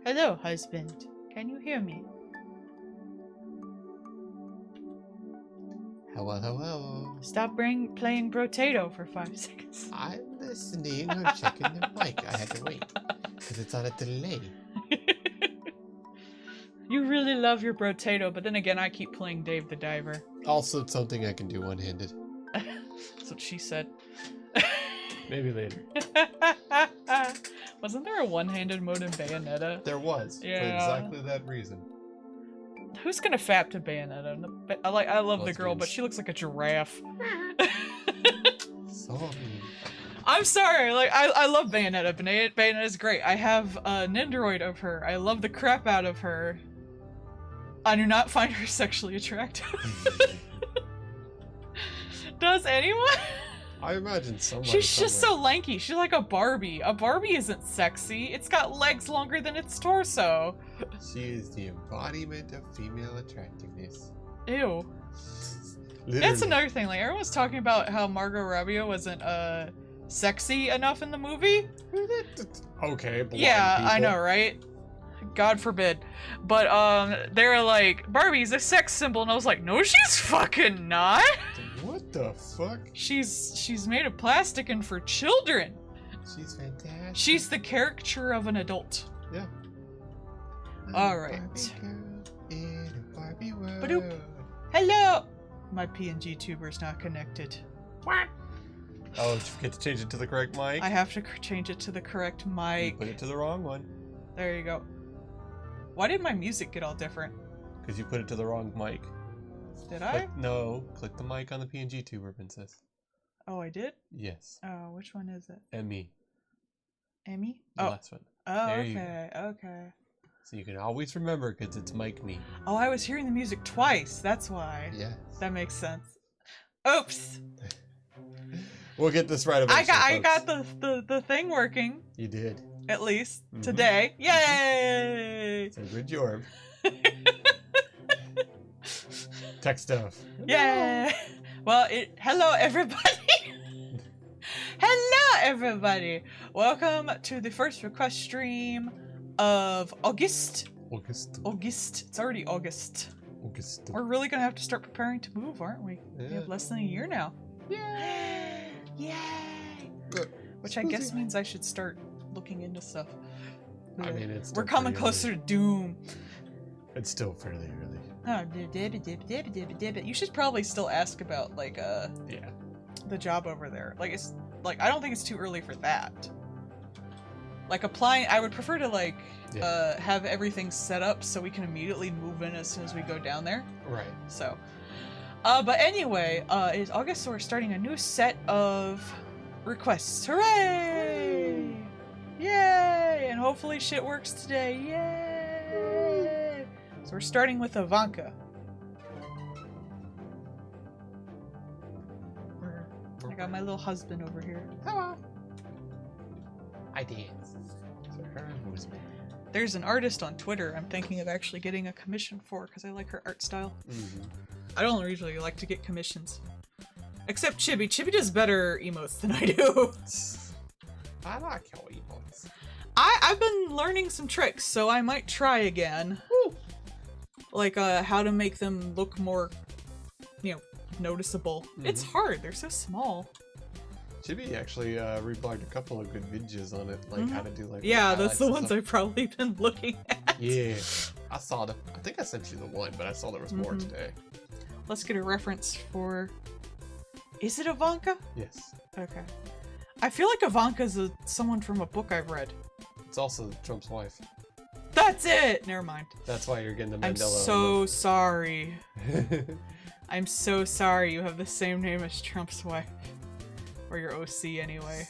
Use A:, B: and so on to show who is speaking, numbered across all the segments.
A: Hello, husband. Can you hear me?
B: Hello, hello.
A: Stop playing Brotato for 5 seconds.
B: I'm listening. I'm checking the mic. I had to wait because it's on a delay.
A: You really love your Brotato, but then again, I keep playing Dave the Diver.
B: Also, something I can do one-handed.
A: That's what she said.
B: Maybe later.
A: Wasn't there a one-handed mode in Bayonetta?
B: There was.
A: Yeah.
B: For exactly that reason.
A: Who's gonna fap to Bayonetta? I love the girl,
B: Lesbians.
A: but she looks like a giraffe.
B: So mean.
A: I'm sorry, like I love Bayonetta. Bayonetta's great. I have an Nendoroid of her. I love the crap out of her. I do not find her sexually attractive. Does anyone?
B: I imagine somebody.
A: She's just
B: somewhere.
A: so lanky. She's like a Barbie. A Barbie isn't sexy. It's got legs longer than its torso.
B: She is the embodiment of female attractiveness.
A: Ew.
B: Literally.
A: That's another thing. Like everyone's talking about how Margot Robbie wasn't sexy enough in the movie.
B: Okay. Blind
A: Yeah,
B: people.
A: I know, right? God forbid. But they're like, Barbie's a sex symbol, and I was like, no, she's fucking not.
B: What the fuck?
A: She's made of plastic and for children.
B: She's fantastic.
A: She's the caricature of an adult.
B: Yeah.
A: All right.
B: Barbie girl in a Barbie world.
A: Badoop. Hello. My PNG tuber's not connected.
B: What? Oh, did you forget to change it to the correct mic?
A: I have to change it to the correct
B: You
A: mic.
B: put it to the wrong one.
A: There you go. Why did my music get all different?
B: Because you put it to the wrong mic.
A: Did I?
B: No, click the mic on the PNG tuber, princess.
A: Oh, I did?
B: Yes.
A: Oh, which one is it?
B: Emmy.
A: Emmy?
B: The
A: Oh.
B: last one.
A: Oh,
B: There you
A: okay, okay.
B: So you can always remember because it's Mike Me.
A: Oh, I was hearing the music twice. That's why.
B: Yes.
A: That makes sense. Oops.
B: We'll get this right eventually,
A: I got
B: folks.
A: the thing working.
B: You did.
A: At least
B: Mhm.
A: today. Yay!
B: So good job. Tech stuff.
A: Yay! Well, hello everybody. Hello everybody. Welcome to the first request stream of August.
B: August.
A: It's already August.
B: August.
A: We're really gonna have to start preparing to move, aren't we? We
B: Yeah.
A: have less than a year now.
B: Yay!
A: Yay!
B: Good.
A: Which I guess means I should start looking into stuff.
B: I mean, it's
A: We're
B: still
A: coming
B: pretty
A: closer to Doom.
B: early. It's still fairly early.
A: Oh, dib. You should probably still ask about like
B: Yeah.
A: the job over there. Like it's like I don't think it's too early for that. Like applying, I would prefer to like have everything set up so we can immediately move in as soon as we go down there.
B: Right.
A: So, but anyway, it's August, so we're starting a new set of requests. Hooray! Yay! And hopefully shit works today. Yay! So we're starting with Ivanka. I got my little husband over here.
B: Hello. I dance. So her movement.
A: There's an artist on Twitter I'm thinking of actually getting a commission for because I like her art style.
B: Mm-hmm.
A: I don't usually like to get commissions. Except Chibi. Chibi does better emotes than I do.
B: I like your emotes.
A: I've been learning some tricks, so I might try again.
B: Woo.
A: Like how to make them look more, noticeable.
B: Mm-hmm.
A: It's hard. They're so small.
B: Chibi actually reblogged a couple of good videos on it, like how to do like
A: Yeah, that's the
B: highlights and
A: ones
B: stuff.
A: I've probably been looking at.
B: Yeah. I saw the. I think I sent you the one, but I saw there was more today.
A: Let's get a reference for. Is it Ivanka?
B: Yes.
A: Okay. I feel like Ivanka's someone from a book I've read.
B: It's also Trump's wife.
A: That's it! Never mind.
B: That's why you're getting the Mandela.
A: I'm so sorry. I'm so sorry you have the same name as Trump's wife. Or your OC anyway.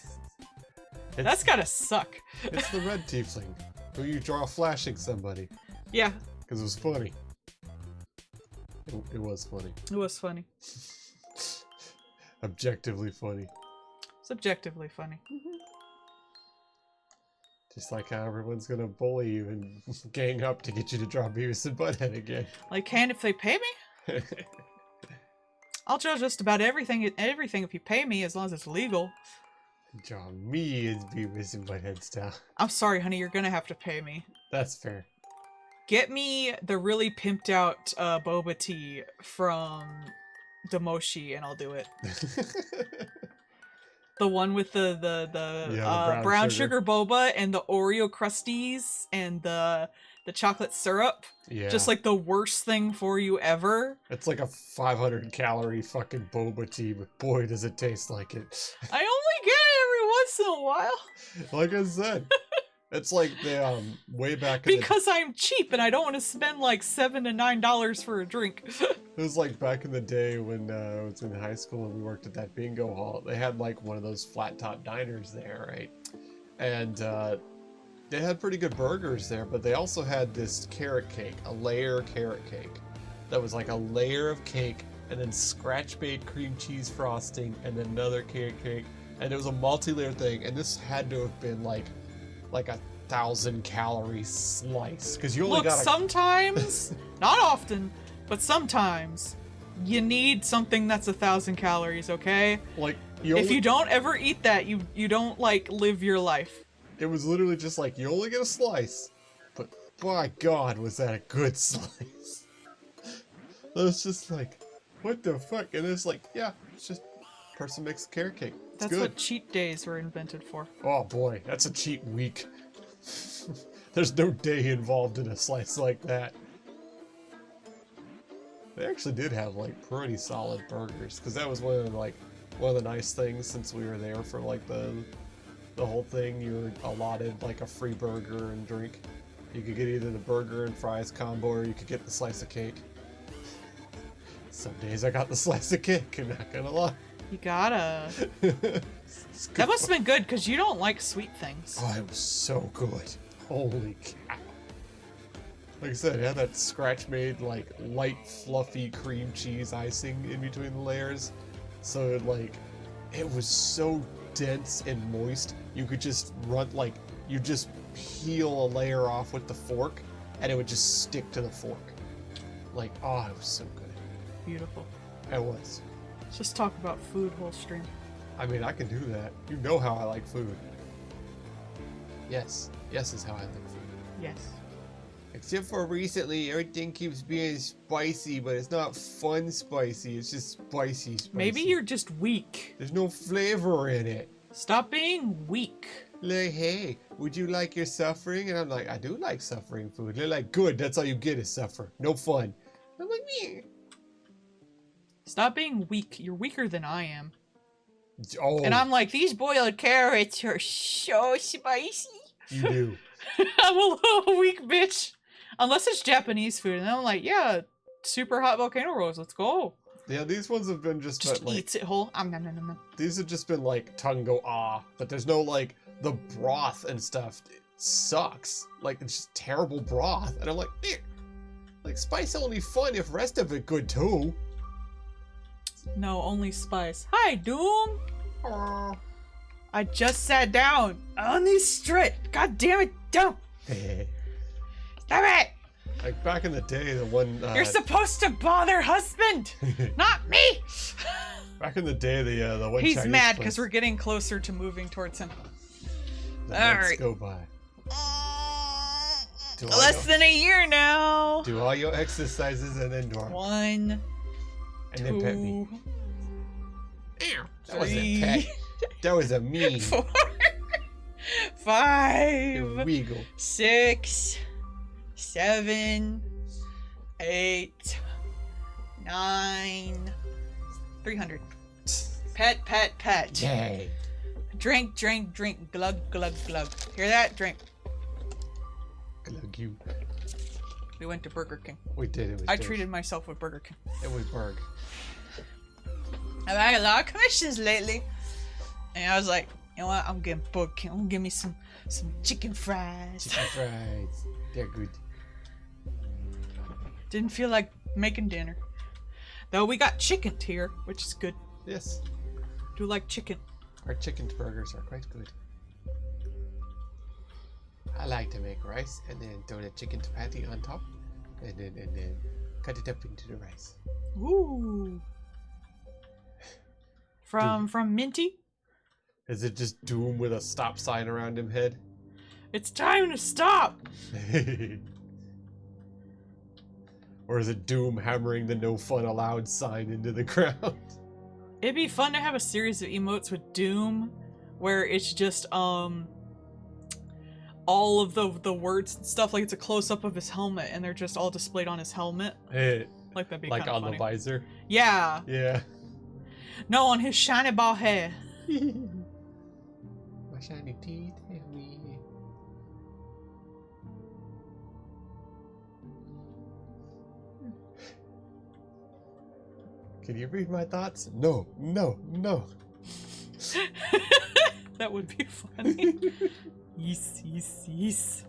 A: That's gotta suck.
B: It's the red tiefling who you draw flashing somebody.
A: Yeah.
B: Because it was funny. It was funny.
A: It was funny.
B: Objectively funny.
A: It's objectively funny.
B: Just like how everyone's gonna bully you and gang up to get you to draw Beavis and Butthead again.
A: Like, can if they pay me? I'll draw just about everything if you pay me, as long as it's legal.
B: Draw me as Beavis and Butthead style.
A: I'm sorry, honey, you're gonna have to pay me.
B: That's fair.
A: Get me the really pimped out boba tea from Demoshi and I'll do it. The one with the brown sugar boba and the Oreo crusties and the chocolate syrup.
B: Yeah. Just
A: like the worst thing for you ever.
B: It's like a 500 calorie fucking boba tea, but boy does it taste like it.
A: I only get it every once in a while.
B: Like I said. It's like the way back
A: because I'm cheap and I don't want to spend like $7 to $9 for a drink.
B: It was like back in the day when I was in high school and we worked at that bingo hall. They had like one of those flat top diners there, right? And they had pretty good burgers there, but they also had this carrot cake, a layer carrot cake. That was like a layer of cake and then scratch-made cream cheese frosting and then another carrot cake. And it was a multi-layer thing, and this had to have been like 1,000 calorie slice because you only got
A: sometimes not often, but sometimes you need something that's 1,000 calories. Okay,
B: like
A: if you don't ever eat that, you don't like live your life.
B: It was literally just like you only get a slice, but by God was that a good slice. It was just like, what the fuck? And it's like, yeah, it's just person makes a carrot cake. It's
A: That's
B: good.
A: what cheat days were invented for.
B: Oh boy, that's a cheat week. There's no day involved in a slice like that. They actually did have like pretty solid burgers, because that was one of the nice things since we were there for like the whole thing. You were allotted like a free burger and drink. You could get either the burger and fries combo, or you could get the slice of cake. Some days I got the slice of cake, I'm not gonna lie.
A: You gotta. That must have been good, because you don't like sweet things.
B: Oh, it was so good. Holy cow. Like I said, it had that scratch-made, like, light, fluffy cream cheese icing in between the layers. So, like, it was so dense and moist, you could just you just peel a layer off with the fork, and it would just stick to the fork. Like, oh, it was so good.
A: Beautiful.
B: It was.
A: Let's just talk about food whole stream.
B: I mean, I can do that. You know how I like food. Yes. Yes is how I like food.
A: Yes.
B: Except for recently, everything keeps being spicy, but it's not fun spicy. It's just spicy.
A: Maybe you're just weak.
B: There's no flavor in it.
A: Stop being weak.
B: Like, hey, would you like your suffering? And I'm like, I do like suffering food. They're like, good, that's all you get is suffer. No fun. I'm like, me.
A: Stop being weak. You're weaker than I am.
B: Oh.
A: And I'm like, these boiled carrots are so spicy.
B: You do.
A: I'm a little weak bitch. Unless it's Japanese food. And then I'm like, yeah, super hot volcano rolls. Let's go.
B: Yeah, these ones have been just like,
A: eats it whole. Nom, nom, nom, nom.
B: These have just been like tongue go ah, but there's no like the broth and stuff. It sucks. Like it's just terrible broth. And I'm like, eh. Like spice only fun if rest of it good too.
A: No, only spice. Hi, Doom. I just sat down on this strip. God damn it, Doom. Stop it.
B: Like back in the day, the one
A: you're supposed to bother husband, not me.
B: Back in the day, the one
A: he's
B: Chinese
A: mad
B: place,
A: because we're getting closer to moving towards him.
B: Let's go by.
A: Less than a year now.
B: Do all your exercises and then dorm.
A: 1,
B: and
A: 2,
B: then pet me. That
A: 3,
B: wasn't a pet. That was a me.
A: 4, 5,
B: Wiggle.
A: 6, 7, 8, 9, 300. Pet, pet, pet.
B: Yay.
A: Drink, drink, drink. Glug, glug, glug. Hear that? Drink.
B: Glug you.
A: We went to Burger King.
B: We did. It was
A: I
B: dish.
A: treated myself with Burger King.
B: It was Berg.
A: I've had a lot of commissions lately. And I was like, you know what? I'm getting Burger King. I'm gonna give me some chicken fries.
B: Chicken fries. They're good.
A: Didn't feel like making dinner. Though we got chicken here, which is good.
B: Yes.
A: Do like chicken.
B: Our chicken burgers are quite good. I like to make rice and then throw the chicken patty on top, and then cut it up into the rice.
A: Ooh. From Minty.
B: Is it just Doom with a stop sign around him head?
A: It's time to stop.
B: Or is it Doom hammering the no fun allowed sign into the ground?
A: It'd be fun to have a series of emotes with Doom, where it's just all of the words and stuff, like it's a close up of his helmet, and they're just all displayed on his helmet. Like that'd be
B: like
A: kinda
B: on
A: funny.
B: the visor.
A: Yeah.
B: Yeah.
A: No, on his shiny bald head.
B: My shiny teeth and me. Can you read my thoughts? No, no, no.
A: That would be funny. Yes, yes, yes.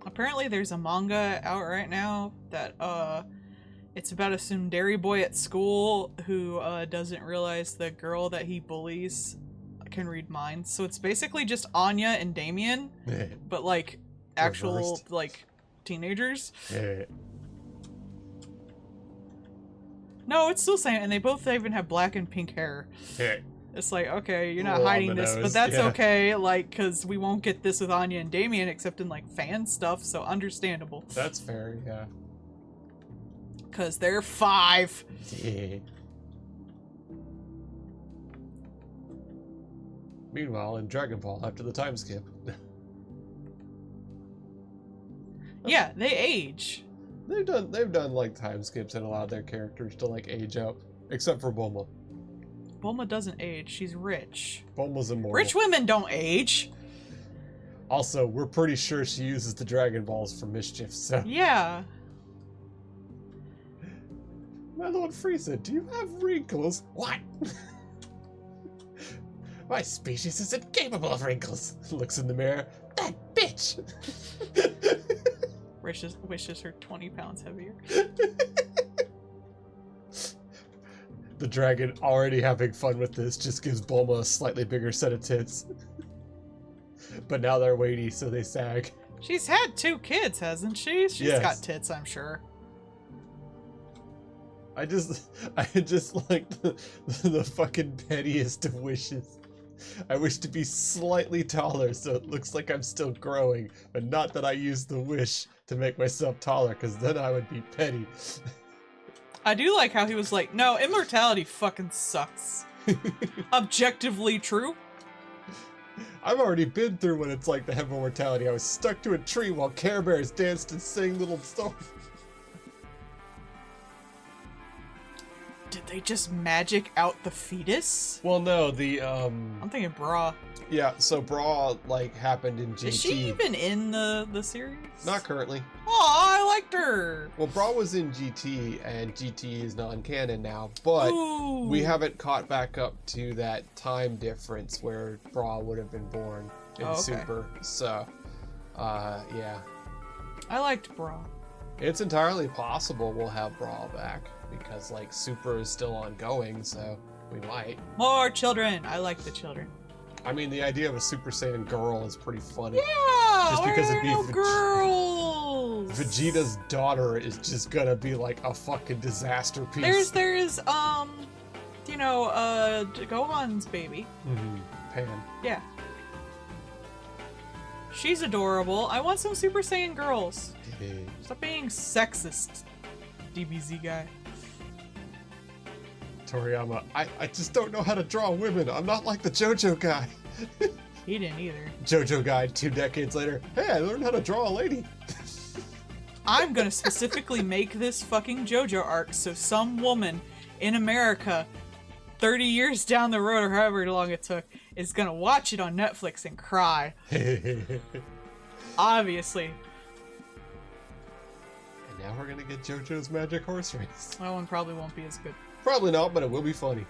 A: Apparently there's a manga out right now that it's about a tsundere boy at school who doesn't realize the girl that he bullies can read minds. So it's basically just Anya and Damien, but like actual
B: Reversed.
A: like teenagers.
B: Yeah.
A: No, it's still saying, and they both even have black and pink hair.
B: Yeah.
A: It's like, okay, you're not
B: Little on
A: hiding
B: the
A: this, but
B: nose,
A: that's
B: yeah.
A: okay, like, because we won't get this with Anya and Damien except in, like, fan stuff, so understandable.
B: That's fair, yeah.
A: Because they're 5.
B: Yeah. Meanwhile, in Dragon Ball, after the time skip.
A: Yeah, they age.
B: They've done like time skips and allowed their characters to like age up. Except for Bulma.
A: Bulma doesn't age, she's rich.
B: Bulma's immortal.
A: Rich women don't age!
B: Also, we're pretty sure she uses the Dragon Balls for mischief, so.
A: Yeah.
B: My Lord Frieza, do you have wrinkles? What? My species is incapable of wrinkles. Looks in the mirror. That bitch!
A: Wishes her 20 pounds heavier.
B: The dragon, already having fun with this, just gives Bulma a slightly bigger set of tits. But now they're weighty, so they sag.
A: She's had 2 kids, hasn't she? She's
B: Yes.
A: got tits, I'm sure.
B: I just like the fucking pettiest of wishes. I wish to be slightly taller so it looks like I'm still growing, but not that I use the wish to make myself taller, because then I would be petty.
A: I do like how he was like, no, immortality fucking sucks. Objectively true.
B: I've already been through when it's like the heaven mortality. I was stuck to a tree while Care Bears danced and sang little songs.
A: Did they just magic out the fetus?
B: Well, no,
A: I'm thinking Bra.
B: yeah, so Bra, like, happened in GT.
A: Is she even in the series?
B: Not currently.
A: Oh, I liked her.
B: Well, Bra was in GT, and GT is non-canon now, but
A: Ooh.
B: we haven't caught back up to that time difference where Bra would have been born in
A: Oh, okay.
B: Super, so, yeah.
A: I liked Bra.
B: It's entirely possible we'll have Bra back, because, like, Super is still ongoing, so we might.
A: More children. I like the children.
B: I mean, the idea of a Super Saiyan girl is pretty funny.
A: Yeah.
B: Just because it'd be
A: no girls.
B: Vegeta's daughter is just gonna be like a fucking disaster piece.
A: There's you know, Gohan's baby.
B: Pan.
A: Yeah. She's adorable. I want some Super Saiyan girls. Stop being sexist, DBZ guy.
B: Toriyama, I just don't know how to draw women. I'm not like the JoJo guy.
A: He didn't either.
B: JoJo guide 2 decades later. Hey, I learned how to draw a lady.
A: I'm gonna specifically make this fucking JoJo arc so some woman in America 30 years down the road or however long it took is gonna watch it on Netflix and cry. Obviously.
B: And now we're gonna get JoJo's Magic Horse Race.
A: That one probably won't be as good.
B: Probably not, but it will be funny.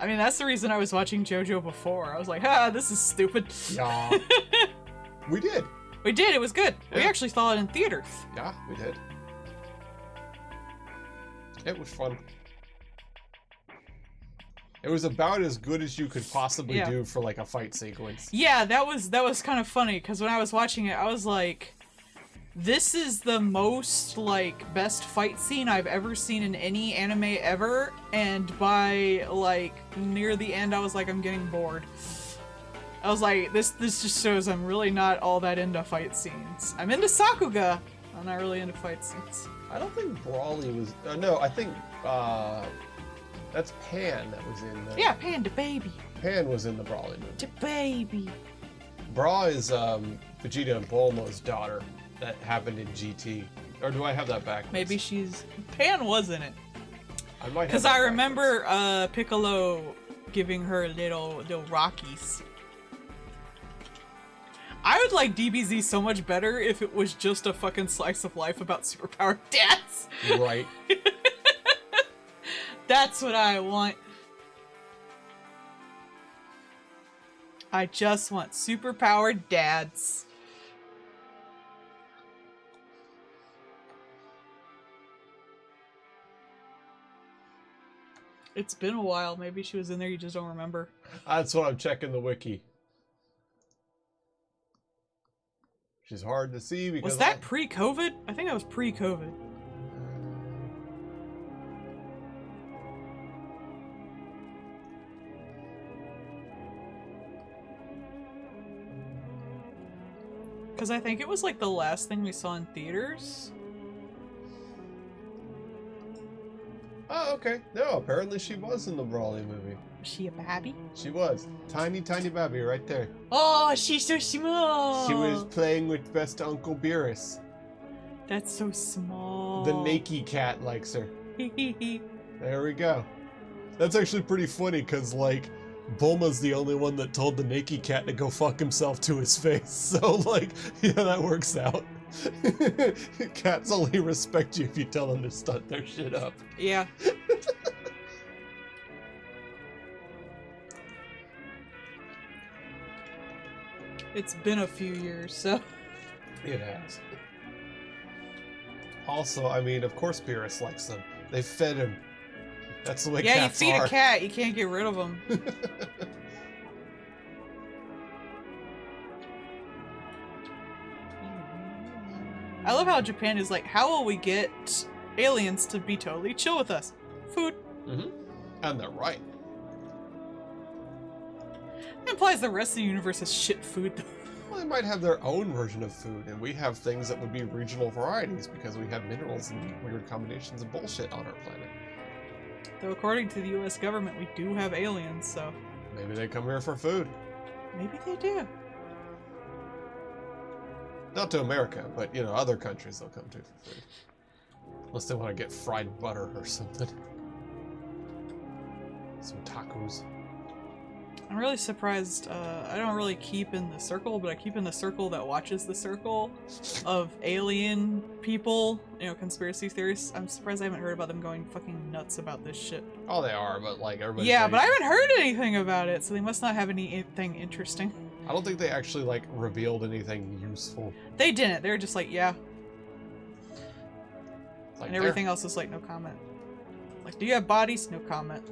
A: I mean, that's the reason I was watching JoJo before. I was like, this is stupid.
B: Yeah. We did.
A: We did, it was good.
B: Yeah.
A: We actually saw it in theaters.
B: Yeah, we did. It was fun. It was about as good as you could possibly do for like a fight sequence.
A: Yeah, that was kind of funny because when I was watching it, I was like, this is the most like best fight scene I've ever seen in any anime ever, and by like near the end I was like, I'm getting bored. I was like, this just shows I'm really not all that into fight scenes. I'm into Sakuga. I'm not really into fight scenes.
B: I don't think Brawly was. No, I think that's Pan that was in the.
A: Yeah, Pan the baby.
B: Pan was in the Brawly movie.
A: The baby.
B: Bra is Vegeta and Bulma's daughter. That happened in GT. Or do I have that backwards?
A: Maybe she's... Pan was in it.
B: I might have.
A: Because I remember Piccolo giving her little Rockies. I would like DBZ so much better if it was just a fucking slice of life about superpowered dads.
B: Right.
A: That's what I want. I just want superpowered dads. It's been a while. Maybe she was in there, you just don't remember.
B: That's what I'm checking the wiki. Which is hard to see because...
A: Was that pre-COVID? I think that was pre-COVID. Because I think it was like the last thing we saw in theaters.
B: Oh, okay. No, apparently she was in the Brawly movie.
A: Was she a babby?
B: She was. Tiny, tiny baby right there.
A: Oh, she's so small!
B: She was playing with best Uncle Beerus.
A: That's so small.
B: The Nakey cat likes her. There we go. That's actually pretty funny because, like, Bulma's the only one that told the Nakey cat to go fuck himself to his face. So, like, yeah, that works out. Cats only respect you if you tell them to stunt their shit up.
A: Yeah. It's been a few years, so...
B: It has. Also, I mean, of course Beerus likes them. They fed him. That's the way cats are.
A: Yeah, you feed a cat, you can't get rid of them. I love how Japan is like, how will we get aliens to be totally chill with us? Food.
B: Mm-hmm. And they're right.
A: That implies the rest of the universe has shit food, though.
B: Well, they might have their own version of food, and we have things that would be regional varieties because we have minerals and weird combinations of bullshit on our planet.
A: Though according to the US government, we do have aliens, so...
B: Maybe they come here for food.
A: Maybe they do.
B: Not to America, but, you know, other countries they'll come to for food. Unless they want to get fried butter or something. Some tacos.
A: I'm really surprised, I don't really keep in the circle, but I keep in the circle that watches the circle of alien people, you know, conspiracy theorists. I'm surprised I haven't heard about them going fucking nuts about this shit.
B: Oh, they are, but like everybody.
A: Yeah, but I haven't heard anything about it, so they must not have anything interesting.
B: I don't think they actually like revealed anything useful.
A: They didn't. They were just like, yeah.
B: Like
A: and everything else is like, no comment. Like, do you have bodies? No comment.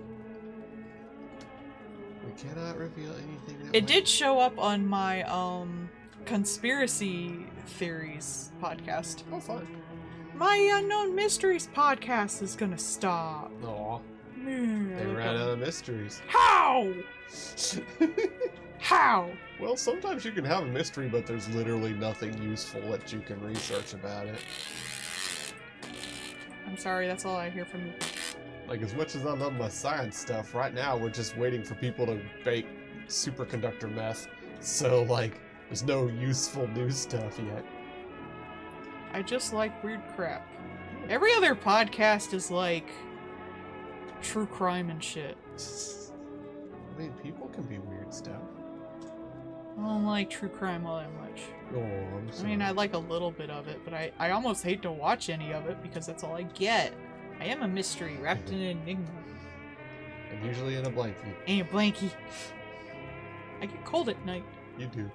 B: We cannot reveal anything.
A: It did show up on my conspiracy theories podcast.
B: Oh, fun.
A: My Unknown Mysteries podcast is gonna stop.
B: Aw. They ran out of mysteries.
A: How? How?
B: Well, sometimes you can have a mystery, but there's literally nothing useful that you can research about it.
A: I'm sorry, that's all I hear from you.
B: Like, as much as I love my science stuff, right now we're just waiting for people to bake superconductor meth. So, like, there's no useful new stuff yet.
A: I just like weird crap. Every other podcast is like true crime and shit.
B: I mean, people can be weird stuff.
A: I don't like true crime all that much.
B: Oh, I'm sorry.
A: I mean, I like a little bit of it, but I almost hate to watch any of it because that's all I get. I am a mystery wrapped in an enigma.
B: And usually in a blankie.
A: And a blankie. I get cold at night.
B: You do.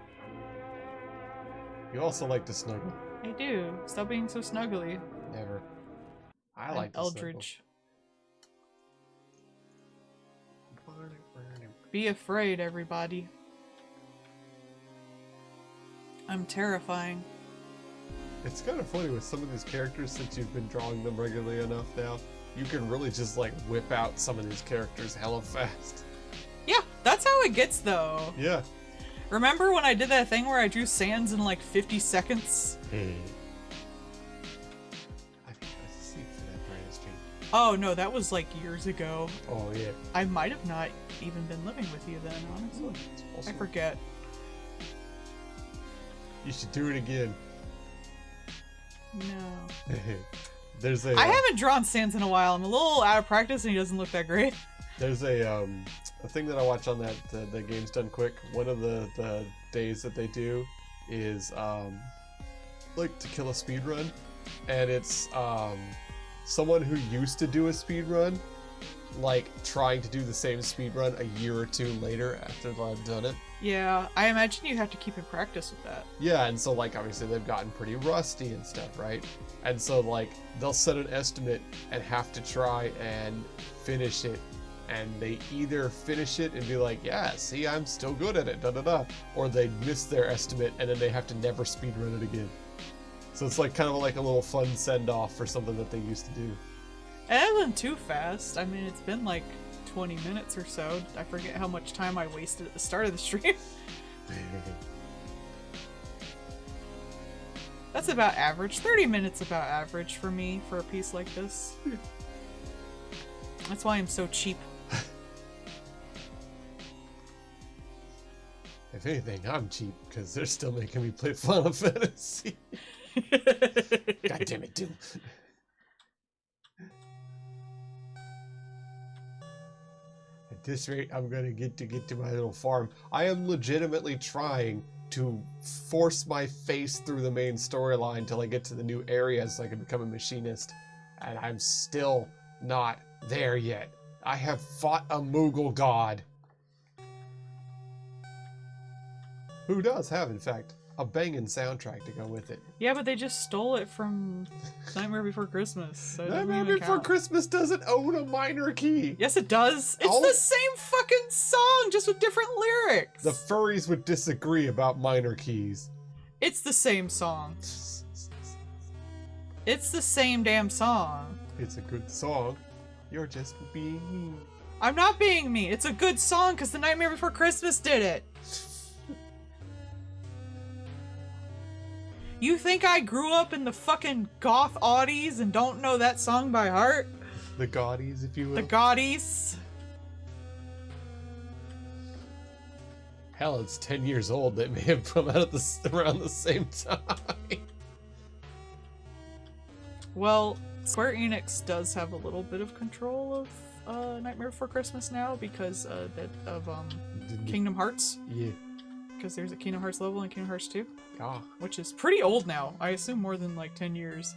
B: You also like to snuggle.
A: I do. Stop being so snuggly.
B: Never. I
A: I'm
B: like to
A: Eldridge.
B: snuggle.
A: Be afraid, everybody. I'm terrifying.
B: It's kind of funny with some of these characters, since you've been drawing them regularly enough now, you can really just like whip out some of these characters hella fast.
A: Yeah, that's how it gets though.
B: Yeah.
A: Remember when I did that thing where I drew Sans in like 50 seconds?
B: Hey. I think that's a seat for that brightest tree.
A: Oh no, that was like years ago.
B: Oh yeah.
A: I might have not even been living with you then, honestly. I forget.
B: You should do it again.
A: No.
B: There's a.
A: I haven't drawn Sans in a while. I'm a little out of practice and he doesn't look that great.
B: There's a thing that I watch on that the Game's Done Quick. One of the days that they do is like to kill a speed run, and it's someone who used to do a speed run, like trying to do the same speed run a year or two later after they've done it.
A: Yeah, I imagine you have to keep in practice with that.
B: Yeah, and so like obviously they've gotten pretty rusty and stuff, right? And so like they'll set an estimate and have to try and finish it, and they either finish it and be like, yeah, see, I'm still good at it, da da da, or they miss their estimate and then they have to never speed run it again. So it's like kind of like a little fun send off for something that they used to do.
A: It hasn't too fast. I mean, it's been like 20 minutes or so. I forget how much time I wasted at the start of the stream. That's about average. 30 minutes about average for me for a piece like this. That's why I'm so cheap.
B: If anything, I'm cheap because they're still making me play Final Fantasy. God damn it, dude. At this rate, I'm gonna get to my little farm. I am legitimately trying to force my face through the main storyline till I get to the new areas so I can become a machinist, and I'm still not there yet. I have fought a Moogle god. Who does have, in fact, a banging soundtrack to go with it.
A: Yeah, but they just stole it from Nightmare Before Christmas. So it doesn't
B: Nightmare
A: even
B: Before
A: count.
B: Christmas doesn't own a minor key.
A: Yes, it does. It's
B: Oh.
A: the same fucking song, just with different lyrics.
B: The furries would disagree about minor keys.
A: It's the same song. It's the same damn song.
B: It's a good song. You're just being mean.
A: I'm not being mean. It's a good song because the Nightmare Before Christmas did it. You think I grew up in the fucking goth oddies and don't know that song by heart?
B: The Gaudies, if you will.
A: The Gaudies?
B: Hell, it's 10 years old. That may have come out at around the same time.
A: Well, Square Enix does have a little bit of control of Nightmare Before Christmas now because of Kingdom Hearts.
B: Yeah.
A: Because there's a Kingdom Hearts level in Kingdom Hearts 2.
B: Ah.
A: Which is pretty old now. I assume more than like 10 years.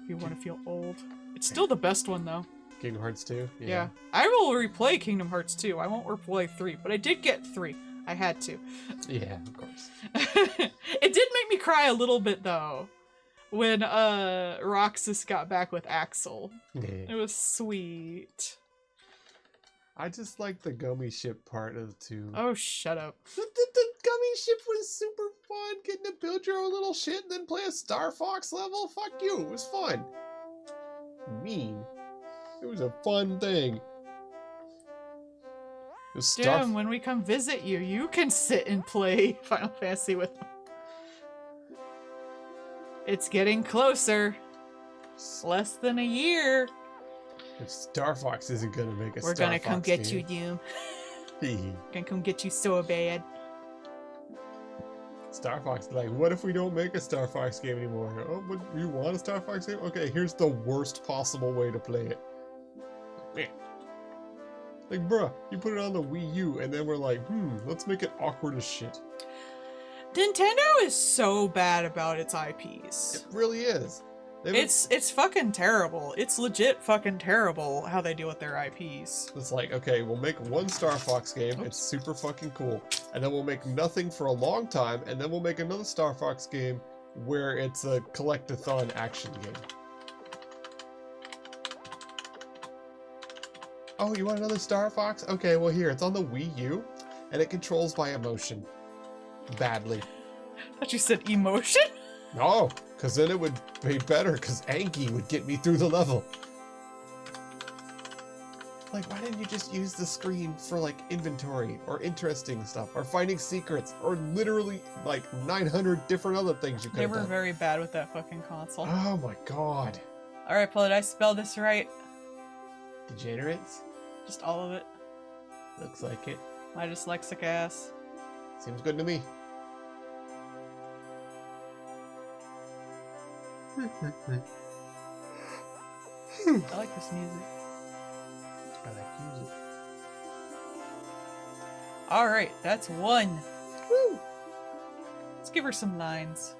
A: If you want to feel old. It's still the best one though.
B: Kingdom Hearts 2?
A: Yeah. I will replay Kingdom Hearts 2. I won't replay 3, but I did get 3. I had to.
B: Yeah, of course.
A: It did make me cry a little bit though. When Roxas got back with Axel.
B: Yeah.
A: It was sweet.
B: I just like the gummy ship part of 2.
A: Oh, shut up.
B: The gummy ship was super fun. Getting to build your own little shit and then play a Star Fox level. Fuck you. It was fun. Mean. It was a fun thing. It was Star.
A: Jim, when we come visit you, you can sit and play Final Fantasy with them. It's getting closer. Less than a year.
B: If Star Fox isn't gonna make a
A: We're
B: Star
A: gonna
B: Fox
A: come get you,
B: game,
A: Doom. Gonna come get you so bad.
B: Star Fox, like, what if we don't make a Star Fox game anymore? Oh, but you want a Star Fox game? Okay, here's the worst possible way to play it. Like, bruh, you put it on the Wii U, and then we're like, let's make it awkward as shit.
A: Nintendo is so bad about its IPs.
B: It really is.
A: It's fucking terrible. It's legit fucking terrible how they deal with their IPs.
B: It's like, okay, we'll make one Star Fox game.
A: Oops.
B: It's super fucking cool. And then we'll make nothing for a long time, and then we'll make another Star Fox game where it's a collect-a-thon action game. Oh, you want another Star Fox? Okay, well here, it's on the Wii U, and it controls by emotion. Badly.
A: I thought you said emotion?
B: No, because then it would be better, because Anki would get me through the level. Like, why didn't you just use the screen for, like, inventory, or interesting stuff, or finding secrets, or literally, like, 900 different other things you could have done?
A: They were very bad with that fucking console.
B: Oh my god.
A: Alright, Paul, did I spell this right?
B: Degenerates?
A: Just all of it.
B: Looks like it.
A: My dyslexic ass.
B: Seems good to me.
A: I like this music.
B: I like music.
A: Alright, that's one.
B: Woo!
A: Let's give her some lines.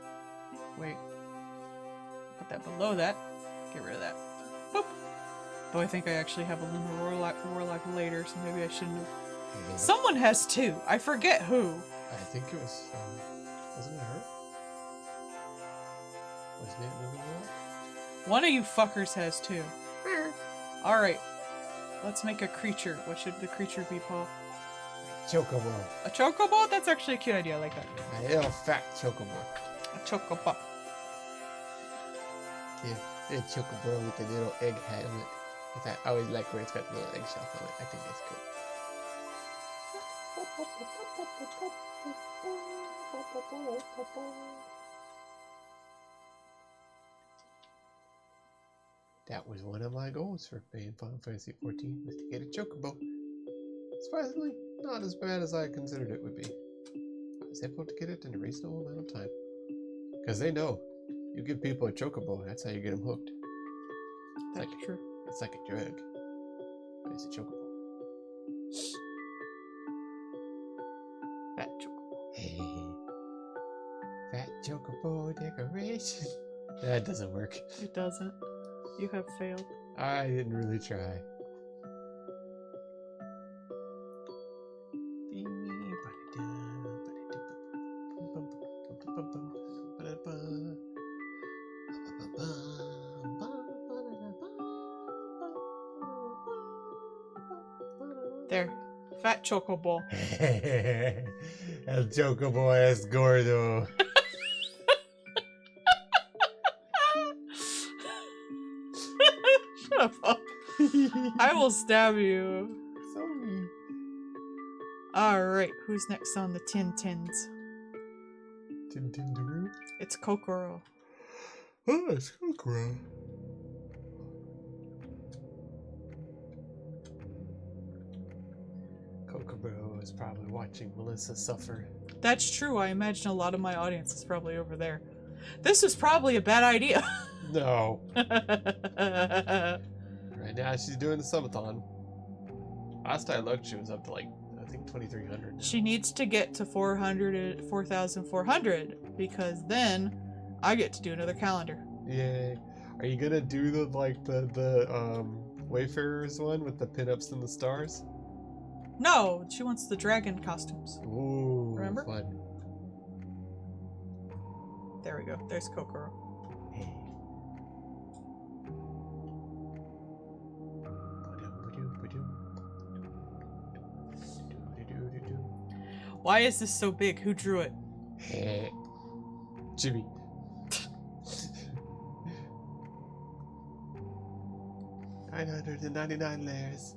A: Wait. Put that below that. Get rid of that. Boop. Though I think I actually have a Lunar Warlock later, so maybe I shouldn't have. Someone has two. I forget who.
B: I think it was, wasn't it her? Wasn't it Lunar Warlock?
A: One of you fuckers has two. Alright. Let's make a creature. What should the creature be, Paul?
B: Chocobo.
A: A chocobo? That's actually a cute idea. I like that.
B: A little fat chocobo.
A: A chocobo.
B: Yeah, a chocobo with a little egg helmet. I always like where it's got little eggshells on it. I think that's cool. That was one of my goals for playing Final Fantasy XIV, was to get a chocobo. Surprisingly, not as bad as I considered it would be. I was able to get it in a reasonable amount of time. Because they know, you give people a chocobo, that's how you get them hooked.
A: That's true.
B: It's like a drug, but it's a chocobo.
A: Fat chocobo.
B: Hey, fat chocobo decoration. That doesn't work.
A: It doesn't. You have failed.
B: I didn't really try.
A: There. Fat chocobo.
B: El chocobo es gordo.
A: Shut up. I will stab you.
B: Sorry.
A: Alright, who's next on the Tintins?
B: Tintindaroo?
A: It's Kokoro.
B: Oh, it's Kokoro. Kokoro is probably watching Melissa suffer.
A: That's true. I imagine a lot of my audience is probably over there. This is probably a bad idea.
B: No. Right now she's doing the subathon. Last I looked, she was up to like, I think 2,300.
A: She needs to get to 4,400 because then I get to do another calendar.
B: Yay. Are you gonna do the Wayfarers one with the pinups and the stars?
A: No, she wants the dragon costumes.
B: Ooh,
A: remember?
B: Fun.
A: There we go. There's Kokoro. Why is this so big? Who drew it?
B: Jimmy. $999 layers.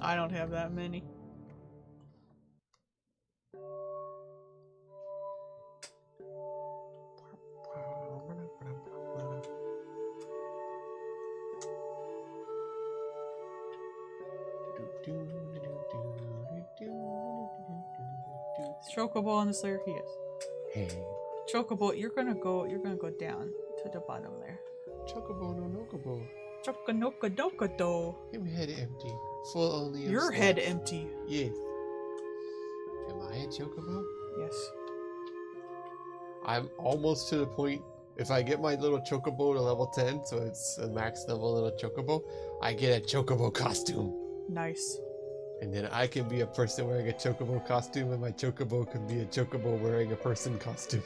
A: I don't have that many. Chocobo on the Slayer, he is.
B: Hey.
A: Chocobo, you're gonna go down to the bottom there.
B: Chocobo no nokobo.
A: Choconokodokodo.
B: Your head empty. Full only of
A: Your
B: snacks.
A: head empty.
B: Yes. Am I a chocobo?
A: Yes.
B: I'm almost to the point. If I get my little chocobo to level 10, so it's a max level little chocobo, I get a chocobo costume.
A: Nice.
B: And then I can be a person wearing a chocobo costume, and my chocobo can be a chocobo wearing a person costume.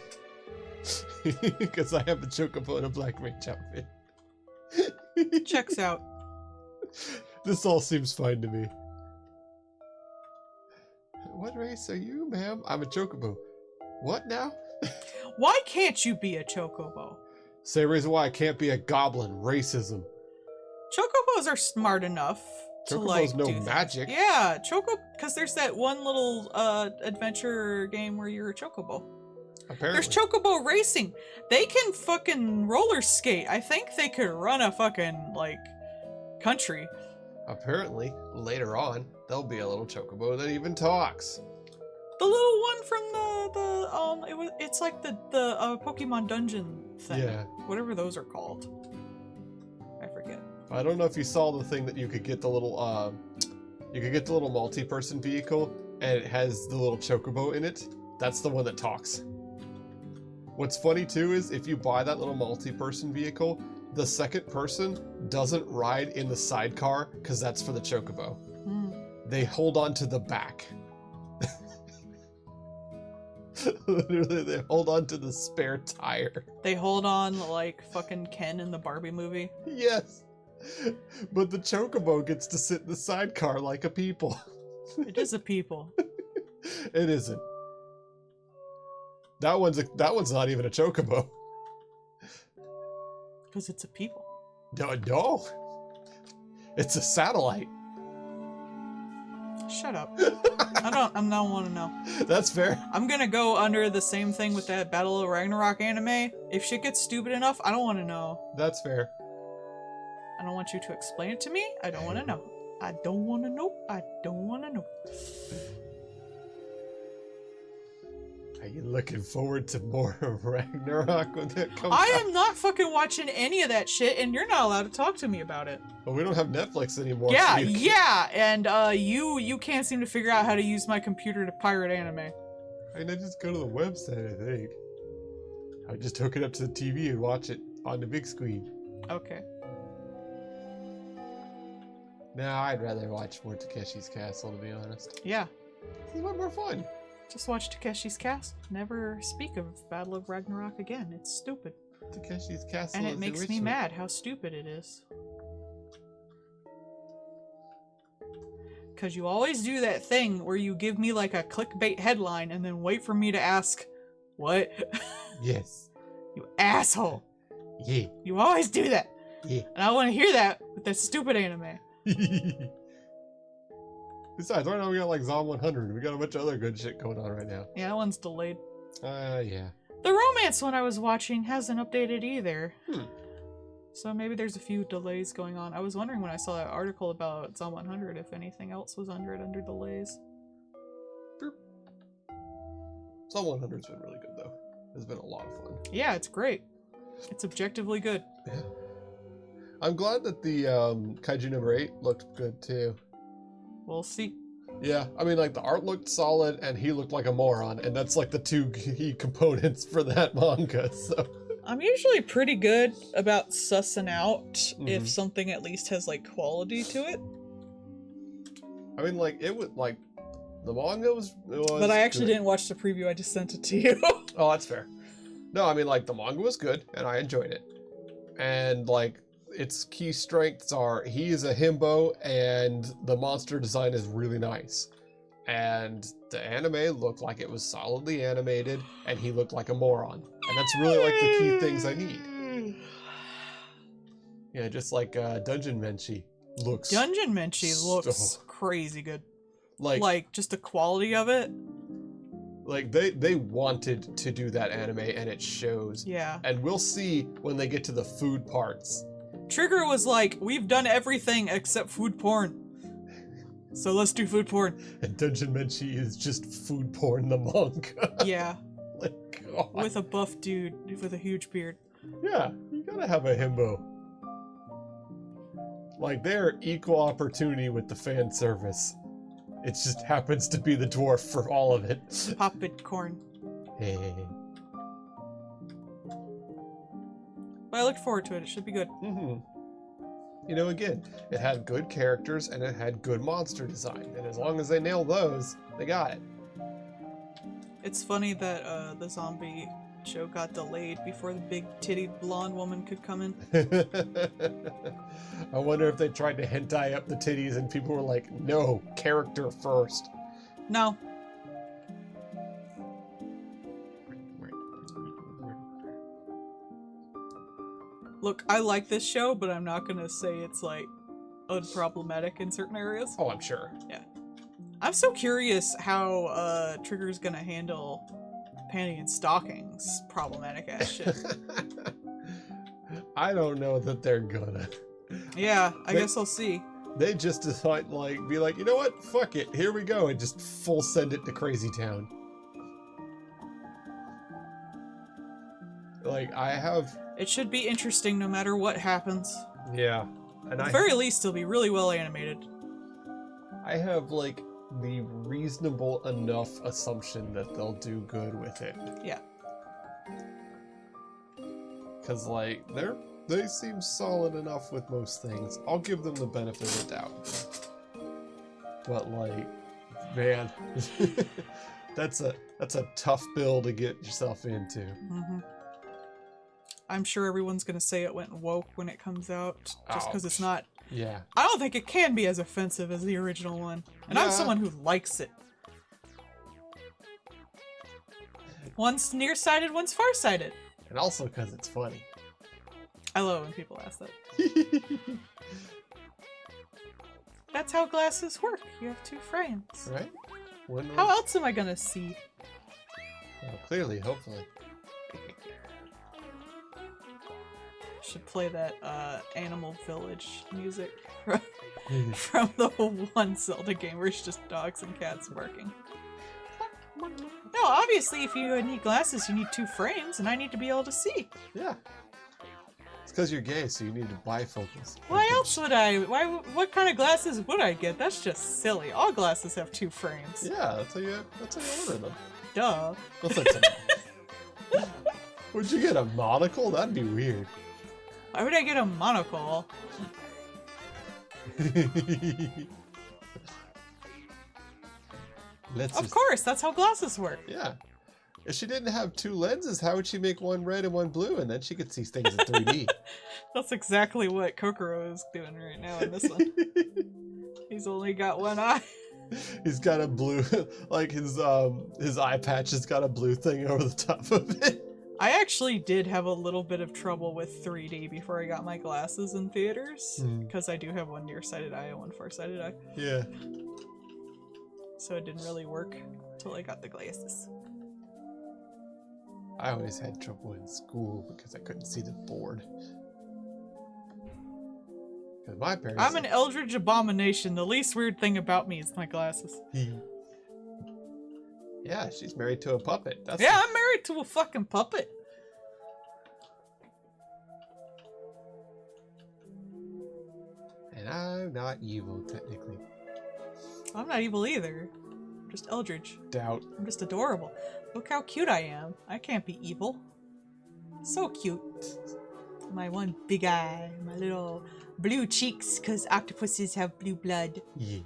B: Because I have a chocobo in a black mage outfit.
A: Checks out.
B: This all seems fine to me. What race are you, ma'am? I'm a chocobo. What now?
A: Why can't you be a chocobo?
B: Same reason why I can't be a goblin. Racism.
A: Chocobos are smart enough to
B: Chocobos
A: like
B: know
A: do things.
B: magic.
A: Yeah, because there's that one little adventure game where you're a chocobo.
B: Apparently.
A: There's chocobo racing. They can fucking roller skate. I think they could run a fucking like country.
B: Apparently, later on, there'll be a little chocobo that even talks.
A: The little one from it's like the Pokemon dungeon thing.
B: Yeah.
A: Whatever those are called. I forget.
B: I don't know if you saw the thing that you could get the little multi-person vehicle, and it has the little chocobo in it. That's the one that talks. What's funny too is if you buy that little multi-person vehicle, the second person doesn't ride in the sidecar because that's for the chocobo. They hold on to the back. Literally, they hold on to the spare tire.
A: They hold on like fucking Ken in the Barbie movie.
B: Yes. But the chocobo gets to sit in the sidecar like a people.
A: It is a people.
B: It isn't. That one's not even a chocobo.
A: Because it's a people.
B: No. It's a satellite.
A: Shut up. I don't want to know.
B: That's fair.
A: I'm gonna go under the same thing with that Battle of Ragnarok anime. If shit gets stupid enough, I don't want to know.
B: That's fair.
A: I don't want you to explain it to me. I don't want to know. I don't want to know. I don't want to know.
B: Are you looking forward to more of Ragnarok when that comes
A: I
B: out?
A: am not fucking watching any of that shit, and you're not allowed to talk to me about it.
B: Well, we don't have Netflix anymore.
A: Yeah,
B: so you
A: yeah, and you can't seem to figure out how to use my computer to pirate anime.
B: I mean, I just go to the website, I think. I just hook it up to the TV and watch it on the big screen.
A: Okay.
B: Nah, I'd rather watch more Takeshi's Castle, to be honest.
A: Yeah.
B: This is way more fun.
A: Just watch Takeshi's Castle. Never speak of Battle of Ragnarok again. It's stupid.
B: Takeshi's Castle
A: And
B: is
A: it makes me
B: original.
A: mad how stupid it is. Because you always do that thing where you give me like a clickbait headline and then wait for me to ask, what?
B: Yes.
A: You asshole.
B: Yeah.
A: You always do that.
B: Yeah.
A: And I want to hear that with that stupid anime.
B: Besides, right now we got like Zom 100. We got a bunch of other good shit going on right now.
A: Yeah, that one's delayed.
B: Yeah.
A: The romance one I was watching hasn't updated either.
B: Hmm.
A: So maybe there's a few delays going on. I was wondering when I saw that article about Zom 100 if anything else was under delays.
B: Zom 100's been really good though. It's been a lot of fun.
A: Yeah, it's great. It's objectively good.
B: Yeah. I'm glad that the Kaiju number 8 looked good too.
A: We'll see.
B: Yeah, I mean, like, the art looked solid, and he looked like a moron, and that's, like, the two key components for that manga, so...
A: I'm usually pretty good about sussing out
B: Mhm.
A: if something at least has, like, quality to it.
B: I mean, like, it was, like, the manga was
A: But I actually
B: good.
A: didn't watch the preview, I just sent it to you.
B: Oh, that's fair. No, I mean, like, the manga was good, and I enjoyed it. And, like, its key strengths are he is a himbo, and the monster design is really nice. And the anime looked like it was solidly animated, and he looked like a moron. And that's really, like, the key things I need. Yeah, just like Dungeon Menchie looks...
A: Dungeon Menchie looks
B: so-
A: crazy good.
B: Like,
A: Just the quality of it.
B: like they wanted to do that anime, and it shows.
A: Yeah.
B: And we'll see when they get to the food parts.
A: Trigger was like, we've done everything except food porn. So let's do food porn.
B: And Dungeon Menchie is just food porn the monk.
A: Yeah.
B: Like, God.
A: With a buff dude with a huge beard.
B: Yeah, you gotta have a himbo. Like, they're equal opportunity with the fan service. It just happens to be the dwarf for all of it.
A: Puppet corn.
B: Hey.
A: But I look forward to it. It should be good.
B: Mm-hmm. You know, again, it had good characters and it had good monster design. And as long as they nail those, they got it.
A: It's funny that the zombie show got delayed before the big titty blonde woman could come in.
B: I wonder if they tried to hentai up the titties and people were like, no, character first.
A: No. Look, I like this show, but I'm not gonna say it's like unproblematic in certain areas.
B: Oh, I'm sure.
A: Yeah. I'm so curious how Trigger's gonna handle panty and stockings problematic ass shit.
B: I don't know that they're gonna.
A: Yeah, I guess I'll see.
B: They just decide, like, be like, you know what? Fuck it. Here we go. And just full send it to Crazy Town. Like, I have...
A: It should be interesting no matter what happens.
B: Yeah. And
A: At the very least, it'll be really well animated.
B: I have, like, the reasonable enough assumption that they'll do good with it.
A: Yeah.
B: Because, like, they seem solid enough with most things. I'll give them the benefit of the doubt. But, like, man, that's a tough bill to get yourself into.
A: Mm-hmm. I'm sure everyone's gonna say it went woke when it comes out, just because it's not.
B: Yeah.
A: I don't think it can be as offensive as the original one, and I'm someone who likes it. One's nearsighted, one's farsighted.
B: And also because it's funny.
A: I love when people ask that. That's how glasses work. You have two frames.
B: Right?
A: How else am I gonna see?
B: Well, clearly, hopefully.
A: Should play that Animal Village music from the one Zelda game where it's just dogs and cats barking. No, obviously if you need glasses you need two frames and I need to be able to see.
B: Yeah. It's because you're gay, so you need to bifocals.
A: Why else would I? What kind of glasses would I get? That's just silly. All glasses have two frames.
B: Yeah, that's how you order them.
A: Duh.
B: Would you get a monocle? That'd be weird.
A: Why would I get a monocle? Of course, that's how glasses work.
B: Yeah. If she didn't have two lenses, how would she make one red and one blue, and then she could see things in 3D?
A: That's exactly what Kokoro is doing right now in this one. He's only got one eye.
B: He's got a blue, like his eye patch has got a blue thing over the top of it.
A: I actually did have a little bit of trouble with 3D before I got my glasses in theaters, because I do have one nearsighted eye and one farsighted eye.
B: Yeah.
A: So it didn't really work until I got the glasses.
B: I always had trouble in school because I couldn't see the board. Because my parents...
A: I'm an eldritch abomination. The least weird thing about me is my glasses.
B: Yeah, she's married to a puppet.
A: I'm married to a fucking puppet.
B: And I'm not evil, technically.
A: I'm not evil either. I'm just eldritch.
B: Doubt.
A: I'm just adorable. Look how cute I am. I can't be evil. So cute. My one big eye. My little blue cheeks, because octopuses have blue blood.
B: Yeah.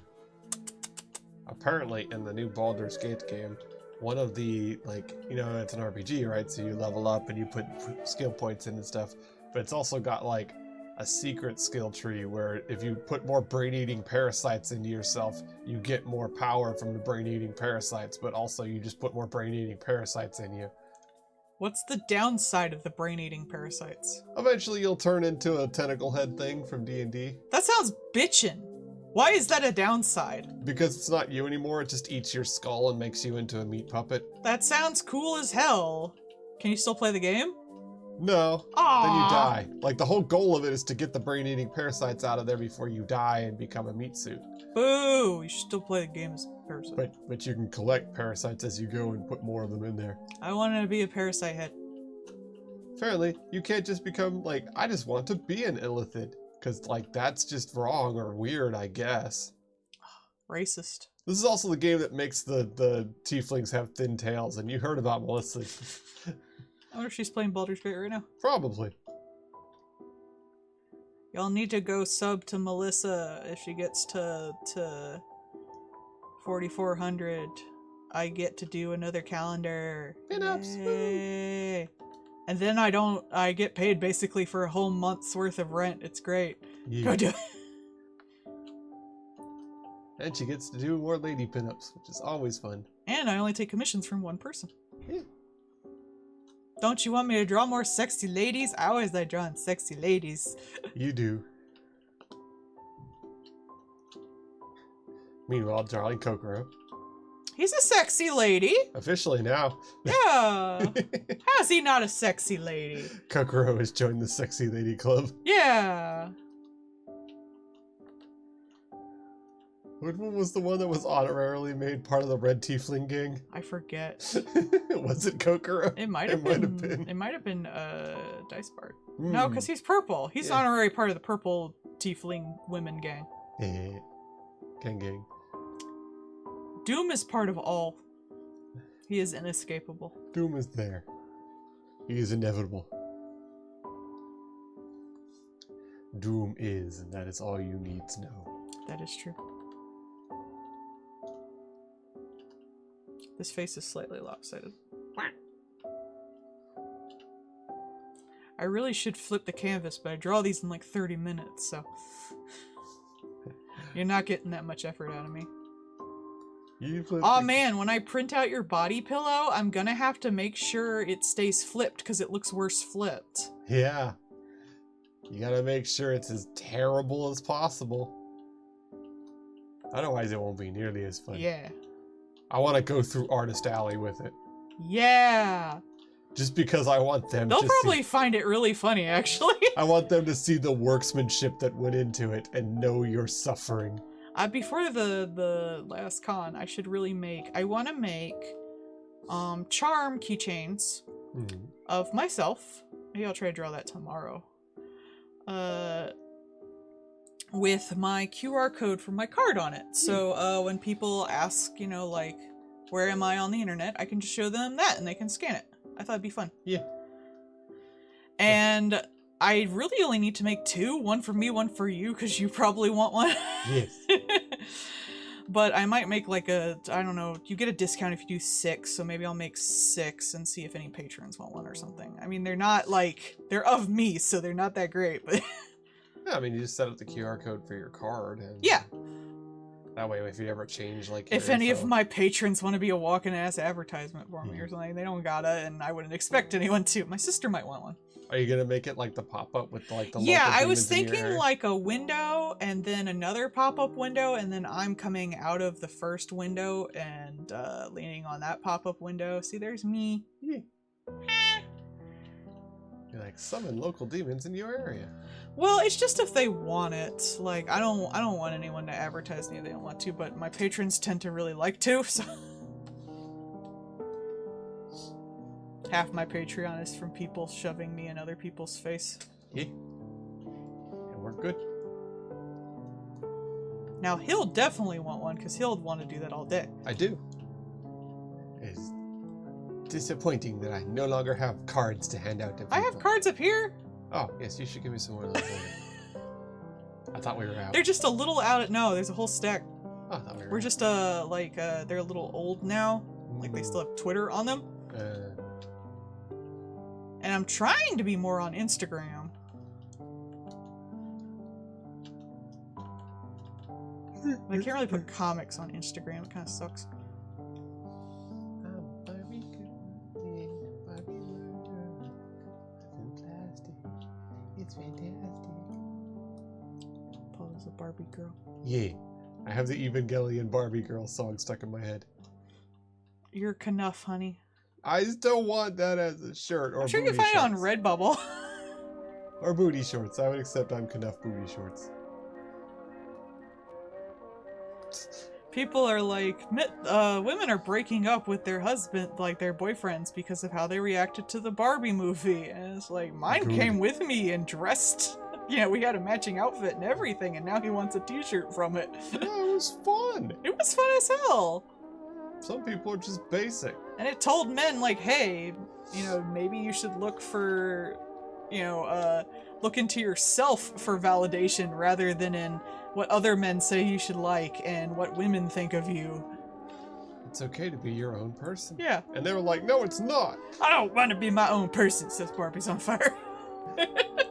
B: Apparently, in the new Baldur's Gate game, one of the, like, you know, it's an RPG, right? So you level up and you put skill points in and stuff. But it's also got, like, a secret skill tree where if you put more brain-eating parasites into yourself, you get more power from the brain-eating parasites, but also you just put more brain-eating parasites in you.
A: What's the downside of the brain-eating parasites?
B: Eventually you'll turn into a tentacle head thing from D&D.
A: That sounds bitchin'. Why is that a downside?
B: Because it's not you anymore, it just eats your skull and makes you into a meat puppet.
A: That sounds cool as hell. Can you still play the game?
B: No.
A: Aww.
B: Then you die. Like, the whole goal of it is to get the brain-eating parasites out of there before you die and become a meat suit.
A: Boo! You should still play the game as a parasite.
B: But you can collect parasites as you go and put more of them in there.
A: I wanted to be a parasite head.
B: Fairly, you can't just become, like, I just want to be an illithid. Because, like, that's just wrong or weird, I guess.
A: Racist.
B: This is also the game that makes the tieflings have thin tails, and you heard about Melissa.
A: I wonder if she's playing Baldur's Gate right now.
B: Probably.
A: Y'all need to go sub to Melissa if she gets to 4,400. I get to do another calendar. Yay. And then I get paid basically for a whole month's worth of rent. It's great.
B: Yeah.
A: Go do it.
B: And she gets to do more lady pinups, which is always fun.
A: And I only take commissions from one person.
B: Yeah.
A: Don't you want me to draw more sexy ladies? I always like drawing sexy ladies.
B: You do. Meanwhile, drawing Kokoro.
A: He's a sexy lady.
B: Officially now.
A: Yeah. How's he not a sexy lady?
B: Kokoro has joined the Sexy Lady Club.
A: Yeah.
B: Which one was the one that was honorarily made part of the Red Tiefling gang?
A: I forget.
B: Was it Kokoro?
A: It might have been. It might have been Dice Bard.
B: Mm.
A: No, because he's purple. He's
B: Yeah.
A: honorary part of the purple tiefling women gang.
B: Gang.
A: Doom is part of all. He is inescapable.
B: Doom is there. He is inevitable. Doom is, and that is all you need to know.
A: That is true. This face is slightly lopsided. I really should flip the canvas, but I draw these in like 30 minutes, so... You're not getting that much effort out of me. Oh man, when I print out your body pillow, I'm gonna have to make sure it stays flipped because it looks worse flipped.
B: Yeah. You gotta make sure it's as terrible as possible. Otherwise it won't be nearly as fun.
A: Yeah.
B: I want to go through Artist Alley with it.
A: Yeah.
B: Just because I want them
A: They'll
B: to
A: probably find it really funny, actually.
B: I want them to see the workmanship that went into it and know you're suffering.
A: Before the last con, I should really make... I want to make charm keychains of myself. Maybe I'll try to draw that tomorrow. With my QR code for my card on it. So when people ask, you know, like, where am I on the internet, I can just show them that and they can scan it. I thought it'd be fun.
B: Yeah.
A: And I really only need to make 2. One for me, one for you, because you probably want one.
B: Yes.
A: But I might make like a, I don't know, you get a discount if you do 6, so maybe I'll make 6 and see if any patrons want one or something. I mean, they're not like, they're of me, so they're not that great, but...
B: Yeah, I mean, you just set up the QR code for your card. And
A: yeah.
B: That way, if you ever change, like,
A: if any of my patrons want to be a walking-ass advertisement for me or something, they don't gotta, and I wouldn't expect anyone to. My sister might want one.
B: Are you gonna make it like the pop-up with like the
A: yeah,
B: local
A: I was
B: demons in your
A: thinking
B: area?
A: like a window and then another pop-up window, and then I'm coming out of the first window and leaning on that pop-up window. See, there's me.
B: Yeah. You're like, summon local demons in your area.
A: Well, it's just if they want it. Like, I don't want anyone to advertise me if they don't want to, but my patrons tend to really like to, so... Half my Patreon is from people shoving me in other people's face.
B: Yeah. And we're good.
A: Now, he'll definitely want one, because he'll want to do that all day.
B: I do. It's disappointing that I no longer have cards to hand out to people.
A: I have cards up here!
B: Oh, yes, you should give me some more of those later. I thought we were out.
A: They're just a little out. No, there's a whole stack.
B: Oh, I thought we were
A: We're
B: out.
A: just, they're a little old now. Like, they still have Twitter on them. And I'm trying to be more on Instagram. I can't really put comics on Instagram. It kind of sucks.
B: It's fantastic.
A: Paul is a Barbie girl.
B: Yeah. I have the Evangelion Barbie girl song stuck in my head.
A: You're Knuff, honey.
B: I still want that as a shirt or
A: I'm sure you
B: booty
A: can find it on
B: shorts.
A: Redbubble.
B: Or booty shorts. I would accept I'm Knuff booty shorts.
A: People are like, women are breaking up with their husband, like their boyfriends, because of how they reacted to the Barbie movie. And it's like, mine
B: Good.
A: came with me and dressed. You know, we had a matching outfit and everything, and now he wants a t-shirt from it.
B: Yeah, it was fun.
A: It was fun as hell.
B: Some people are just basic.
A: And it told men, like, hey, you know, maybe you should look for, you know, look into yourself for validation rather than in what other men say you should like and what women think of you.
B: It's okay to be your own person.
A: Yeah.
B: And they were like, no, it's not.
A: I don't want to be my own person, says Barbie's on fire.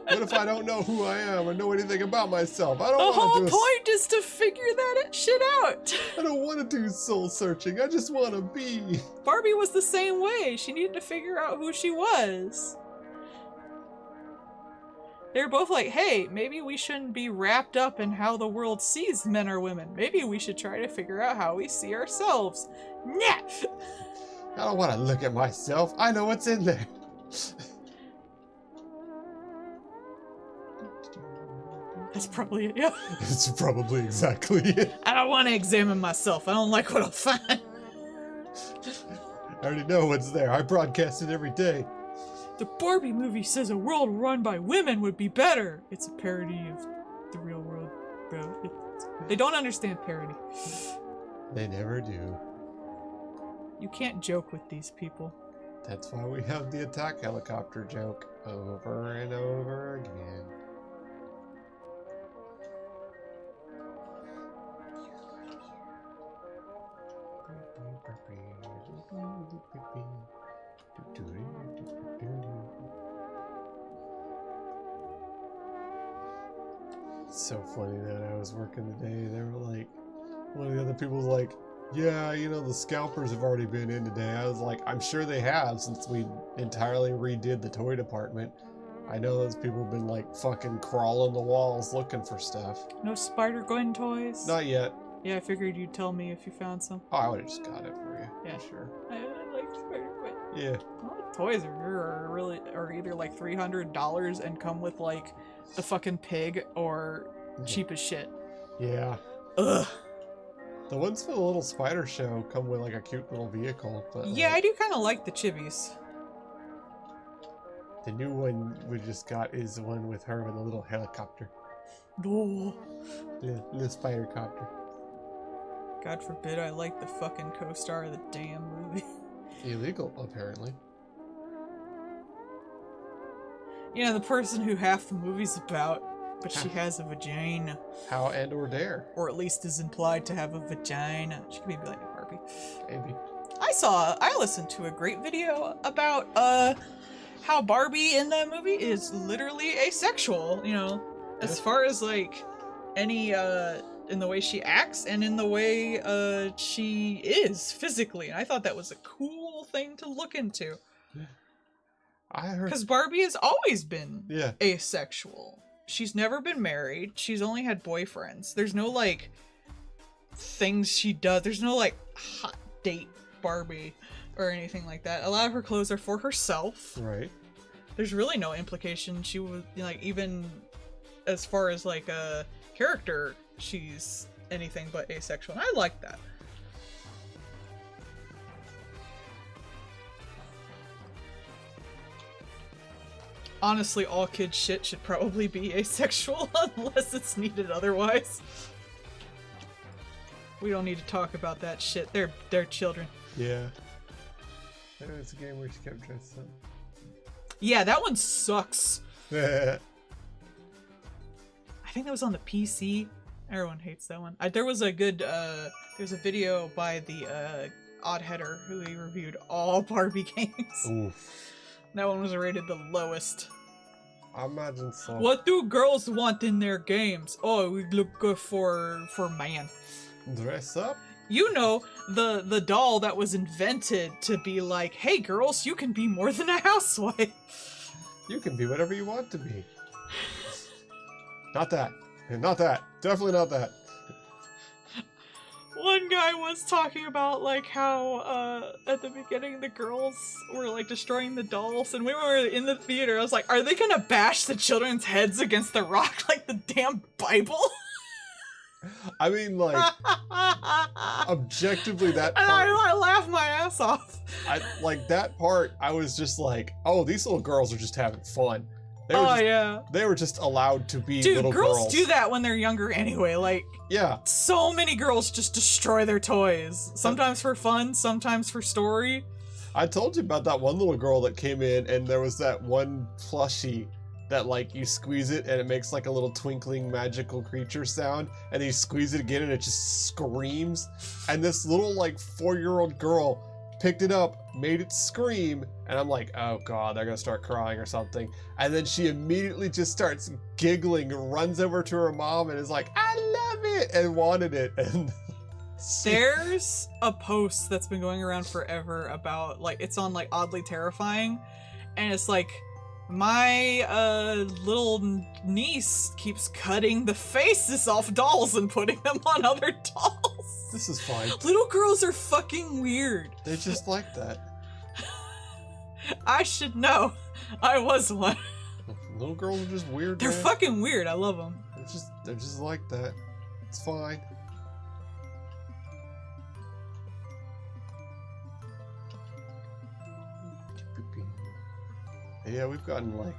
B: What if I don't know who I am or know anything about myself? I don't
A: The
B: want
A: whole
B: to do
A: point is to figure that shit out.
B: I don't want to do soul searching. I just want to be.
A: Barbie was the same way. She needed to figure out who she was. They're both like, hey, maybe we shouldn't be wrapped up in how the world sees men or women. Maybe we should try to figure out how we see ourselves. Nah!
B: I don't want to look at myself. I know what's in there.
A: That's probably it, yeah.
B: It's probably exactly it.
A: I don't want to examine myself. I don't like what I'll find.
B: I already know what's there. I broadcast it every day.
A: The Barbie movie says a world run by women would be better. It's a parody of the real world, bro. They don't understand parody.
B: They never do.
A: You can't joke with these people.
B: That's why we have the attack helicopter joke over and over again. It's so funny that I was working today. They were like, one of the other people was like, yeah, you know, the scalpers have already been in today. I was like, I'm sure they have since we entirely redid the toy department. I know those people have been like fucking crawling the walls looking for stuff.
A: No Spider-Gwen toys?
B: Not yet.
A: Yeah, I figured you'd tell me if you found some.
B: Oh, I would have just got it for you.
A: Yeah.
B: For sure.
A: I like Spider-Gwen.
B: Yeah.
A: Well, toys are either like $300 and come with like the fucking pig or cheap as shit.
B: Yeah.
A: Ugh.
B: The ones for the little spider show come with like a cute little vehicle, but
A: Yeah, I do kind of like the chibis.
B: the new one we just got is the one with her with a little helicopter.
A: Oh.
B: The spider copter.
A: God forbid I like the fucking co-star of the damn movie.
B: Illegal, apparently.
A: You know, the person who half the movie's about, but she has a vagina.
B: How and or dare.
A: Or at least is implied to have a vagina. She could be like a Barbie.
B: Maybe.
A: I listened to a great video about, how Barbie in that movie is literally asexual, you know, as far as like any, in the way she acts and in the way, she is physically. And I thought that was a cool thing to look into.
B: I heard.
A: Because Barbie has always been
B: Yeah.
A: asexual. She's never been married. She's only had boyfriends. There's no, like, things she does. There's no, like, hot date Barbie or anything like that. A lot of her clothes are for herself.
B: Right.
A: There's really no implication she was, like, even as far as, like, a character, she's anything but asexual. And I like that. Honestly, all kids shit should probably be asexual unless it's needed otherwise. We don't need to talk about that shit. They're children.
B: Yeah. It's a game where she kept dressed up.
A: Yeah, that one sucks.
B: Yeah.
A: I think that was on the PC. Everyone hates that one. There was a good, there's a video by the, Odd Header who he reviewed all Barbie games.
B: Oof.
A: That one was rated the lowest.
B: I imagine so.
A: What do girls want in their games? Oh, we look good for man.
B: Dress up?
A: You know, the doll that was invented to be like, hey girls, you can be more than a housewife.
B: You can be whatever you want to be. Not that. Not that. Definitely not that.
A: One guy was talking about like how at the beginning the girls were like destroying the dolls, and we were in the theater. I was like, are they gonna bash the children's heads against the rock like the damn Bible?
B: I mean, like, objectively, that
A: And
B: part,
A: I laughed my ass off.
B: that part, I was just like, oh, these little girls are just having fun. They were
A: Yeah.
B: They were just allowed to be
A: Dude,
B: little
A: girls do that when they're younger anyway. Like,
B: yeah.
A: so many girls just destroy their toys. Sometimes for fun, sometimes for story.
B: I told you about that one little girl that came in, and there was that one plushie that, like, you squeeze it and it makes like a little twinkling magical creature sound, and you squeeze it again and it just screams. And this little like 4-year-old girl picked it up, made it scream, and I'm like, oh god, they're gonna start crying or something. And then she immediately just starts giggling, runs over to her mom and is like, I love it, and wanted it. And
A: there's a post that's been going around forever about, like, it's on like Oddly Terrifying, and it's like, my little niece keeps cutting the faces off dolls and putting them on other dolls.
B: This is fine.
A: Little girls are fucking weird.
B: They're just like that.
A: I should know. I was one.
B: Little girls are just weird.
A: They're
B: man.
A: fucking weird. I love them.
B: They're just like that. It's fine. Yeah, we've gotten like,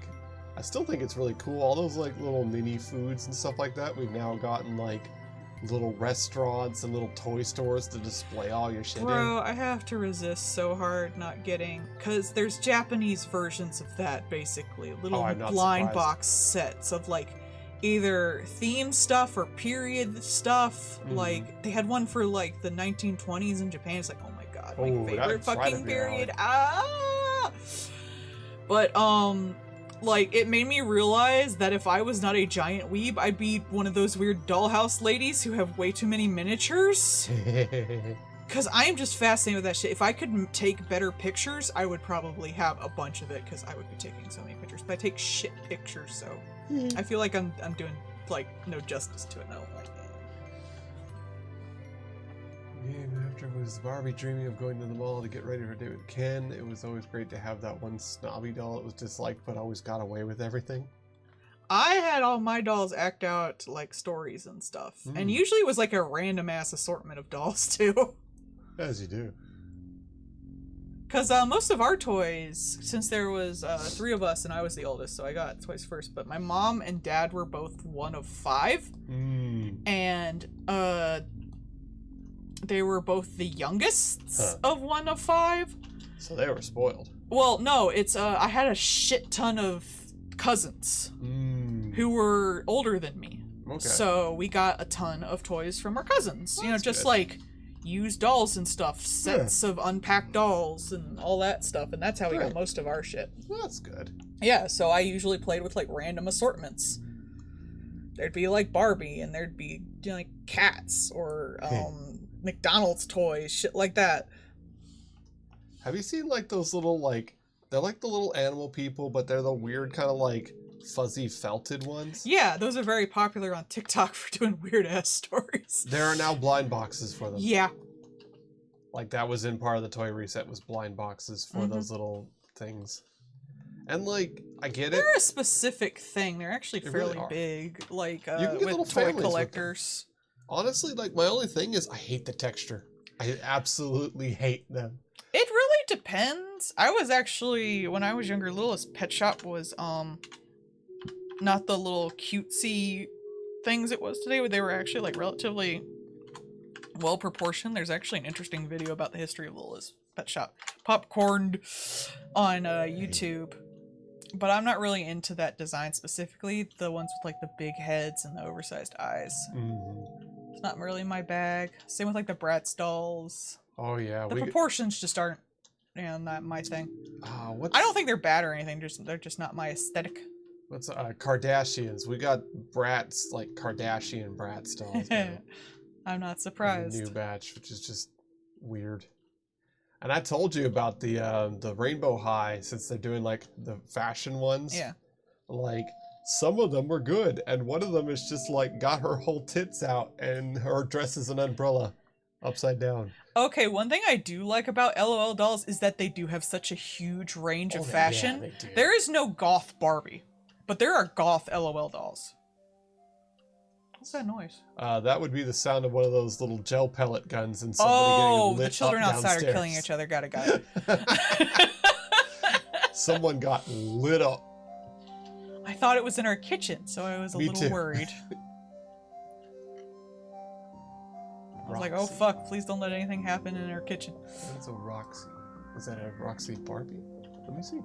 B: I still think it's really cool. All those like little mini foods and stuff like that. We've now gotten like little restaurants and little toy stores to display all your shit
A: Bro, I have to resist so hard not getting, because there's Japanese versions of that, basically. Little blind box sets of like either theme stuff or period stuff. Like, they had one for like the 1920s in Japan. It's like, oh my god, my favorite fucking period. Ah! But, like, it made me realize that if I was not a giant weeb, I'd be one of those weird dollhouse ladies who have way too many miniatures. Because I am just fascinated with that shit. If I could take better pictures, I would probably have a bunch of it, because I would be taking so many pictures. But I take shit pictures, so I feel like I'm doing, like, no justice to it. No, like,
B: After was Barbie dreaming of going to the mall to get ready for a date with Ken. It was always great to have that one snobby doll that was disliked but always got away with everything.
A: I had all my dolls act out like stories and stuff. And usually it was like a random ass assortment of dolls too.
B: As you do.
A: Because most of our toys, since there was 3 of us and I was the oldest, so I got toys first, but my mom and dad were both one of 5. And they were both the youngest of one of 5.
B: So they were spoiled.
A: Well, no, it's I had a shit ton of cousins who were older than me. Okay. So we got a ton of toys from our cousins. Well, you know, just good. Like used dolls and stuff, sets of unpacked dolls and all that stuff, and that's how we got most of our shit.
B: Well, that's good.
A: Yeah, so I usually played with like random assortments. There'd be like Barbie, and there'd be, you know, like cats or McDonald's toys, shit like that.
B: Have you seen like those little, like, they're like the little animal people, but they're the weird kind of like fuzzy felted ones?
A: Yeah, those are very popular on TikTok for doing weird ass stories.
B: There are now blind boxes for them.
A: Yeah.
B: Like that was in part of the toy reset, was blind boxes for those little things. And like, I get it.
A: They're a specific thing. They're actually fairly big, like with toy collectors.
B: Honestly, like, my only thing is I hate the texture. I absolutely hate them.
A: It really depends. I was actually, when I was younger, littlest pet shop was not the little cutesy things it was today, but they were actually like relatively well proportioned. There's actually an interesting video about the history of littlest pet shop, popcorned on YouTube. But I'm not really into that design specifically. The ones with like the big heads and the oversized eyes. It's not really my bag. Same with like the Bratz dolls.
B: Oh yeah.
A: The proportions just aren't, you know, not my thing. I
B: I
A: don't think they're bad or anything. They're just not my aesthetic.
B: What's Kardashians? We got Bratz, like Kardashian Bratz dolls now.
A: I'm not surprised.
B: A new batch, which is just weird. And I told you about the Rainbow High, since they're doing like the fashion ones.
A: Yeah.
B: Like, some of them were good, and one of them is just like got her whole tits out and her dress is an umbrella. Upside down.
A: Okay, one thing I do like about LOL dolls is that they do have such a huge range of fashion.
B: Yeah, they do.
A: There is no goth Barbie, but there are goth LOL dolls. What's that noise?
B: That would be the sound of one of those little gel pellet guns and somebody getting lit
A: the children
B: up
A: outside
B: downstairs.
A: are killing each other. Got it.
B: Someone got lit up.
A: I thought it was in our kitchen, so I was a little worried. I was like, oh fuck, please don't let anything happen in our kitchen.
B: That's a Roxy. Was that a Roxy Barbie? Let me see.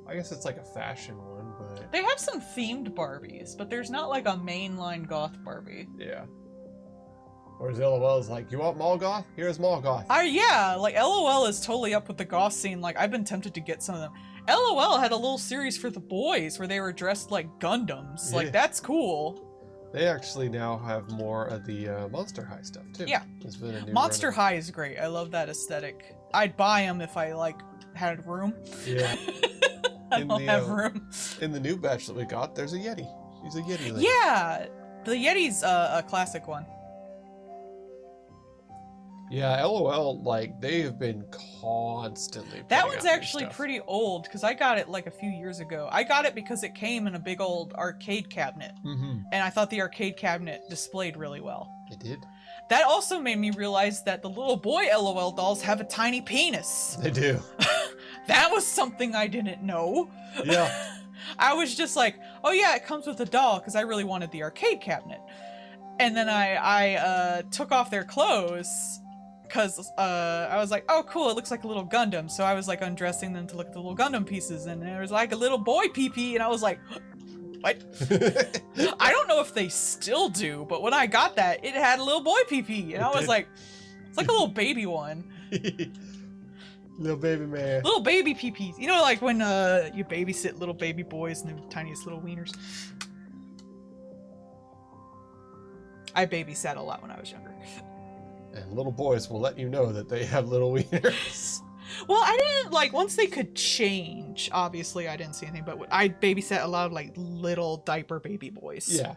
B: I guess it's like a fashion one, but...
A: They have some themed Barbies, but there's not like a mainline goth Barbie.
B: Yeah. Whereas LOL is like, you want mall goth? Here's mall goth.
A: Yeah, like LOL is totally up with the goth scene. Like, I've been tempted to get some of them. LOL had a little series for the boys where they were dressed like Gundams. Like, that's cool.
B: They actually now have more of the Monster High stuff, too.
A: Yeah.
B: There's been a new
A: Monster High is great. I love that aesthetic. I'd buy them if I, like, had room.
B: Yeah.
A: I don't have room.
B: In the new batch that we got, there's a Yeti. He's a Yeti lady.
A: Yeah! The Yeti's a classic one.
B: Yeah, LOL, like, they have been constantly.
A: That one's actually pretty old, because I got it like a few years ago. I got it because it came in a big old arcade cabinet. And I thought the arcade cabinet displayed really well.
B: It did.
A: That also made me realize that the little boy LOL dolls have a tiny penis.
B: They do.
A: That was something I didn't know.
B: Yeah.
A: I was just like, oh yeah, it comes with a doll, because I really wanted the arcade cabinet. And then I took off their clothes, because I was like, oh cool, it looks like a little Gundam. So I was like undressing them to look at the little Gundam pieces, and there was like a little boy pee-pee, and I was like, what? I don't know if they still do, but when I got that, it had a little boy pee-pee, and I was like, it's like a little baby one.
B: Little baby man.
A: Little baby pee-pees. You know, like when you babysit little baby boys and the tiniest little wieners. I babysat a lot when I was younger.
B: And little boys will let you know that they have little wieners.
A: Well, I didn't, like, once they could change, obviously I didn't see anything, but I babysat a lot of, like, little diaper baby boys.
B: Yeah.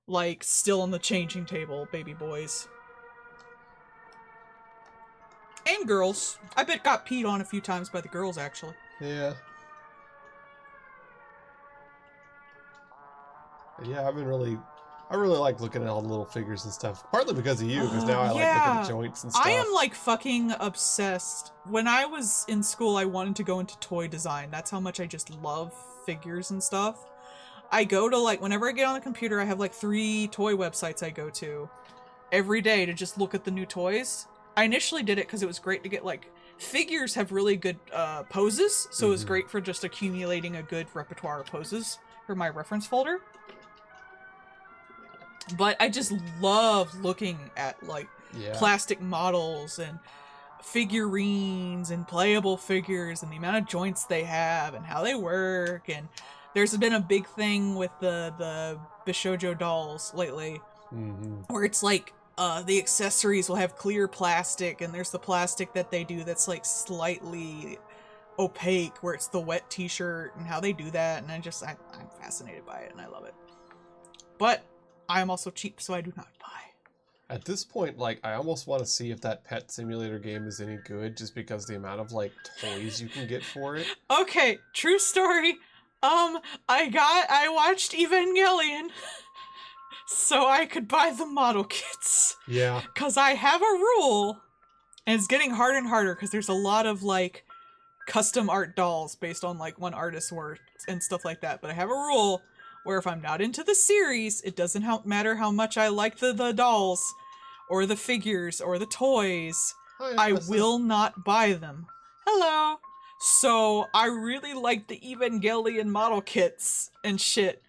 A: Like, still on the changing table baby boys. And girls. I bet got peed on a few times by the girls, actually.
B: Yeah. Yeah, I really like looking at all the little figures and stuff. Partly because of you, because now I like looking at joints and stuff.
A: I am like fucking obsessed. When I was in school, I wanted to go into toy design. That's how much I just love figures and stuff. I go to like, whenever I get on the computer, I have like 3 toy websites I go to every day to just look at the new toys. I initially did it because it was great to get like, figures have really good poses. So it was great for just accumulating a good repertoire of poses for my reference folder. But I just love looking at like plastic models and figurines and playable figures and the amount of joints they have and how they work. And there's been a big thing with the Bishoujo dolls lately where it's like the accessories will have clear plastic, and there's the plastic that they do that's like slightly opaque where it's the wet t-shirt and how they do that. And I'm fascinated by it and I love it. But I am also cheap, so I do not buy.
B: At this point, like, I almost want to see if that Pet Simulator game is any good, just because the amount of, like, toys you can get for it.
A: Okay, true story. I watched Evangelion, so I could buy the model kits.
B: Yeah.
A: Because I have a rule, and it's getting harder and harder, because there's a lot of, like, custom art dolls based on, like, one artist's work and stuff like that. But I have a rule where if I'm not into the series, it doesn't matter how much I like the dolls, or the figures, or the toys, I will not buy them. Hello! So, I really like the Evangelion model kits and shit.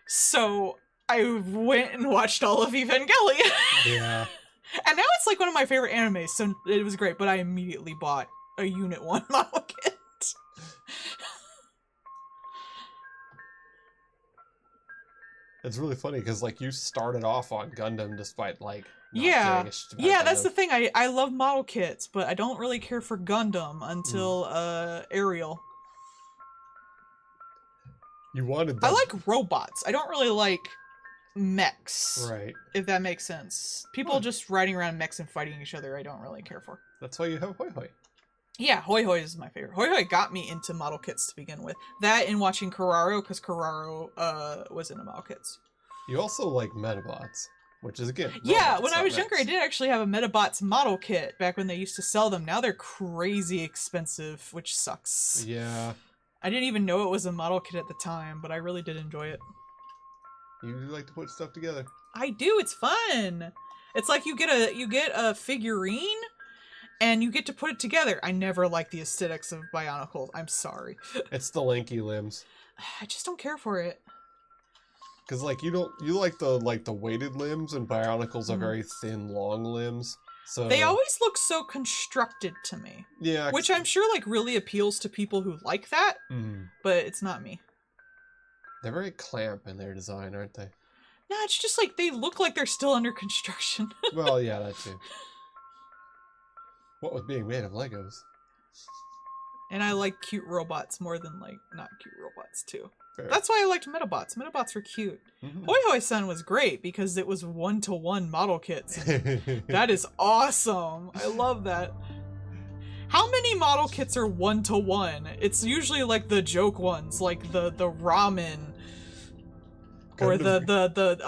A: So, I went and watched all of Evangelion.
B: Yeah.
A: And now it's like one of my favorite animes, so it was great, but I immediately bought a Unit 1 model kit.
B: It's really funny because, like, you started off on Gundam despite, like, not
A: yeah,
B: giving a shit about
A: that's
B: Gundam.
A: the thing. I love model kits, but I don't really care for Gundam until Ariel.
B: You wanted that.
A: I like robots. I don't really like mechs.
B: Right.
A: If that makes sense. People
B: Huh.
A: just riding around mechs and fighting each other, I don't really care for.
B: That's why you have Hoi Hoi.
A: Yeah, Hoi Hoi is my favorite. Hoi Hoi got me into model kits to begin with. That and watching Carraro, because Carraro was into model kits.
B: You also like Metabots, which is again.
A: Yeah,
B: robots,
A: when I
B: not
A: was younger, I
B: mechs.
A: did actually have a Metabots model kit back when they used to sell them. Now they're crazy expensive, which sucks.
B: Yeah.
A: I didn't even know it was a model kit at the time, but I really did enjoy it.
B: You like to put stuff together.
A: I do. It's fun. It's like you get a figurine, and you get to put it together. I never like the aesthetics of Bionicle. I'm sorry.
B: It's the lanky limbs.
A: I just don't care for it.
B: Cause like you like the weighted limbs, and Bionicles are very thin, long limbs. So
A: They always look so constructed to me.
B: yeah,
A: Which I'm sure like really appeals to people who like that, but it's not me.
B: They're very clamp in their design, aren't they?
A: No, it's just like they look like they're still under construction.
B: Well, yeah, that too. What with being made of Legos?
A: And I like cute robots more than like not cute robots too.
B: Fair.
A: That's why I liked Metabots. Metabots were cute. Hoi Hoi Sun was great because it was 1-to-1 model kits. That is awesome. I love that. How many model kits are 1-to-1? It's usually like the joke ones, like the ramen or the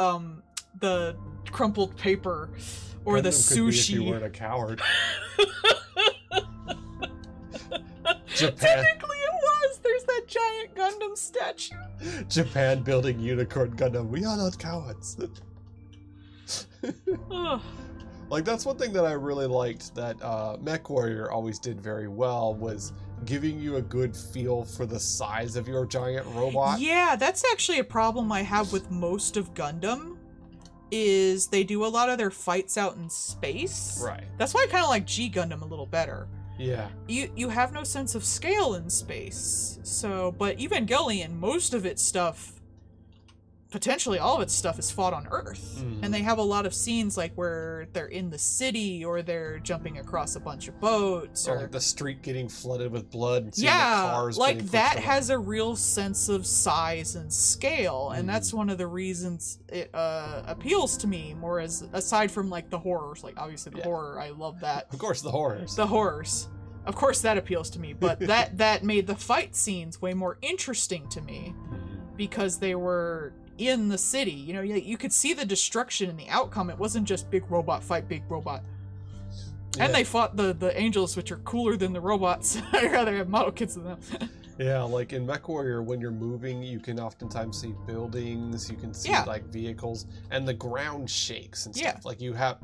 A: crumpled paper or the
B: Gundam could be if you
A: sushi.
B: weren't a coward. Japan,
A: Technically it was. There's that giant Gundam statue.
B: Japan building unicorn Gundam. We are not cowards.
A: Ugh.
B: Like that's one thing that I really liked that MechWarrior always did very well was giving you a good feel for the size of your giant robot.
A: Yeah, that's actually a problem I have with most of Gundam, is they do a lot of their fights out in space.
B: Right.
A: That's why I kind of like G Gundam a little better.
B: Yeah.
A: You have no sense of scale in space. So, but Evangelion, most of its stuff, potentially all of its stuff is fought on Earth. And they have a lot of scenes like where they're in the city or they're jumping across a bunch of boats
B: Or like the street getting flooded with blood and seeing
A: yeah,
B: the cars
A: like
B: being
A: that
B: pushed
A: has a real sense of size and scale, and that's one of the reasons it appeals to me more, as aside from like the horrors. Like obviously the horror, I love that.
B: Of course, the horrors.
A: The horrors, of course, that appeals to me. But that made the fight scenes way more interesting to me because they were in the city. You know, you could see the destruction and the outcome. It wasn't just big robot fight, big robot. And they fought the angels, which are cooler than the robots. I'd rather have model kits than them.
B: Yeah, like in MechWarrior, when you're moving, you can oftentimes see buildings, you can see like vehicles, and the ground shakes and stuff. Like you have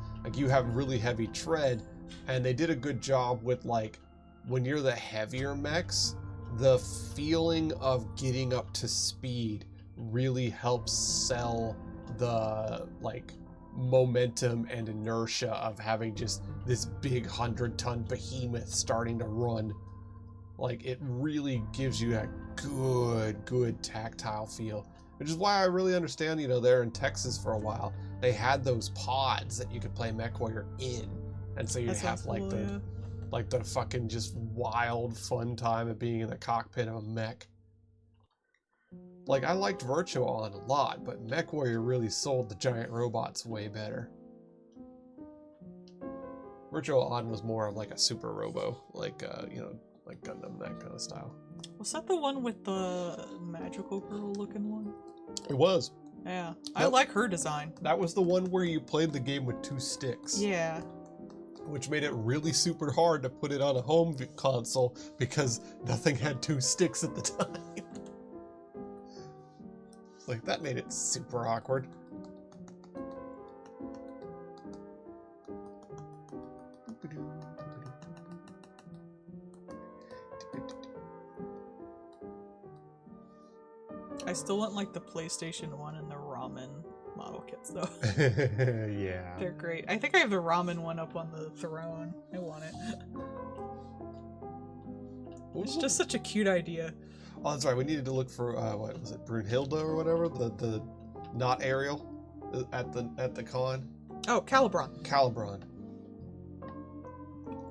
B: really heavy tread, and they did a good job with like when you're the heavier mechs, the feeling of getting up to speed really helps sell the like momentum and inertia of having just this big 100-ton behemoth starting to run. Like it really gives you a good tactile feel, which is why I really understand, you know, there in Texas for a while they had those pods that you could play MechWarrior in, and so you'd have like the fucking just wild fun time of being in the cockpit of a mech. Like, I liked Virtua On a lot, but MechWarrior really sold the giant robots way better. Virtua On was more of like a super robo, like, you know, like Gundam, that kind of style.
A: Was that the one with the magical girl looking one?
B: It was.
A: Yeah, I like her design.
B: That was the one where you played the game with 2 sticks.
A: Yeah.
B: Which made it really super hard to put it on a home console because nothing had 2 sticks at the time. Like, that made it super awkward.
A: I still want like the PlayStation 1 and the ramen model kits though.
B: Yeah.
A: They're great. I think I have the ramen one up on the throne. I want it. It's just such a cute idea.
B: Oh, that's right. We needed to look for what was it, Brunhilde or whatever, the not Ariel at the con.
A: Oh, Calibron.
B: Calibron.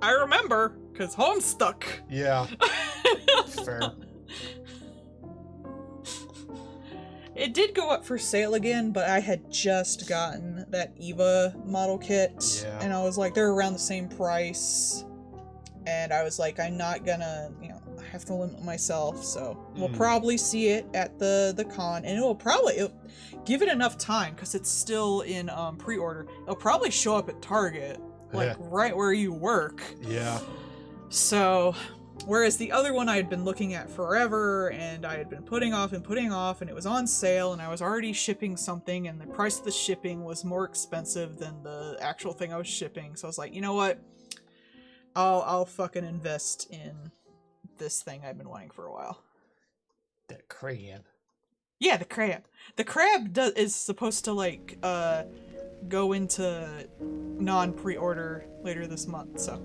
A: I remember, cause Homestuck.
B: Yeah. Fair.
A: It did go up for sale again, but I had just gotten that Eva model kit,
B: Yeah.
A: and I was like, they're around the same price, and I was like, I'm not gonna, you know, I have to limit myself, so we'll probably see it at the con, and it'll give it enough time, because it's still in pre-order. It'll probably show up at Target, like right where you work.
B: Yeah.
A: So, whereas the other one I had been looking at forever, and I had been putting off, and it was on sale, and I was already shipping something, and the price of the shipping was more expensive than the actual thing I was shipping. So I was like, you know what? I'll fucking invest in this thing I've been wanting for a while.
B: The crab.
A: Yeah, the crab. The crab is supposed to like go into non-pre-order later this month, so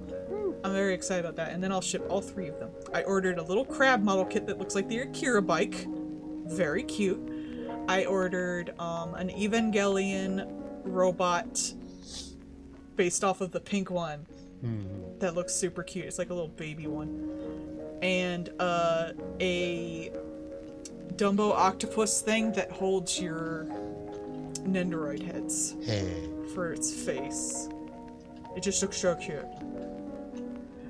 A: I'm very excited about that. And then I'll ship all 3 of them. I ordered a little crab model kit that looks like the Akira bike. Very cute. I ordered an Evangelion robot based off of the pink one. That looks super cute. It's like a little baby one. And a Dumbo octopus thing that holds your Nendoroid heads for its face. It just looks so cute.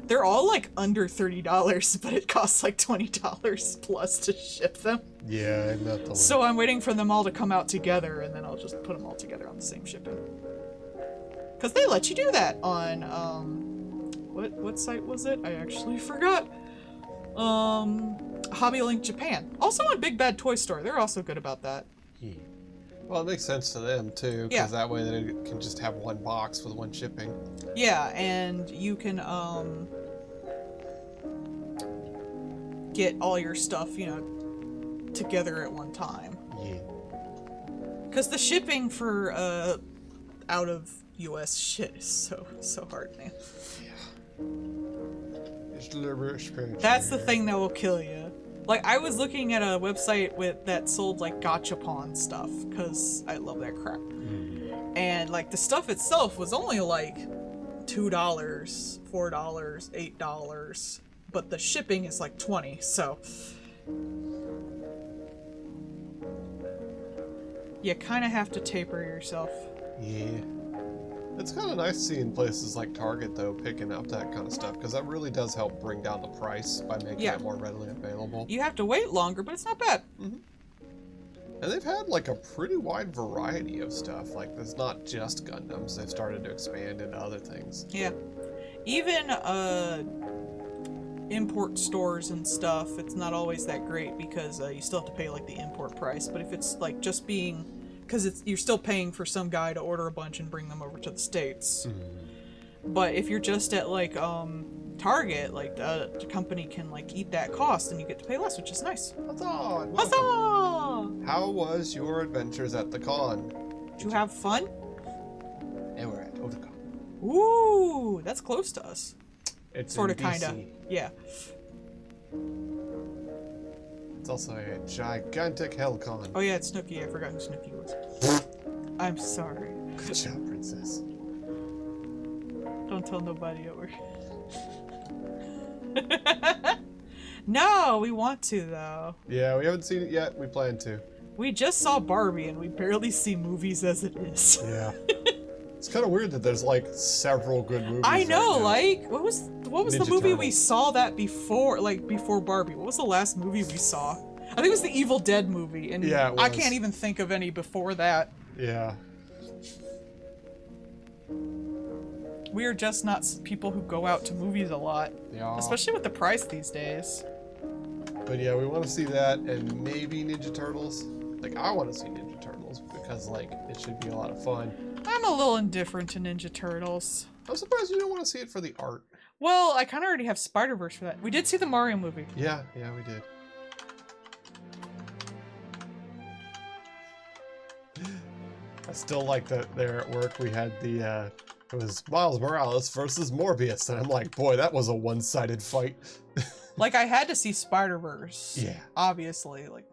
A: They're all like under $30, but it costs like $20 plus to ship them.
B: Yeah, I'm not the one.
A: So I'm waiting for them all to come out together, and then I'll just put them all together on the same shipping. Because they let you do that on, what site was it? I actually forgot. Hobby Link Japan. Also on Big Bad Toy Store. They're also good about that.
B: Yeah. Well, it makes sense to them too, because that way they can just have one box with one shipping.
A: Yeah, and you can get all your stuff, you know, together at one time.
B: Yeah.
A: Because the shipping for out of US shit is so hard, man.
B: Yeah. It's a little bit expensive.
A: That's the thing that will kill you. Like, I was looking at a website that sold, like, gachapon stuff, because I love that crap. And, like, the stuff itself was only, like, $2, $4, $8, but the shipping is, like, $20, so... You kind of have to taper yourself.
B: Yeah. It's kind of nice seeing places like Target, though, picking up that kind of stuff, because that really does help bring down the price by making it more readily available.
A: You have to wait longer, but it's not bad.
B: And they've had, like, a pretty wide variety of stuff. Like, it's not just Gundams. They've started to expand into other things.
A: Yeah. Even, import stores and stuff, it's not always that great, because you still have to pay, like, the import price. But if it's, like, just being... Because you're still paying for some guy to order a bunch and bring them over to the States. But if you're just at, like, Target, like, the company can, like, eat that cost and you get to pay less, which is nice.
B: Huzzah!
A: Huzzah!
B: How was your adventures at the con?
A: Did you have fun?
B: And we're at Otakon.
A: Ooh, that's close to us.
B: It's
A: sort of,
B: in
A: kind of.
B: BC.
A: Yeah.
B: It's also a gigantic Hellcon.
A: Oh yeah, it's Snooki. I forgot who Snooki was. I'm sorry.
B: Good job, princess.
A: Don't tell nobody over. No, we want to though.
B: Yeah, we haven't seen it yet. We plan to.
A: We just saw Barbie and we barely see movies as it is.
B: Yeah. It's kind of weird that there's like several good movies.
A: I know,
B: right
A: like what was
B: Ninja
A: the movie we
B: Turtles.
A: saw that before, like before Barbie? What was the last movie we saw? I think it was the Evil Dead movie, and
B: Yeah, it
A: I
B: was.
A: can't even think of any before that.
B: Yeah.
A: We are just not people who go out to movies a lot,
B: Yeah.
A: especially with the price these days.
B: But yeah, we want to see that and maybe Ninja Turtles. Like, I want to see Ninja Turtles because, like, it should be a lot of fun.
A: I'm a little indifferent to Ninja Turtles.
B: I'm surprised you don't want to see it for the art.
A: Well, I kind of already have Spider-Verse for that. We did see the Mario movie.
B: Yeah, we did. I still like that there at work we had the, it was Miles Morales versus Morbius, and I'm like, boy, that was a one-sided fight.
A: Like, I had to see Spider-Verse.
B: Yeah.
A: Obviously, like...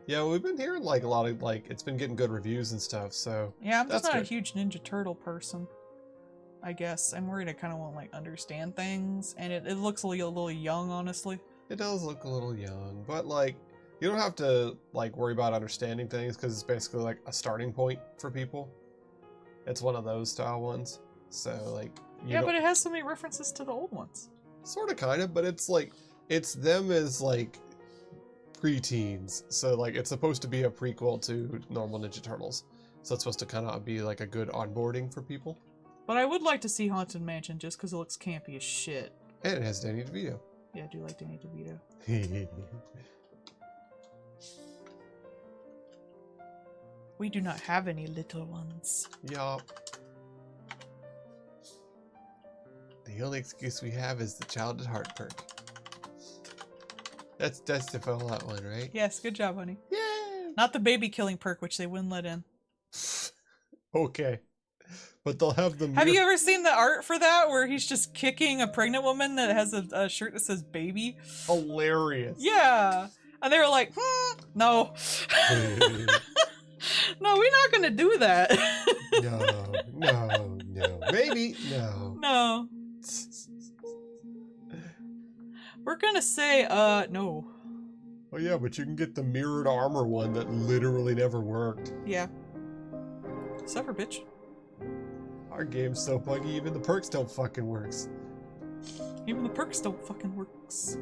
B: Yeah, we've been hearing, like, a lot of, like, it's been getting good reviews and stuff, so...
A: Yeah, I'm just
B: that's
A: not
B: good.
A: a huge Ninja Turtle person. I guess. I'm worried I kind of won't, like, understand things, and it looks a little young, honestly.
B: It does look a little young, but, like, You don't have to like worry about understanding things because it's basically like a starting point for people. It's one of those style ones. So like
A: yeah, but it has so many references to the old ones.
B: Sort of, kind of, but it's like it's them as like preteens. So like it's supposed to be a prequel to normal Ninja Turtles. So it's supposed to kind of be like a good onboarding for people.
A: But I would like to see Haunted Mansion just because it looks campy as shit.
B: And it has Danny DeVito.
A: Yeah, I do like Danny DeVito. We do not have any little ones.
B: Yup. The only excuse we have is the child at heart perk. That's to fill that one, right?
A: Yes, good job, honey.
B: Yay!
A: Not the baby killing perk, which they wouldn't let in.
B: Okay. But they'll have the
A: Have you ever seen the art for that where he's just kicking a pregnant woman that has a shirt that says baby?
B: Hilarious.
A: Yeah. And they were like, no. No, we're not gonna do that.
B: No. Maybe, no.
A: No. We're gonna say, no.
B: Oh yeah, but you can get the mirrored armor one that literally never worked.
A: Yeah. Suffer, bitch.
B: Our game's so buggy, even the perks don't fucking works.
A: Even the perks don't fucking works.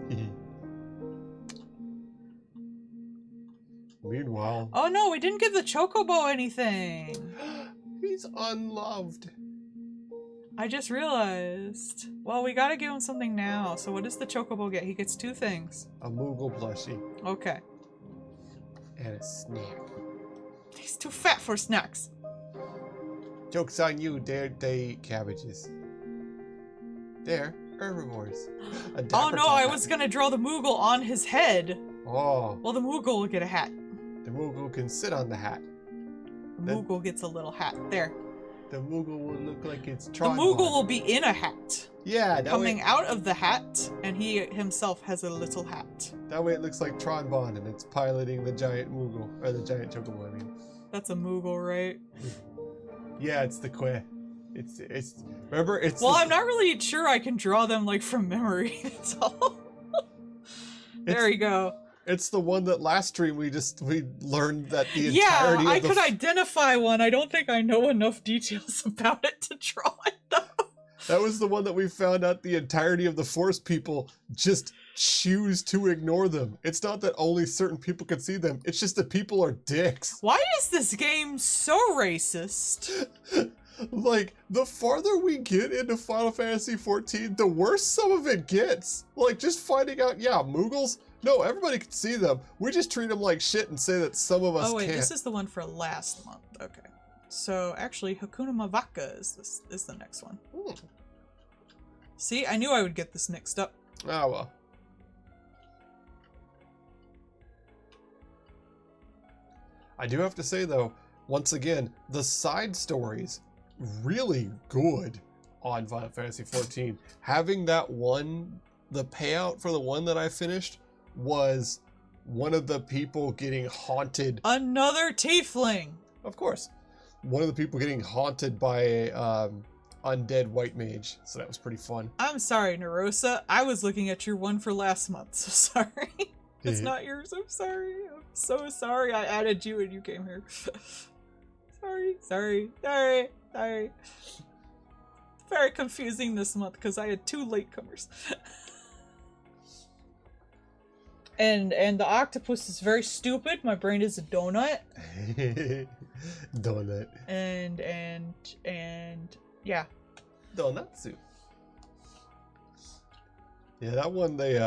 B: Meanwhile...
A: Oh no, we didn't give the Chocobo anything!
B: He's unloved.
A: I just realized. Well, we gotta give him something now. So what does the Chocobo get? He gets 2 things.
B: A Moogle plushie.
A: Okay.
B: And a snack.
A: He's too fat for snacks.
B: Joke's on you, they eat cabbages. They're herbivores.
A: Oh no, I was gonna draw the Moogle on his head.
B: Oh.
A: Well, the Moogle will get a hat.
B: The Moogle can sit on the hat.
A: The Moogle gets a little hat. There.
B: The Moogle will look like it's
A: The
B: Tron.
A: Moogle will be in a hat.
B: Yeah,
A: coming out of the hat, and he himself has a little hat.
B: That way it looks like Tron Bond, and it's piloting the giant Moogle, or the giant Chocobo, I mean.
A: That's a Moogle, right?
B: Yeah, it's the Que. It's remember it's.
A: Well, I'm not really sure I can draw them like from memory. That's all. There you go.
B: It's the one that last stream we learned that the entirety
A: yeah,
B: of
A: I could identify one. I don't think I know enough details about it to draw it though.
B: That was the one that we found out the entirety of the Force people just choose to ignore them. It's not that only certain people can see them. It's just that people are dicks.
A: Why is this game so racist?
B: Like, the farther we get into Final Fantasy XIV, the worse some of it gets. Like, just finding out, yeah, Moogles, no, everybody can see them. We just treat them like shit and say that some of us can't.
A: Oh wait, this is the one for last month. Okay. So actually, Hakuna Mavaka is the next one. See, I knew I would get this mixed up.
B: Oh well. I do have to say though, once again, the side stories really good on Final Fantasy XIV. Having that one, the payout for the one that I finished was one of the people getting haunted.
A: Another tiefling.
B: Of course. One of the people getting haunted by a undead white mage. So that was pretty fun.
A: I'm sorry, Narosa. I was looking at your one for last month, so sorry. It's not yours. I'm sorry. I'm so sorry I added you and you came here. Sorry. Very confusing this month because I had 2 latecomers. And the octopus is very stupid. My brain is a donut.
B: Donut.
A: And yeah.
B: Donut soup. Yeah, that one they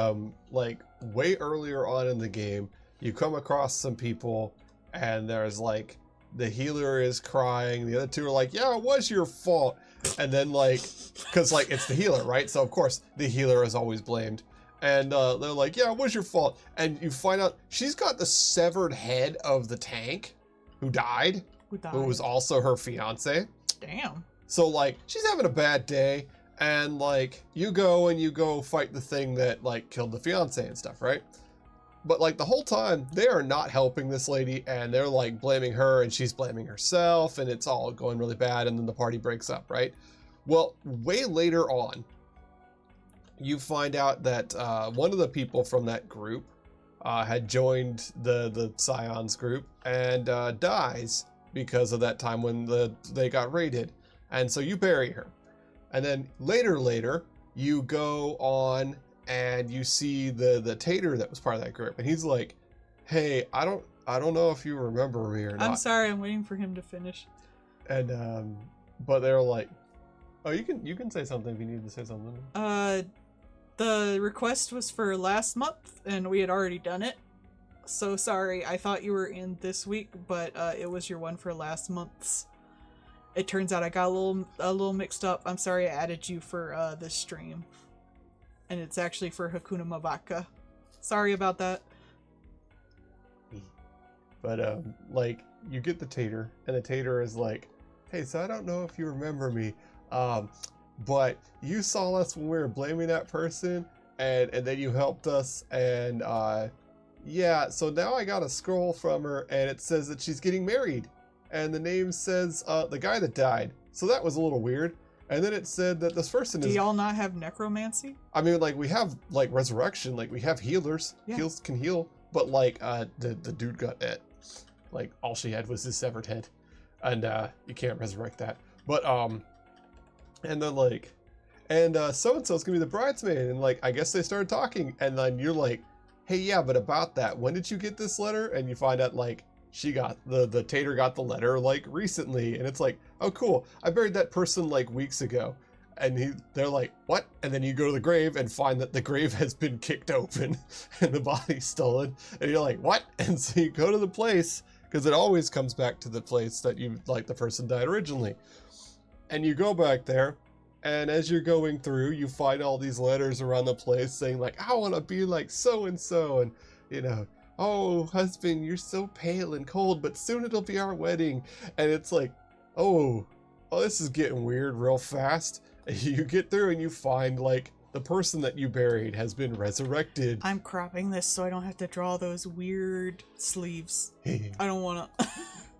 B: like way earlier on in the game, you come across some people and there's like the healer is crying, the other 2 are like, yeah, it was your fault. And then like, cause like it's the healer, right? So of course the healer is always blamed. And they're like, yeah, it was your fault. And you find out she's got the severed head of the tank who died. Who was also her fiance.
A: Damn.
B: So like, she's having a bad day. And like, you go fight the thing that like killed the fiance and stuff, right? But like the whole time, they are not helping this lady and they're like blaming her and she's blaming herself and it's all going really bad and then the party breaks up, right? Well, way later on, you find out that one of the people from that group had joined the Scions group and dies because of that time when they got raided. And so you bury her. And then later, you go on and you see the Tater that was part of that group. And he's like, hey, I don't know if you remember me or not.
A: I'm sorry, I'm waiting for him to finish.
B: And but they're like, oh, you can say something if you need to say something.
A: The request was for last month, and we had already done it. So sorry, I thought you were in this week, but it was your one for last month's. It turns out I got a little mixed up. I'm sorry I added you for this stream. And it's actually for Hakuna Matata. Sorry about that.
B: But like, you get the Tater, and the Tater is like, hey, so I don't know if you remember me, but you saw us when we were blaming that person, and then you helped us, and yeah, so now I got a scroll from her, and it says that she's getting married, and the name says the guy that died, so that was a little weird. And then it said that this person
A: Do y'all not have necromancy?
B: I mean, like, we have, like, resurrection, like, we have healers.
A: Yeah.
B: Heals can heal, but, like, the dude got it. Like, all she had was his severed head, and you can't resurrect that. But and then, like, and so-and-so's gonna be the bridesmaid, and, like, I guess they started talking, and then you're like, hey, yeah, but about that, when did you get this letter? And you find out, like, she got the Tater got the letter, like, recently, and it's like, oh, cool, I buried that person, like, weeks ago. And they're like, what? And then you go to the grave and find that the grave has been kicked open and the body's stolen, and you're like, what? And so you go to the place, because it always comes back to the place that you, like, the person died originally. And you go back there, and as you're going through, you find all these letters around the place saying, like, I want to be like so-and-so, and, you know, oh, husband, you're so pale and cold, but soon it'll be our wedding. And it's like, oh, this is getting weird real fast. And you get through and you find, like, the person that you buried has been resurrected.
A: I'm cropping this so I don't have to draw those weird sleeves. I don't want to.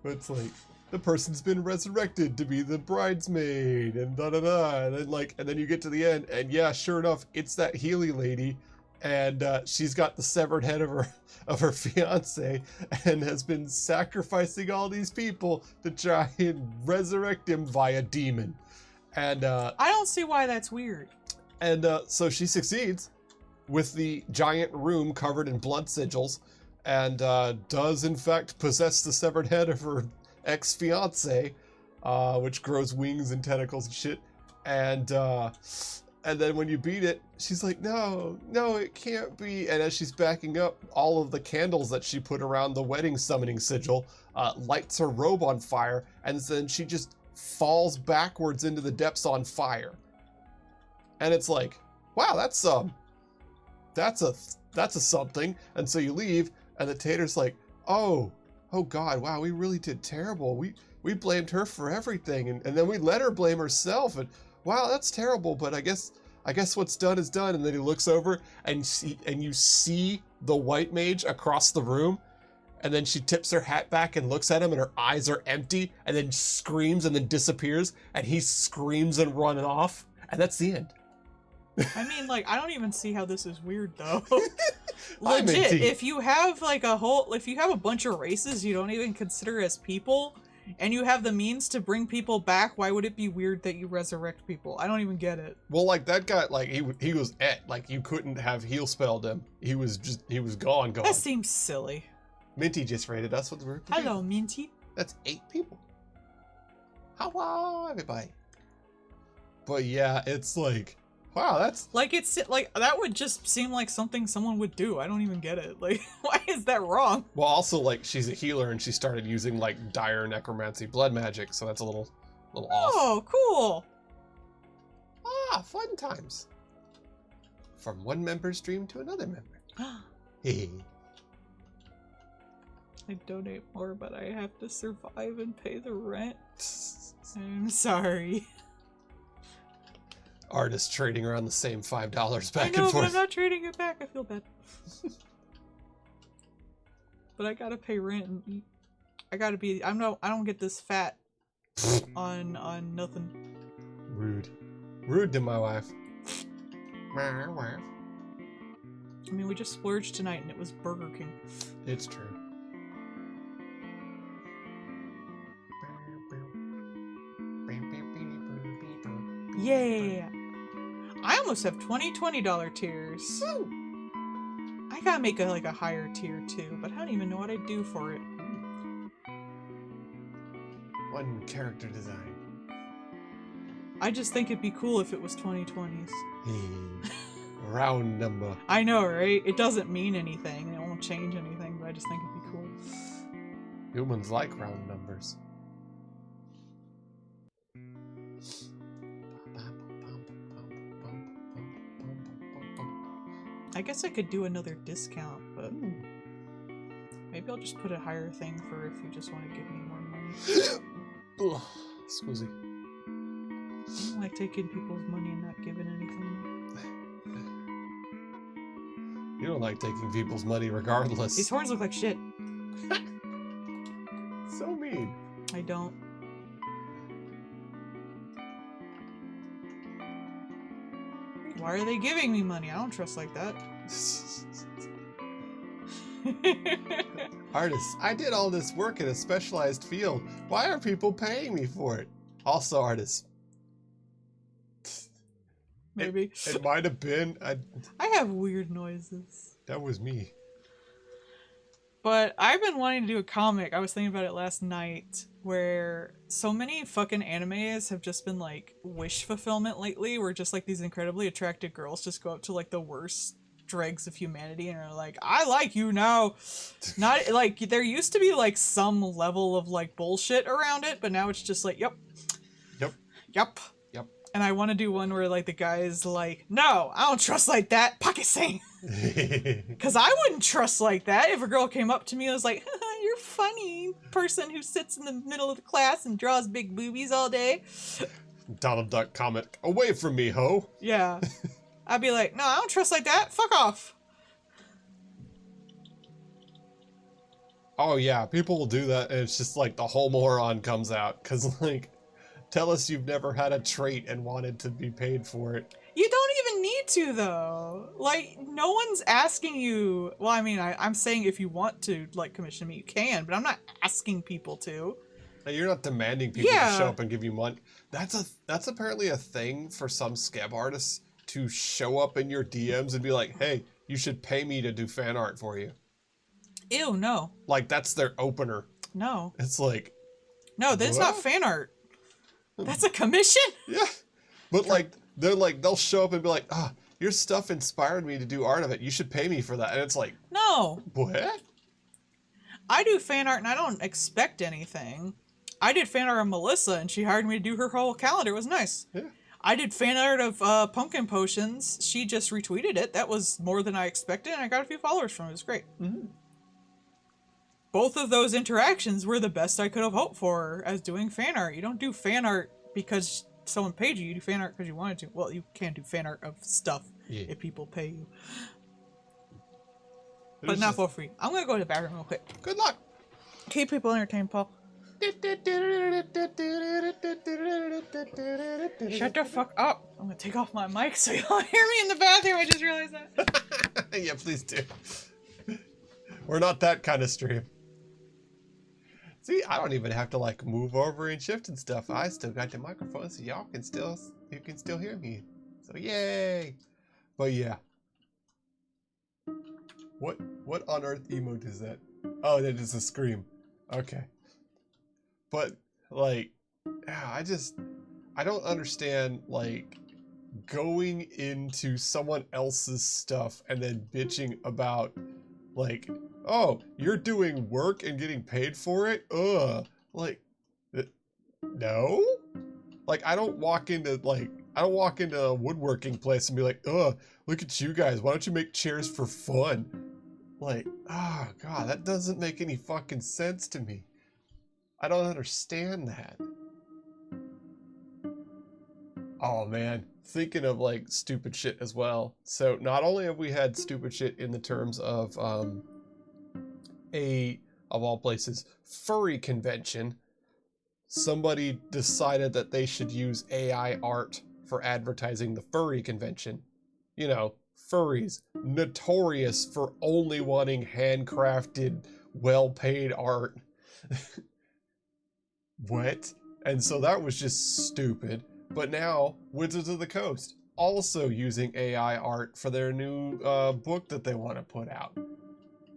B: It's like, the person's been resurrected to be the bridesmaid, and da-da-da. And then, like, and then you get to the end, and yeah, sure enough, it's that Healy lady, and she's got the severed head of her fiance, and has been sacrificing all these people to try and resurrect him via demon. And
A: I don't see why that's weird.
B: And so she succeeds with the giant room covered in blood sigils, and does in fact possess the severed head of her ex-fiance, which grows wings and tentacles and shit. And then when you beat it, she's like, no, it can't be. And as she's backing up, all of the candles that she put around the wedding summoning sigil lights her robe on fire, and then she just falls backwards into the depths on fire. And it's like, wow, that's a something. And so you leave, and the Tater's like, oh God, wow, we really did terrible. We blamed her for everything, and then we let her blame herself, and wow, that's terrible, but I guess what's done is done. And then he looks over and you see the white mage across the room, and then she tips her hat back and looks at him, and her eyes are empty, and then screams and then disappears, and he screams and runs off, and that's the end.
A: I mean, like, I don't even see how this is weird, though.
B: I'm
A: Legit,
B: empty.
A: if you have, like, if you have a bunch of races you don't even consider as people, and you have the means to bring people back, why would it be weird that you resurrect people? I don't even get it.
B: Well, like, that guy, like, he was like, you couldn't have heal spelled him. He was gone.
A: That seems silly.
B: Minty just rated us with the group.
A: Hello, Minty.
B: That's 8 people. Hello, everybody. But yeah, it's like, wow, that's...
A: Like, it's, like, that would just seem like something someone would do. I don't even get it. Like, why is that wrong?
B: Well, also, like, she's a healer, and she started using, like, dire necromancy blood magic, so that's a little off.
A: Oh, cool.
B: Ah, fun times. From one member's dream to another member. Hehe.
A: I donate more, but I have to survive and pay the rent. I'm sorry.
B: Artists trading around the same $5 back
A: I know,
B: and forth.
A: but I'm not trading it back. I feel bad. But I gotta pay rent and eat. I don't get this fat on nothing.
B: Rude to my wife.
A: I mean, we just splurged tonight and it was Burger King.
B: It's true.
A: Yeah. I almost have $20 tiers.
B: Woo!
A: I gotta make a higher tier too, but I don't even know what I'd do for it.
B: One character design.
A: I just think it'd be cool if it was 2020s.
B: Round number.
A: I know, right? It doesn't mean anything. It won't change anything, but I just think it'd be cool.
B: Humans like round numbers.
A: I guess I could do another discount, but maybe I'll just put a higher thing for if you just want to give me more money.
B: Ugh, scusi.
A: I don't like taking people's money and not giving anything.
B: You don't like taking people's money regardless.
A: These horns look like shit.
B: So mean.
A: I don't. Why are they giving me money? I don't trust like that.
B: Artists, I did all this work in a specialized field. Why are people paying me for it? Also, artists.
A: Maybe.
B: It might have been.
A: I have weird noises.
B: That was me.
A: But I've been wanting to do a comic. I was thinking about it last night, where so many fucking animes have just been like wish fulfillment lately, where just like these incredibly attractive girls just go up to like the worst dregs of humanity and are like, I like you now. Not like there used to be like some level of like bullshit around it, but now it's just like, yep. And I want to do one where like the guy is like, no, I don't trust like that. Pocket saying. Because I wouldn't trust like that if a girl came up to me and was like, you're funny person who sits in the middle of the class and draws big boobies all day.
B: Donald Duck comment, away from me, ho.
A: Yeah. I'd be like, no, I don't trust like that. Fuck off.
B: Oh yeah, people will do that and it's just like the whole moron comes out. Because like, tell us you've never had a trait and wanted to be paid for it.
A: You don't even need to, though. Like, no one's asking you. Well, I mean, I'm saying if you want to, like, commission me, you can, but I'm not asking people to.
B: You're not demanding people to show up and give you money. That's apparently a thing for some scab artists to show up in your DMs and be like, hey, you should pay me to do fan art for you.
A: Ew, no.
B: Like, that's their opener.
A: No.
B: It's like...
A: No, that's not fan art. That's a commission?
B: Yeah. But, like... they'll show up and be like, your stuff inspired me to do art of it. You should pay me for that. And it's like,
A: no.
B: What?
A: I do fan art and I don't expect anything. I did fan art of Melissa and she hired me to do her whole calendar. It was nice.
B: Yeah.
A: I did fan art of Pumpkin Potions. She just retweeted it. That was more than I expected and I got a few followers from it. It was great. Mm-hmm. Both of those interactions were the best I could have hoped for as doing fan art. You don't do fan art because someone paid you. You do fan art because you wanted to. Well, you can do fan art of stuff if people pay you. But not for free. I'm going to go to the bathroom real quick.
B: Good luck.
A: Keep people entertained, Paul. Shut the fuck up. I'm going to take off my mic so you don't hear me in the bathroom. I just realized that.
B: Yeah, please do. We're not that kind of stream. See, I don't even have to like move over and shift and stuff. I still got the microphone so you can still hear me. So yay. But yeah. What on earth emote is that? Oh, that is a scream. Okay. But like I don't understand like going into someone else's stuff and then bitching about like, oh, you're doing work and getting paid for it? Ugh. Like, no? Like, I don't walk into a woodworking place and be like, ugh, look at you guys. Why don't you make chairs for fun? Like, oh, God, that doesn't make any fucking sense to me. I don't understand that. Oh, man. Thinking of, like, stupid shit as well. So, not only have we had stupid shit in the terms of, of all places, furry convention, somebody decided that they should use AI art for advertising the furry convention. You know, furries, notorious for only wanting handcrafted, well-paid art. What? And so that was just stupid. But now, Wizards of the Coast, also using AI art for their new book that they want to put out.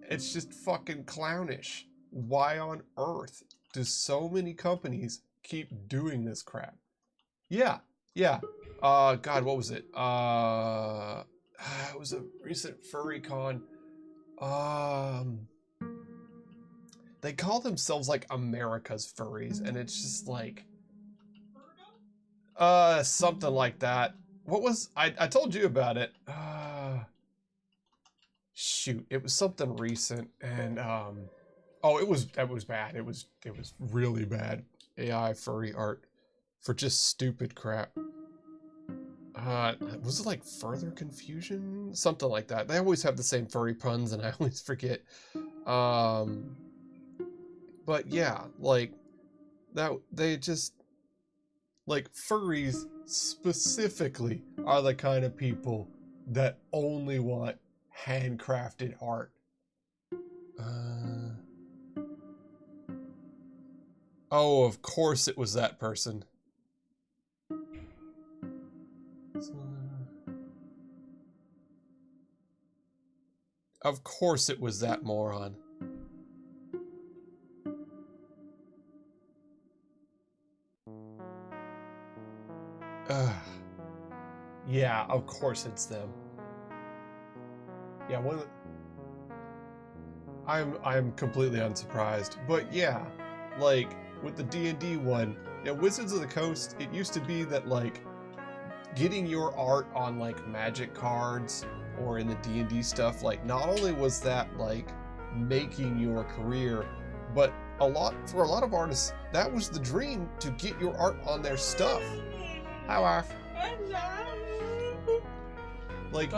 B: It's just fucking clownish. Why on earth do so many companies keep doing this crap? Yeah. God, what was it? It was a recent furry con. They call themselves like America's Furries, and it's just like, something like that. What was I told you about it? Shoot, it was something recent, and oh, it was bad. It was really bad. AI furry art for just stupid crap. Was it like Further Confusion? Something like that. They always have the same furry puns, and I always forget. But yeah, like that. They just like furries specifically are the kind of people that only want handcrafted art. Oh, of course it was that person. Of course it was that moron. Yeah, of course it's them. Yeah, I'm completely unsurprised. But yeah, like with the D&D one, yeah, Wizards of the Coast, it used to be that like getting your art on like Magic cards or in the D&D stuff, like not only was that like making your career, but for a lot of artists, that was the dream to get your art on their stuff. Hi, wife. Like,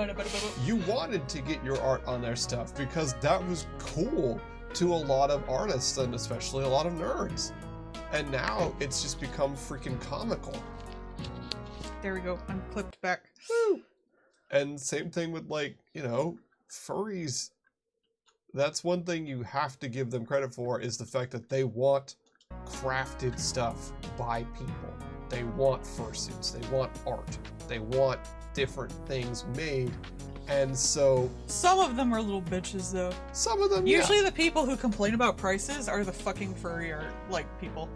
B: you wanted to get your art on their stuff because that was cool to a lot of artists and especially a lot of nerds. And now it's just become freaking comical.
A: There we go. I'm clipped back. Woo!
B: And same thing with like, you know, furries. That's one thing you have to give them credit for is the fact that they want crafted stuff by people. They want fursuits. They want art. They want different things made. And so
A: some of them are little bitches though.
B: Some of them,
A: usually the people who complain about prices are the fucking furry art like people.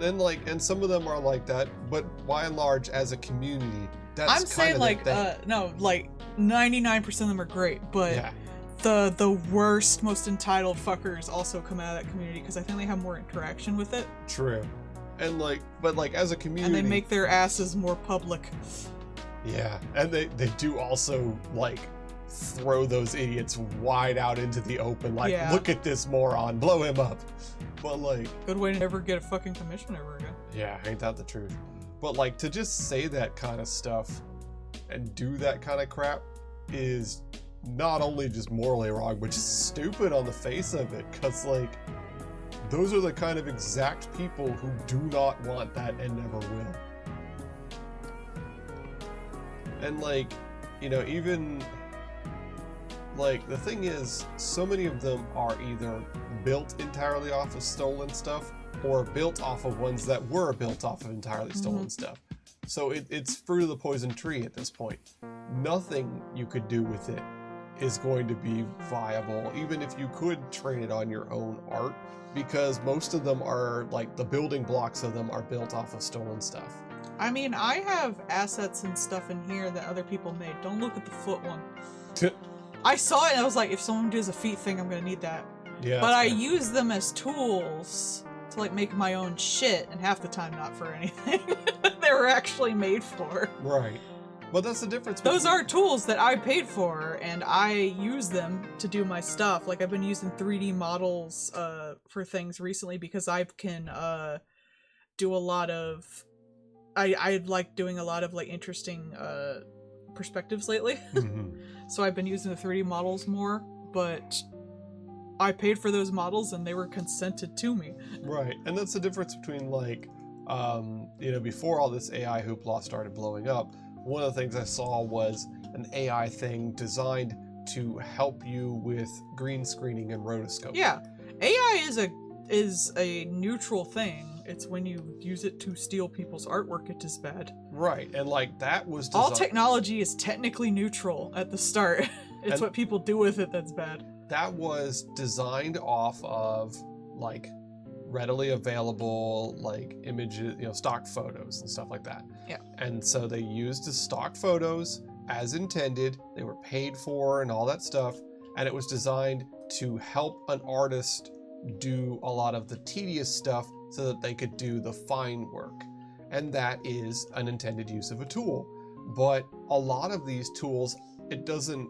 B: Then and some of them are like that, but by and large as a community, that's
A: I'm saying like no, like 99% of them are great, but yeah. The worst, most entitled fuckers also come out of that community because I think they have more interaction with it.
B: True. And but as a community,
A: and they make their asses more public.
B: Yeah, and they do also like throw those idiots wide out into the open, like, yeah. Look at this moron, blow him up. But like,
A: good way to never get a fucking commission ever again.
B: Yeah, ain't that the truth? But like, to just say that kind of stuff and do that kind of crap is not only just morally wrong, but just stupid on the face of it. Cause like, those are the kind of exact people who do not want that and never will. And like, you know, even like the thing is, so many of them are either built entirely off of stolen stuff or built off of ones that were built off of entirely stolen stuff. So it's fruit of the poison tree at this point. Nothing you could do with it is going to be viable, even if you could train it on your own art, because most of them are like the building blocks of them are built off of stolen stuff.
A: I mean, I have assets and stuff in here that other people made. Don't look at the foot one. I saw it and I was like, if someone does a feet thing, I'm gonna need that. Yeah. But I use them as tools to like make my own shit, and half the time not for anything they were actually made for.
B: Right. Well, that's the difference.
A: Those are tools that I paid for, and I use them to do my stuff. Like I've been using 3D models for things recently because I can do a lot of. I like doing a lot of like interesting perspectives lately. So I've been using the 3D models more, but I paid for those models and they were consented to me.
B: Right, and that's the difference between like before all this AI hoopla started blowing up, one of the things I saw was an AI thing designed to help you with green screening and rotoscoping.
A: Yeah, AI is a neutral thing. It's when you use it to steal people's artwork it is bad.
B: Right, and like that was
A: all technology is technically neutral at the start. It's what people do with it that's bad.
B: That was designed off of like readily available like images, stock photos and stuff like that.
A: Yeah.
B: And so they used the stock photos as intended. They were paid for and all that stuff, and it was designed to help an artist do a lot of the tedious stuff so that they could do the fine work. And that is an intended use of a tool. But a lot of these tools, it doesn't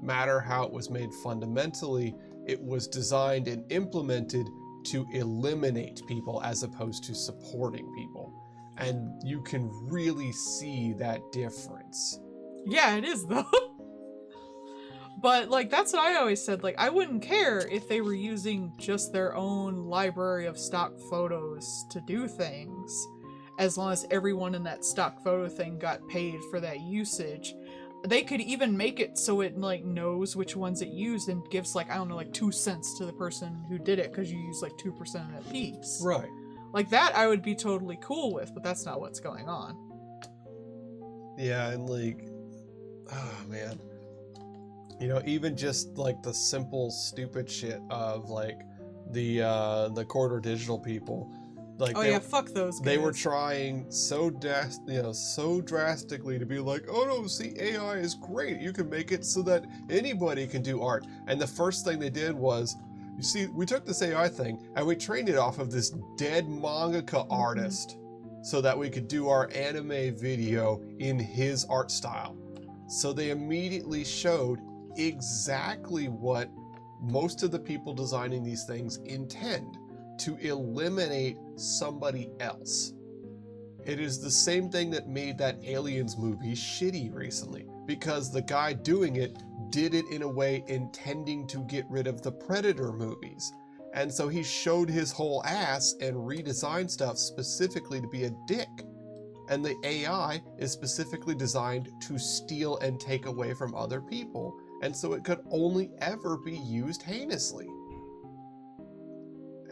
B: matter how it was made fundamentally, it was designed and implemented to eliminate people as opposed to supporting people. And you can really see that difference.
A: Yeah, it is though. But like that's what I always said, like I wouldn't care if they were using just their own library of stock photos to do things, as long as everyone in that stock photo thing got paid for that usage. They could even make it so it like knows which ones it used and gives like, I don't know, like 2 cents to the person who did it because you use like 2% of that piece.
B: Right.
A: Like that I would be totally cool with, but that's not what's going on.
B: Yeah, and like, oh man. Even just like the simple stupid shit of like the Quarter Digital people. Like
A: fuck those guys.
B: They were trying so drastically to be like, oh no, see, AI is great. You can make it so that anybody can do art. And the first thing they did was, you see, we took this AI thing and we trained it off of this dead mangaka artist so that we could do our anime video in his art style. So they immediately showed exactly what most of the people designing these things intend: to eliminate somebody else. It is the same thing that made that Aliens movie shitty recently, because the guy doing it did it in a way intending to get rid of the Predator movies. And so he showed his whole ass and redesigned stuff specifically to be a dick. And the AI is specifically designed to steal and take away from other people, and so it could only ever be used heinously.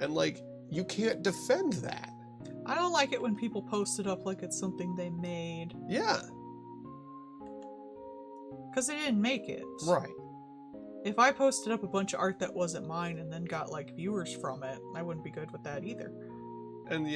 B: And like, you can't defend that.
A: I don't like it when people post it up like it's something they made.
B: Yeah.
A: Because they didn't make it.
B: Right.
A: If I posted up a bunch of art that wasn't mine and then got like viewers from it, I wouldn't be good with that either.
B: And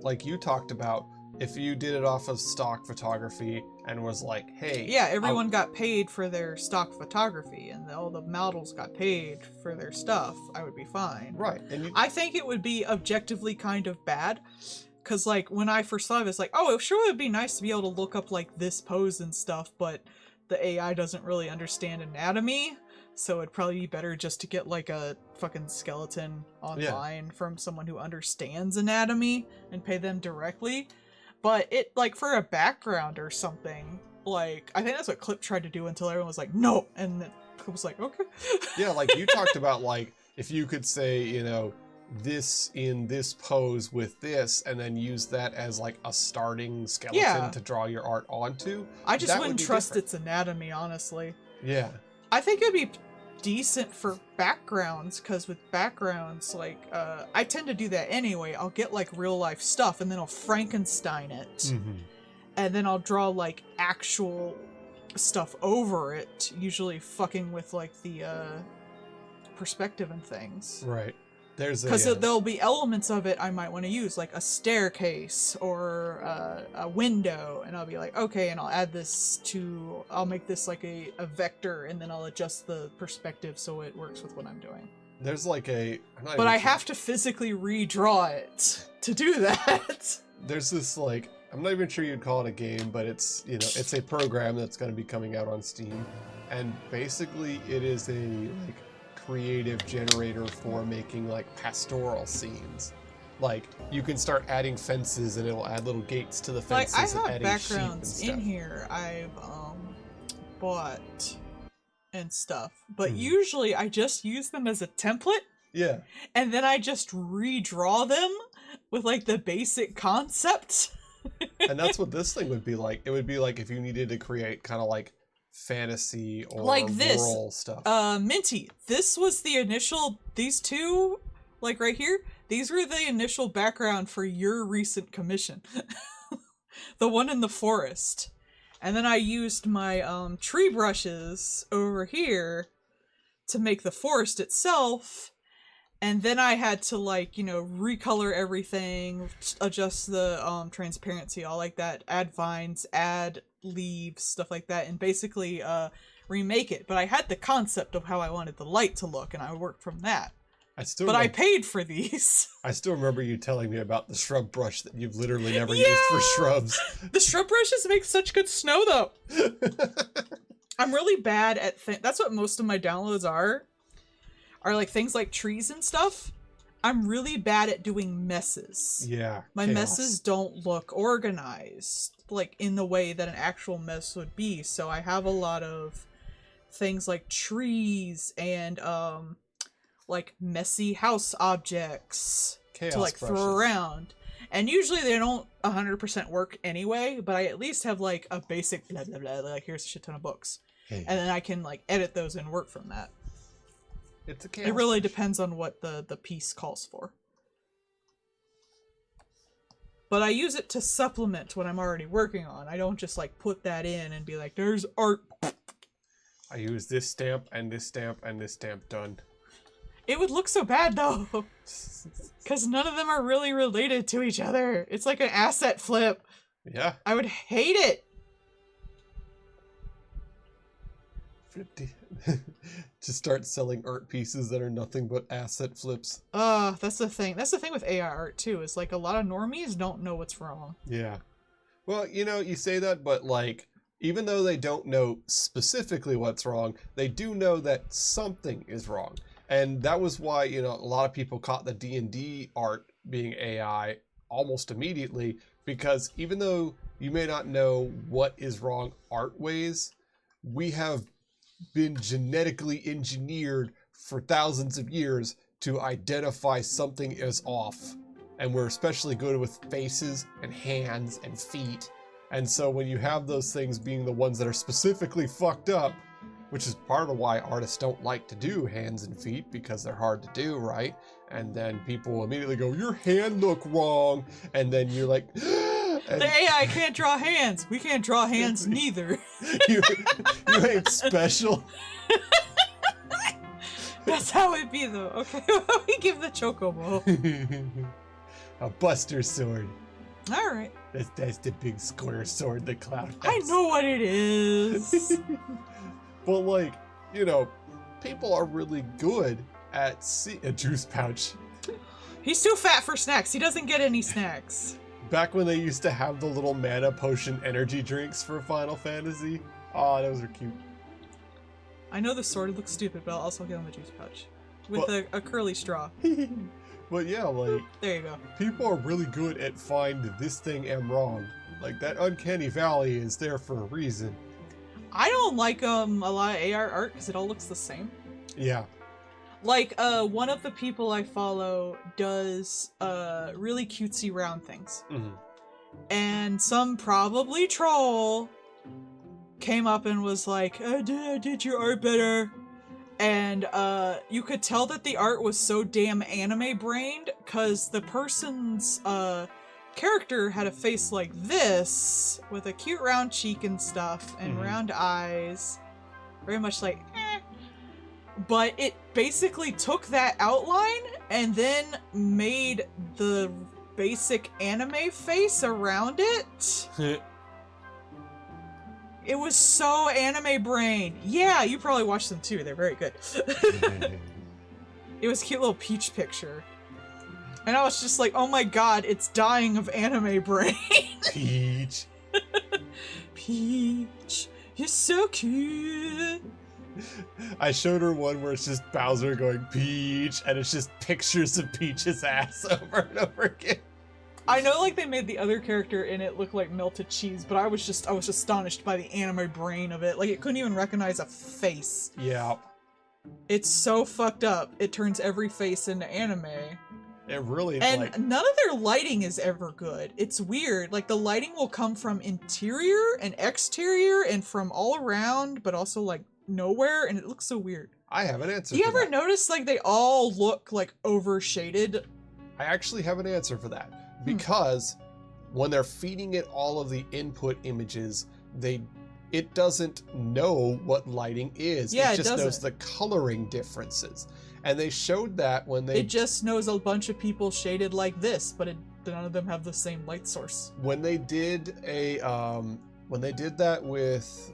B: like you talked about, if you did it off of stock photography and was like, hey...
A: Yeah, everyone got paid for their stock photography, and all the models got paid for their stuff, I would be fine.
B: Right.
A: I think it would be objectively kind of bad, because, like, when I first thought of it, it's like, oh, it sure would be nice to be able to look up, like, this pose and stuff, but the AI doesn't really understand anatomy, so it'd probably be better just to get, like, a fucking skeleton online from someone who understands anatomy and pay them directly. But it, like, for a background or something, like, I think that's what Clip tried to do until everyone was like, no! And then Clip was like, okay.
B: Yeah, like, you talked about, like, if you could say, this in this pose with this, and then use that as, like, a starting skeleton to draw your art onto.
A: I just wouldn't trust its anatomy, honestly.
B: Yeah.
A: I think it'd be decent for backgrounds, because with backgrounds, like, I tend to do that anyway. I'll get like real life stuff and then I'll Frankenstein it, and then I'll draw like actual stuff over it, usually fucking with like the perspective and things.
B: Right.
A: Because there'll be elements of it I might want to use, like a staircase or a window, and I'll be like, okay, and I'll add this to, I'll make this like a vector, and then I'll adjust the perspective so it works with what I'm doing.
B: There's like
A: but I have to physically redraw it to do that.
B: There's this, like, I'm not even sure you'd call it a game, but it's, it's a program that's going to be coming out on Steam, and basically it is a, like, creative generator for making like pastoral scenes. Like, you can start adding fences and it'll add little gates to the fences.
A: Like, I
B: have
A: backgrounds in here I've bought and stuff, but usually I just use them as a template.
B: Yeah.
A: And then I just redraw them with like the basic concept.
B: And that's what this thing would be like. It would be like if you needed to create kind of like fantasy or
A: like this
B: rural stuff.
A: Minty, this was the initial, these two, like right here, these were the initial background for your recent commission. The one in the forest. And then I used my tree brushes over here to make the forest itself. And then I had to, like, you know, recolor everything, adjust the transparency, all like that, add vines, add leaves, stuff like that, and basically remake it. But I had the concept of how I wanted the light to look, and I worked from that. I paid for these.
B: I still remember you telling me about the shrub brush that you've literally never used for shrubs.
A: The shrub brushes make such good snow, though. I'm really bad at that's what most of my downloads are like things like trees and stuff. I'm really bad at doing messes.
B: Yeah.
A: My messes don't look organized, like in the way that an actual mess would be. So I have a lot of things like trees and like messy house objects to like throw around. And usually they don't 100% work anyway, but I at least have like a basic blah blah blah, like here's a shit ton of books. And then I can like edit those and work from that.
B: It's a chaos
A: It really
B: brush.
A: depends on what the piece calls for. But I use it to supplement what I'm already working on. I don't just like put that in and be like, there's art.
B: I use this stamp and this stamp and this stamp, done.
A: It would look so bad though. Because none of them are really related to each other. It's like an asset flip.
B: Yeah.
A: I would hate it.
B: Just start selling art pieces that are nothing but asset flips.
A: That's the thing. That's the thing with AI art too, is like a lot of normies don't know what's wrong.
B: Yeah. Well, you know, you say that, but like, even though they don't know specifically what's wrong, they do know that something is wrong. And that was why, you know, a lot of people caught the D&D art being AI almost immediately, because even though you may not know what is wrong art-ways, we have been genetically engineered for thousands of years to identify something is off. And we're especially good with faces and hands and feet. And so when you have those things being the ones that are specifically fucked up, which is part of why artists don't like to do hands and feet, because they're hard to do, right? And then people immediately go, your hand look wrong. And then you're like,
A: the AI can't draw hands. We can't draw hands neither.
B: you ain't special.
A: That's how it be though. Okay, we give the chocobo.
B: A buster sword.
A: All right.
B: That's the big square sword that Cloud has.
A: I know what it is.
B: But like, you know, people are really good at a juice pouch.
A: He's too fat for snacks. He doesn't get any snacks.
B: Back when they used to have the little mana potion energy drinks for Final Fantasy. Oh, those are cute.
A: I know the sword looks stupid, but I'll also get on the juice pouch. With a curly straw.
B: But yeah, like...
A: There you go.
B: People are really good at find this thing am wrong. Like, that uncanny valley is there for a reason.
A: I don't like a lot of AR art because it all looks the same.
B: Yeah.
A: Like, one of the people I follow does really cutesy round things.
B: Mm-hmm.
A: And some probably troll came up and was like, I did your art better. And you could tell that the art was so damn anime-brained because the person's character had a face like this with a cute round cheek and stuff and round eyes. Very much like, eh. But it basically took that outline and then made the basic anime face around it. It was so anime brain. Yeah, you probably watched them too. They're very good. It was a cute little Peach picture. And I was just like, oh my god, it's dying of anime brain.
B: Peach.
A: Peach, you're so cute.
B: I showed her one where it's just Bowser going Peach, and it's just pictures of Peach's ass over and over again.
A: I know, like, they made the other character in it look like melted cheese, but I was astonished by the anime brain of it. Like, it couldn't even recognize a face.
B: Yeah.
A: It's so fucked up. It turns every face into anime.
B: It really,
A: And
B: like...
A: none of their lighting is ever good. It's weird. Like, the lighting will come from interior and exterior and from all around, but also, like, nowhere, and it looks so weird.
B: I have an answer
A: Do you
B: for
A: ever
B: that.
A: notice, like, they all look, like, overshaded?
B: I actually have an answer for that. Because when they're feeding it all of the input images, it doesn't know what lighting is.
A: Yeah,
B: it
A: it
B: just knows
A: doesn't.
B: the coloring differences. And they showed that when they...
A: It just knows a bunch of people shaded like this, but none of them have the same light source.
B: When they did that with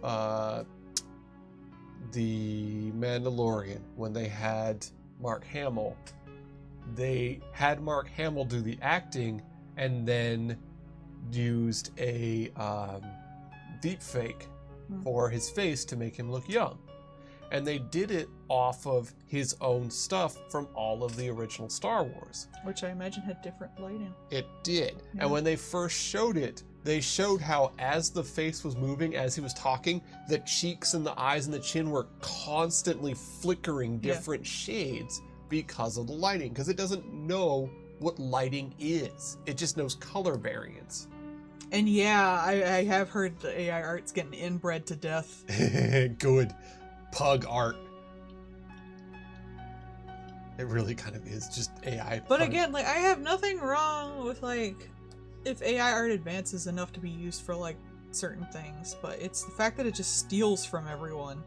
B: the Mandalorian, when they had Mark Hamill, they had Mark Hamill do the acting and then used a deep fake for his face to make him look young. And they did it off of his own stuff from all of the original Star Wars.
A: Which I imagine had different lighting.
B: It did.
A: Yeah.
B: And when they first showed it, they showed how as the face was moving, as he was talking, the cheeks and the eyes and the chin were constantly flickering different shades because of the lighting. Because it doesn't know what lighting is. It just knows color variance.
A: And yeah, I have heard the AI art's getting inbred to death.
B: Good. Pug art. It really kind of is just AI.
A: But again, like, I have nothing wrong with, like, if AI art advances enough to be used for, like, certain things, but it's the fact that it just steals from everyone.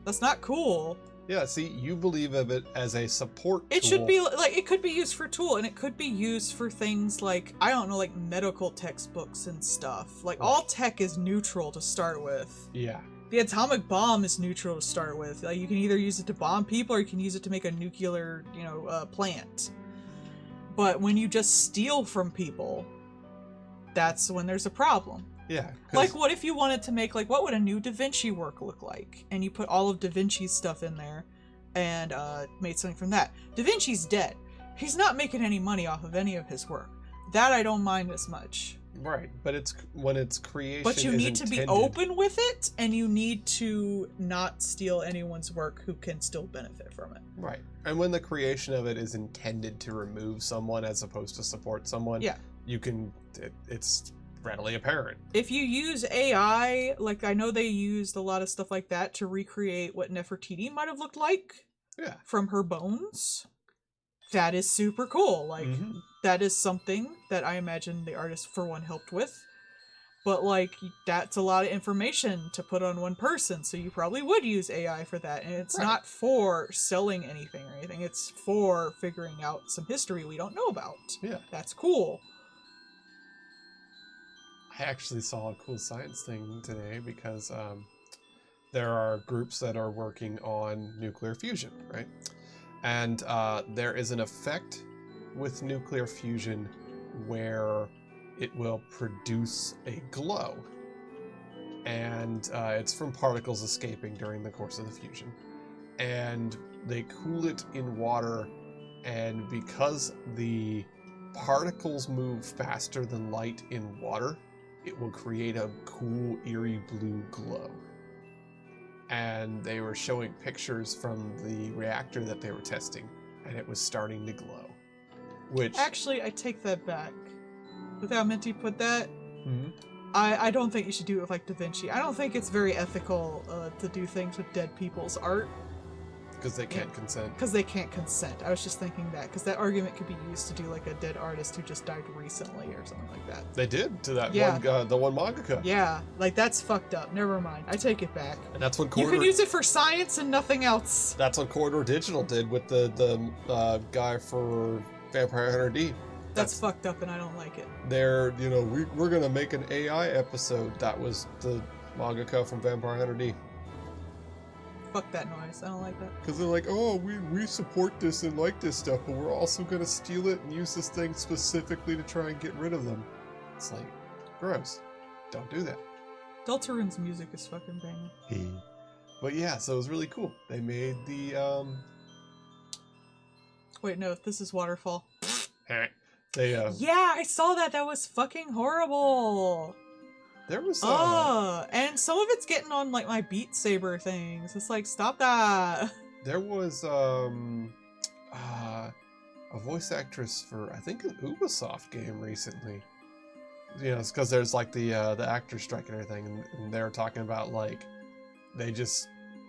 A: That's not cool.
B: Yeah, see, you believe of it as a support tool.
A: It should be, like, it could be used for tool, and it could be used for things like, I don't know, like, medical textbooks and stuff. Like, all tech is neutral to start with.
B: Yeah.
A: The atomic bomb is neutral to start with. Like, you can either use it to bomb people or you can use it to make a nuclear, plant. But when you just steal from people, that's when there's a problem.
B: Yeah.
A: Like, what if you wanted to make, like, what would a new Da Vinci work look like? And you put all of Da Vinci's stuff in there and made something from that. Da Vinci's dead. He's not making any money off of any of his work. That I don't mind as much.
B: Right, but it's when it's creation.
A: But you
B: is
A: need to be
B: intended-
A: open with it, and you need to not steal anyone's work who can still benefit from it.
B: Right, and when the creation of it is intended to remove someone as opposed to support someone, you can. It's readily apparent.
A: If you use AI, like I know they used a lot of stuff like that to recreate what Nefertiti might have looked like.
B: Yeah.
A: From her bones. That is super cool. Like, that is something that I imagine the artist, for one, helped with. But, like, that's a lot of information to put on one person, so you probably would use AI for that. And it's not for selling anything or anything. It's for figuring out some history we don't know about.
B: Yeah.
A: That's cool.
B: I actually saw a cool science thing today because there are groups that are working on nuclear fusion, right? And there is an effect with nuclear fusion where it will produce a glow. And it's from particles escaping during the course of the fusion. And they cool it in water, and because the particles move faster than light in water, it will create a cool, eerie blue glow. And they were showing pictures from the reactor that they were testing, and it was starting to glow. Which
A: Actually, I take that back. With how Minty put that, I don't think you should do it with, like, Da Vinci. I don't think it's very ethical to do things with dead people's art.
B: Because they can't consent.
A: Because they can't consent. I was just thinking that, because that argument could be used to do, like, a dead artist who just died recently or something like that.
B: They did to that
A: Yeah.
B: the one mangaka.
A: Yeah, like, that's fucked up. Never mind. I take it back.
B: And that's what
A: You
B: Corridor...
A: can use it for science and nothing else.
B: That's what Corridor Digital did with the guy for Vampire Hunter D.
A: That's fucked up and I don't like it.
B: They're, we're gonna make an AI episode. That was the mangaka from Vampire Hunter D.
A: Fuck that noise. I don't like that.
B: Because they're like, oh, we support this and like this stuff, but we're also gonna steal it and use this thing specifically to try and get rid of them. It's like, gross. Don't do that.
A: Deltarune's music is fucking banging.
B: But yeah, so it was really cool. They made the
A: Wait, no, this is Waterfall.
B: they
A: Yeah, I saw that. That was fucking horrible.
B: there was
A: And some of it's getting on, like, my Beat Saber things. It's like, stop that.
B: there was a voice actress for, I think, an Ubisoft game recently. You know, it's because there's like the actor strike and everything, and they're talking about like they just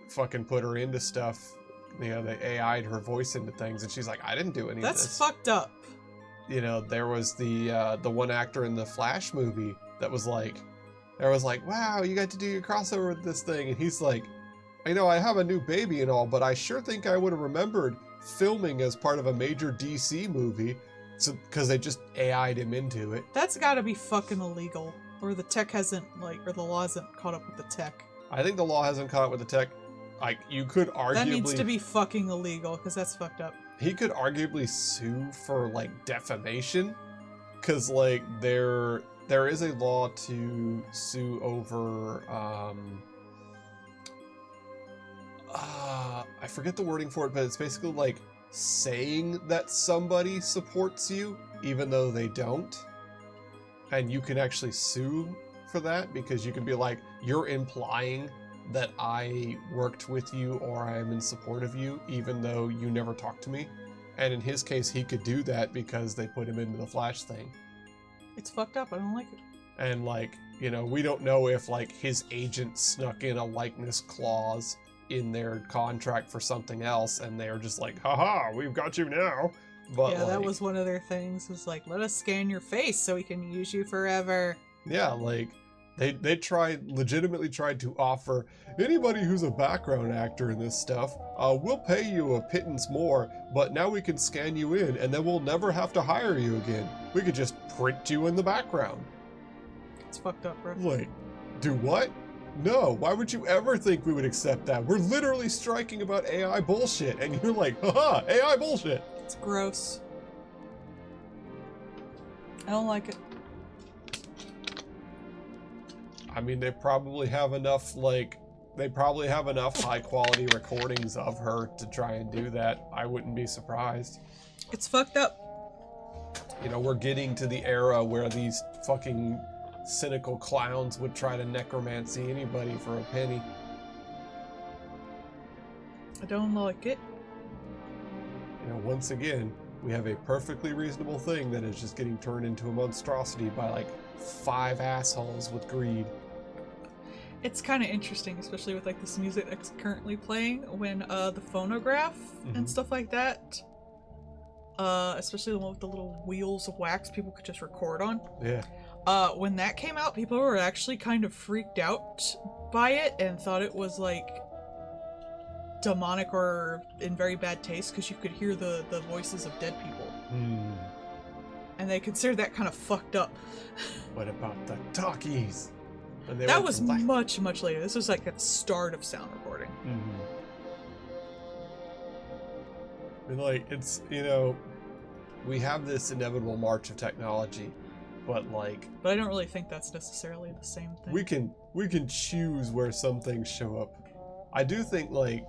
B: fucking put her into stuff. You know, they AI'd her voice into things, and she's like, I didn't do any of this.
A: That's fucked up.
B: You know, there was the one actor in the Flash movie that was like, there was like, wow, you got to do your crossover with this thing, and he's like, I know I have a new baby and all, but I sure think I would have remembered filming as part of a major DC movie, because they just AI'd him into it.
A: That's gotta be fucking illegal. Or the tech hasn't, or the law hasn't caught up with the tech.
B: I think the law hasn't caught up with the tech. Like, you could arguably...
A: That needs to be fucking illegal, because that's fucked up.
B: He could arguably sue for, like, defamation, because, like, there is a law to sue over, I forget the wording for it, but it's basically, like, saying that somebody supports you, even though they don't. And you can actually sue for that, because you can be like, you're implying that I worked with you or I am in support of you, even though you never talked to me. And in his case, he could do that because they put him into the Flash thing.
A: It's fucked up. I don't like it.
B: And, like, you know, we don't know if, like, his agent snuck in a likeness clause in their contract for something else, and they're just like, haha, we've got you now. But,
A: yeah,
B: like,
A: that was one of their things, was like, let us scan your face so we can use you forever.
B: Yeah, like, they legitimately tried to offer anybody who's a background actor in this stuff, we'll pay you a pittance more, but now we can scan you in, and then we'll never have to hire you again. We could just print you in the background.
A: It's fucked up, bro.
B: Like, do what? No, why would you ever think we would accept that? We're literally striking about AI bullshit, and you're like, haha, AI bullshit.
A: It's gross. I don't like it.
B: I mean, they probably have enough, like, high quality recordings of her to try and do that. I wouldn't be surprised.
A: It's fucked up.
B: You know, we're getting to the era where these fucking cynical clowns would try to necromancy anybody for a penny.
A: I don't like it.
B: You know, once again, we have a perfectly reasonable thing that is just getting turned into a monstrosity by like 5 assholes with greed.
A: It's kind of interesting, especially with like this music that's currently playing, when the phonograph and stuff like that, especially the one with the little wheels of wax people could just record on.
B: Yeah.
A: When that came out, people were actually kind of freaked out by it and thought it was like demonic or in very bad taste, because you could hear the voices of dead people. And they considered that kind of fucked up.
B: What about the talkies?
A: That was much, much later. This was like at the start of sound recording.
B: And like, it's, you know, we have this inevitable march of technology, but like...
A: But I don't really think that's necessarily the same thing.
B: We can choose where some things show up. I do think, like,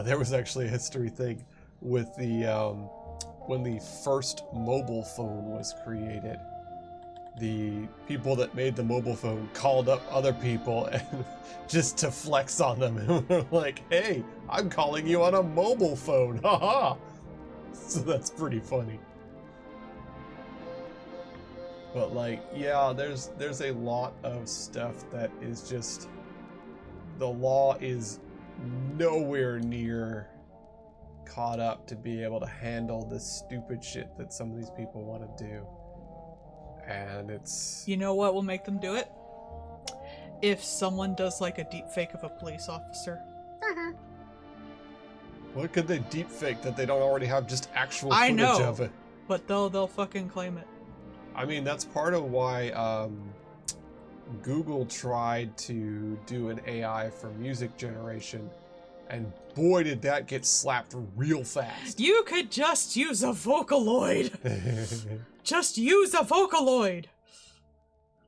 B: there was actually a history thing with the, when the first mobile phone was created. The people that made the mobile phone called up other people and just to flex on them, and were like, hey, I'm calling you on a mobile phone, haha. So that's pretty funny. But like, yeah, there's a lot of stuff that is just, the law is nowhere near caught up to be able to handle this stupid shit that some of these people want to do. And it's...
A: You know what will make them do it? If someone does like a deep fake of a police officer.
B: What could they deep fake that they don't already have just actual footage of it?
A: But they'll fucking claim it.
B: I mean, that's part of why Google tried to do an AI for music generation, and boy did that get slapped real fast.
A: You could just use a Vocaloid. Just use a Vocaloid.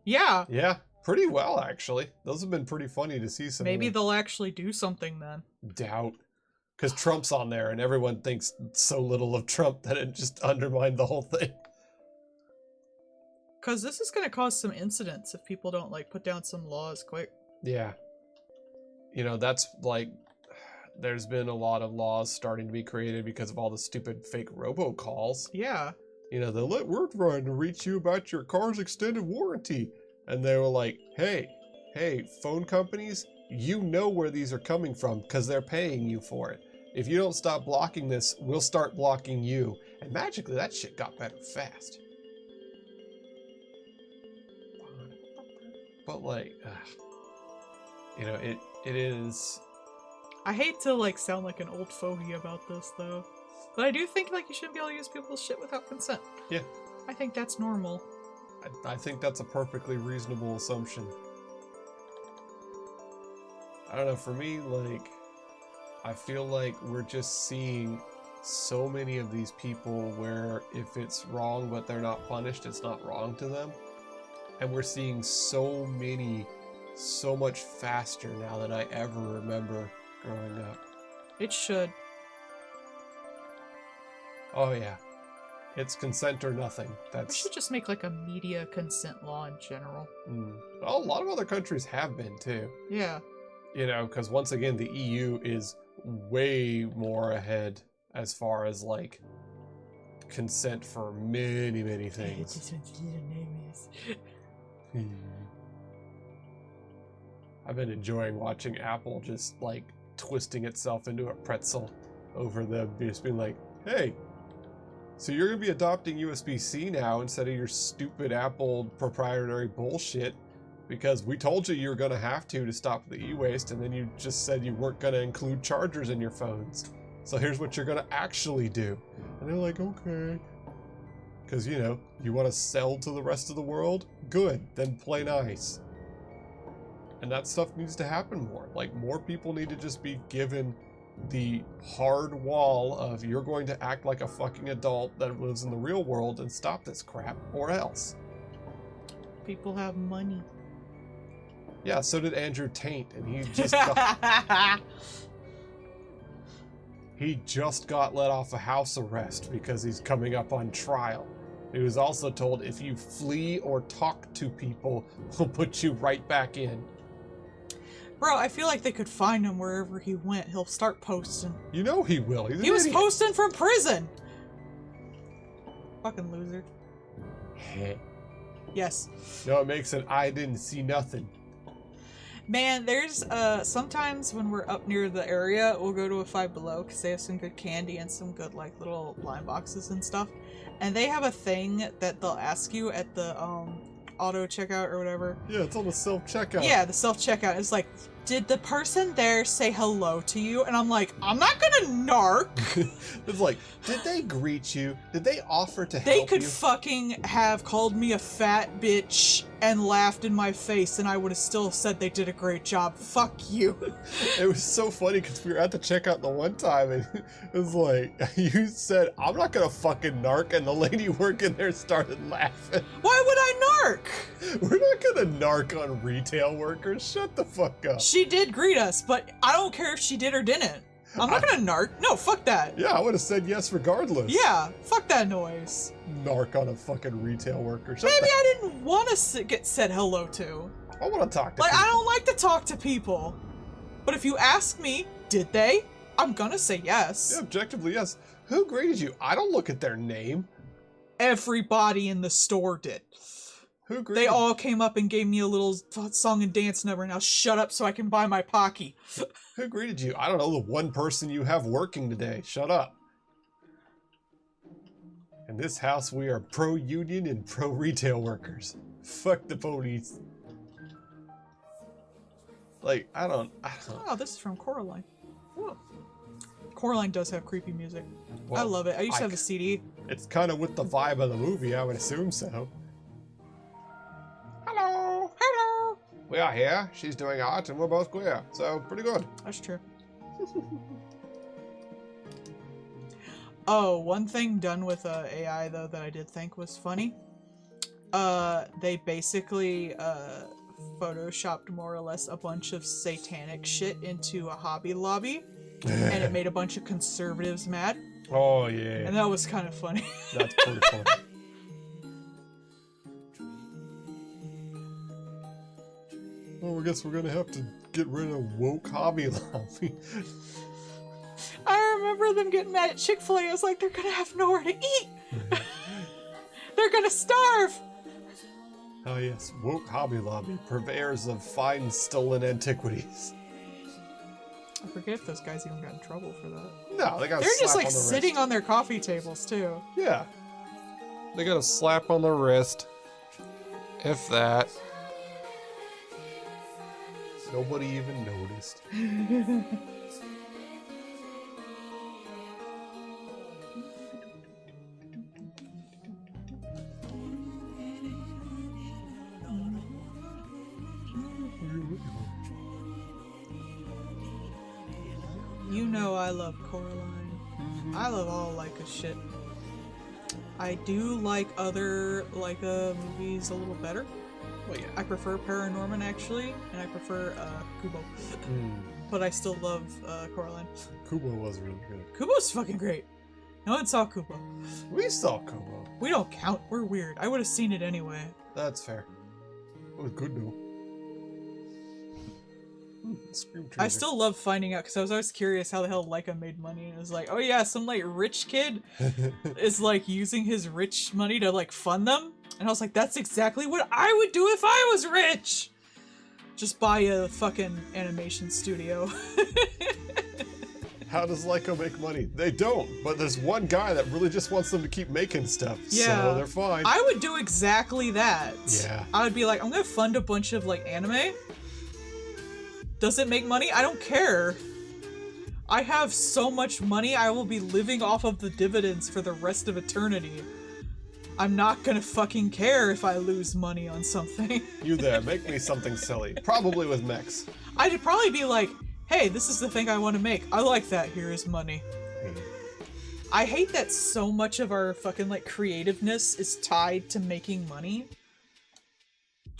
A: Yeah.
B: Yeah, pretty well actually. Those have been pretty funny to see some.
A: Maybe they'll actually do something then.
B: Doubt. Because Trump's on there and everyone thinks so little of Trump that it just undermined the whole thing.
A: Because this is going to cause some incidents if people don't like put down some laws quick.
B: Yeah. You know, that's like, there's been a lot of laws starting to be created because of all the stupid fake robocalls.
A: Yeah.
B: You know, we're trying to reach you about your car's extended warranty. And they were like, hey, phone companies, you know where these are coming from because they're paying you for it. If you don't stop blocking this, we'll start blocking you. And magically, that shit got better fast. But like, you know, it is...
A: I hate to like sound like an old fogey about this though, but I do think like you shouldn't be able to use people's shit without consent.
B: Yeah.
A: I think that's normal.
B: I think that's a perfectly reasonable assumption. I don't know, for me, like, I feel like we're just seeing so many of these people where if it's wrong but they're not punished, it's not wrong to them. And we're seeing so many, so much faster now than I ever remember growing up.
A: It should.
B: Oh yeah. It's consent or nothing.
A: We should just make like a media consent law in general.
B: Well, a lot of other countries have been too.
A: Yeah.
B: You know, because once again, the EU is way more ahead as far as like consent for many, many things. I've been enjoying watching Apple just like twisting itself into a pretzel over them just being like, hey, so you're going to be adopting USB-C now instead of your stupid Apple proprietary bullshit because we told you were going to have to stop the e-waste, and then you just said you weren't going to include chargers in your phones. So here's what you're going to actually do. And they're like, okay. Because, you know, you want to sell to the rest of the world? Good, then play nice. And that stuff needs to happen more. Like, more people need to just be given the hard wall of you're going to act like a fucking adult that lives in the real world and stop this crap, or else.
A: People have money.
B: Yeah, so did Andrew Tate, and he just got, he just got let off a house arrest because he's coming up on trial. He was also told if you flee or talk to people, we'll put you right back in.
A: Bro, I feel like they could find him wherever he went. He'll start posting.
B: You know he will.
A: He was posting from prison. Fucking loser. Yes.
B: No, it makes it I didn't see nothing.
A: Man, there's sometimes when we're up near the area, we'll go to a Five Below because they have some good candy and some good like little blind boxes and stuff. And they have a thing that they'll ask you at the auto checkout or whatever.
B: Yeah, it's on the self-checkout.
A: Yeah, the self-checkout. It's like, did the person there say hello to you? And I'm like, I'm not gonna narc.
B: It's like, did they greet you? Did they offer to help
A: They
B: you?
A: could fucking have called me a fat bitch and laughed in my face, and I would have still said they did a great job. Fuck you.
B: It was so funny because we were at the checkout the one time, and it was like, you said, I'm not gonna fucking narc, and the lady working there started laughing.
A: Why would I narc?
B: We're not gonna narc on retail workers. Shut the fuck up.
A: She did greet us, but I don't care if she did or didn't. I'm not gonna narc. No, fuck that.
B: Yeah, I would have said yes regardless.
A: Yeah, fuck that noise.
B: Narc on a fucking retail worker.
A: Maybe I didn't want to get said hello to.
B: I want to talk to
A: like,
B: people.
A: I don't like to talk to people. But if you ask me, did they? I'm gonna say yes.
B: Yeah, objectively, yes. Who greeted you? I don't look at their name.
A: Everybody in the store did.
B: Who greeted
A: They all came up and gave me a little song and dance number. Now shut up so I can buy my Pocky.
B: Who greeted you? I don't know, the one person you have working today. Shut up. In this house, we are pro-union and pro-retail workers. Fuck the police. Like, I don't.
A: Oh, this is from Coraline. Whoa. Coraline does have creepy music.
B: Well,
A: I love it. I used to have a CD.
B: It's kind of with the vibe of the movie, I would assume so. Hello!
A: Hello!
B: We are here, she's doing art, and we're both queer, so pretty good.
A: That's true. Oh, one thing done with AI, though, that I did think was funny. They basically, photoshopped more or less a bunch of satanic shit into a Hobby Lobby, and it made a bunch of conservatives mad.
B: Oh, yeah.
A: And that was kind of funny.
B: That's pretty funny. Well, I guess we're gonna have to get rid of woke Hobby Lobby.
A: remember them getting mad at Chick-fil-A. I was like, they're gonna have nowhere to eat. They're gonna starve.
B: Oh yes, woke Hobby Lobby, purveyors of fine stolen antiquities.
A: I forget if those guys even got in trouble for that.
B: No, they got a
A: They're
B: slap
A: just like
B: on the
A: sitting
B: wrist.
A: on their coffee tables too.
B: Yeah. They got a slap on the wrist. If that. Nobody even noticed.
A: You know I love Coraline. I love all Leica shit. I do like other Leica movies a little better.
B: Well, yeah.
A: I prefer Paranorman actually, and I prefer Kubo.
B: Mm.
A: But I still love Coraline.
B: Kubo was really good.
A: Kubo's fucking great. No one saw Kubo.
B: We saw Kubo.
A: We don't count. We're weird. I would have seen it anyway.
B: That's fair. It was good though.
A: I still love finding out because I was always curious how the hell Leica made money, and it was like, oh yeah, some like rich kid is like using his rich money to like fund them, and I was like, that's exactly what I would do if I was rich. Just buy a fucking animation studio.
B: How does Leica make money? They don't, but there's one guy that really just wants them to keep making stuff,
A: Yeah.
B: so they're fine.
A: I would do exactly that.
B: Yeah.
A: I would be like, I'm gonna fund a bunch of like anime. Does it make money? I don't care. I have so much money, I will be living off of the dividends for the rest of eternity. I'm not gonna fucking care if I lose money on something.
B: You there, make me something silly. Probably with mechs.
A: I'd probably be like, hey, this is the thing I want to make. I like that, here is money. I hate that so much of our fucking like creativeness is tied to making money.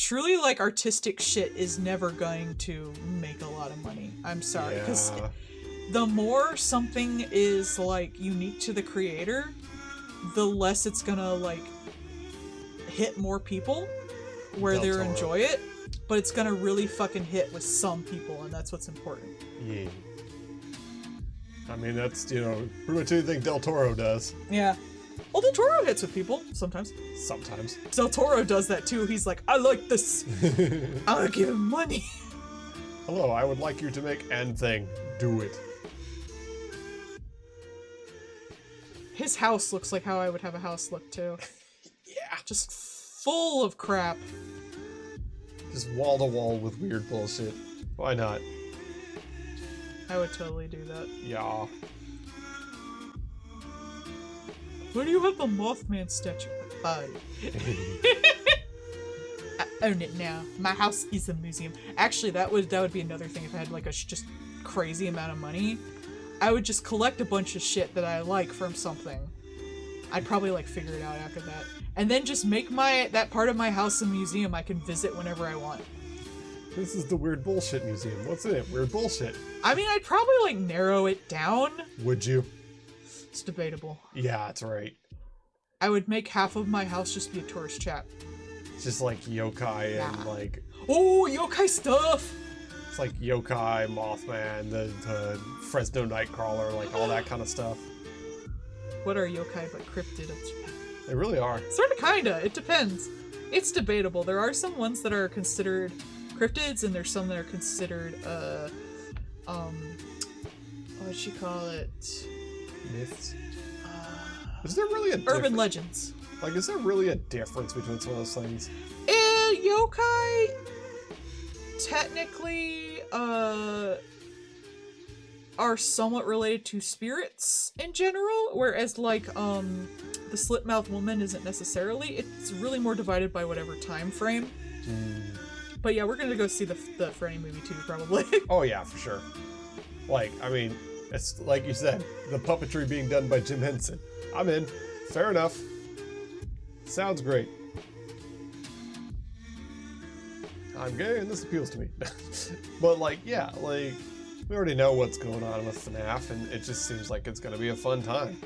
A: Truly, like, artistic shit is never going to make a lot of money. I'm sorry, because the more something is, like, unique to the creator, the less it's gonna, like, hit more people where they enjoy it, but it's gonna really fucking hit with some people, and that's what's important.
B: Yeah. I mean, that's, you know, pretty much anything Del Toro does.
A: Yeah. Well, Del Toro hits with people, sometimes.
B: Sometimes.
A: Del Toro does that too. He's like, I like this. I'll give him money.
B: Hello, I would like you to make an thing. Do it.
A: His house looks like how I would have a house look too.
B: Yeah.
A: Just full of crap.
B: Just wall to wall with weird bullshit. Why not?
A: I would totally do that.
B: Yeah.
A: Where do you have the Mothman statue? I own it now. My house is a museum. Actually, that would be another thing if I had like a just crazy amount of money. I would just collect a bunch of shit that I like from something. I'd probably like figure it out after that. And then just make that part of my house a museum I can visit whenever I want.
B: This is the weird bullshit museum. What's in it? Weird bullshit.
A: I mean, I'd probably like narrow it down.
B: Would you?
A: It's debatable.
B: Yeah, that's right.
A: I would make half of my house just be a tourist trap.
B: It's just like yokai and like...
A: Oh, yokai stuff!
B: It's like yokai, Mothman, the Fresno Nightcrawler, like all that kind of stuff.
A: What are yokai but cryptids?
B: They really are.
A: Sorta kinda, it depends. It's debatable. There are some ones that are considered cryptids, and there's some that are considered, what'd she call it?
B: Myths? Is there really a
A: urban legends.
B: Like, is there really a difference between some of those things?
A: Yokai technically are somewhat related to spirits in general, whereas like the Slipmouth Woman isn't necessarily. It's really more divided by whatever time frame. But yeah, we're gonna go see the Freddy movie too, probably.
B: Oh yeah, for sure. Like, I mean, it's like you said, the puppetry being done by Jim Henson. I'm in. Fair enough. Sounds great. I'm gay and this appeals to me. But like, yeah, like, we already know what's going on with FNAF, and it just seems like it's gonna be a fun time.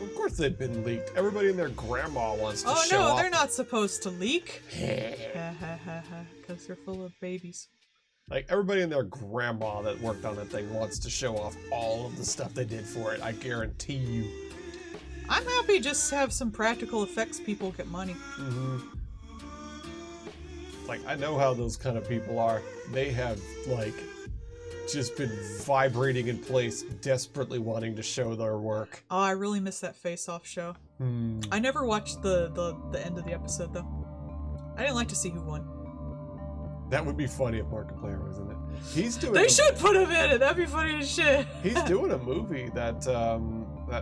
B: Of course they've been leaked. Everybody and their grandma wants to show off.
A: Oh no, they're not supposed to leak. Because they're full of babies.
B: Like, everybody and their grandma that worked on that thing wants to show off all of the stuff they did for it. I guarantee you.
A: I'm happy just to have some practical effects people get money.
B: Mm-hmm. Like, I know how those kind of people are. They have, like, just been vibrating in place, desperately wanting to show their work.
A: Oh, I really miss that face-off show. I never watched the end of the episode, though. I didn't like to see who won.
B: That would be funny if Markiplier was in it. He's doing.
A: They should put him in it. That'd be funny as shit.
B: He's doing a movie, that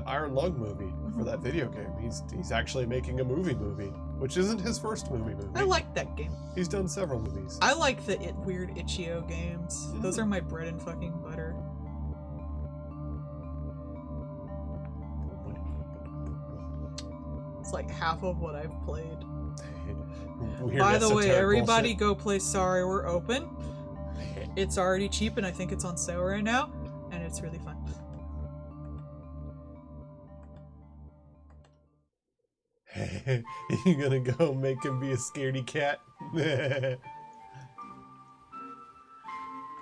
B: Iron Lung movie for that video game. He's actually making a movie, which isn't his first movie.
A: I like that game.
B: He's done several movies.
A: I like the weird Itch.io games. Those are my bread and fucking butter. It's like half of what I've played. By the way, everybody go play Sorry We're Open. It's already cheap and I think it's on sale right now. And it's really fun.
B: You gonna go make him be a scaredy cat?
A: I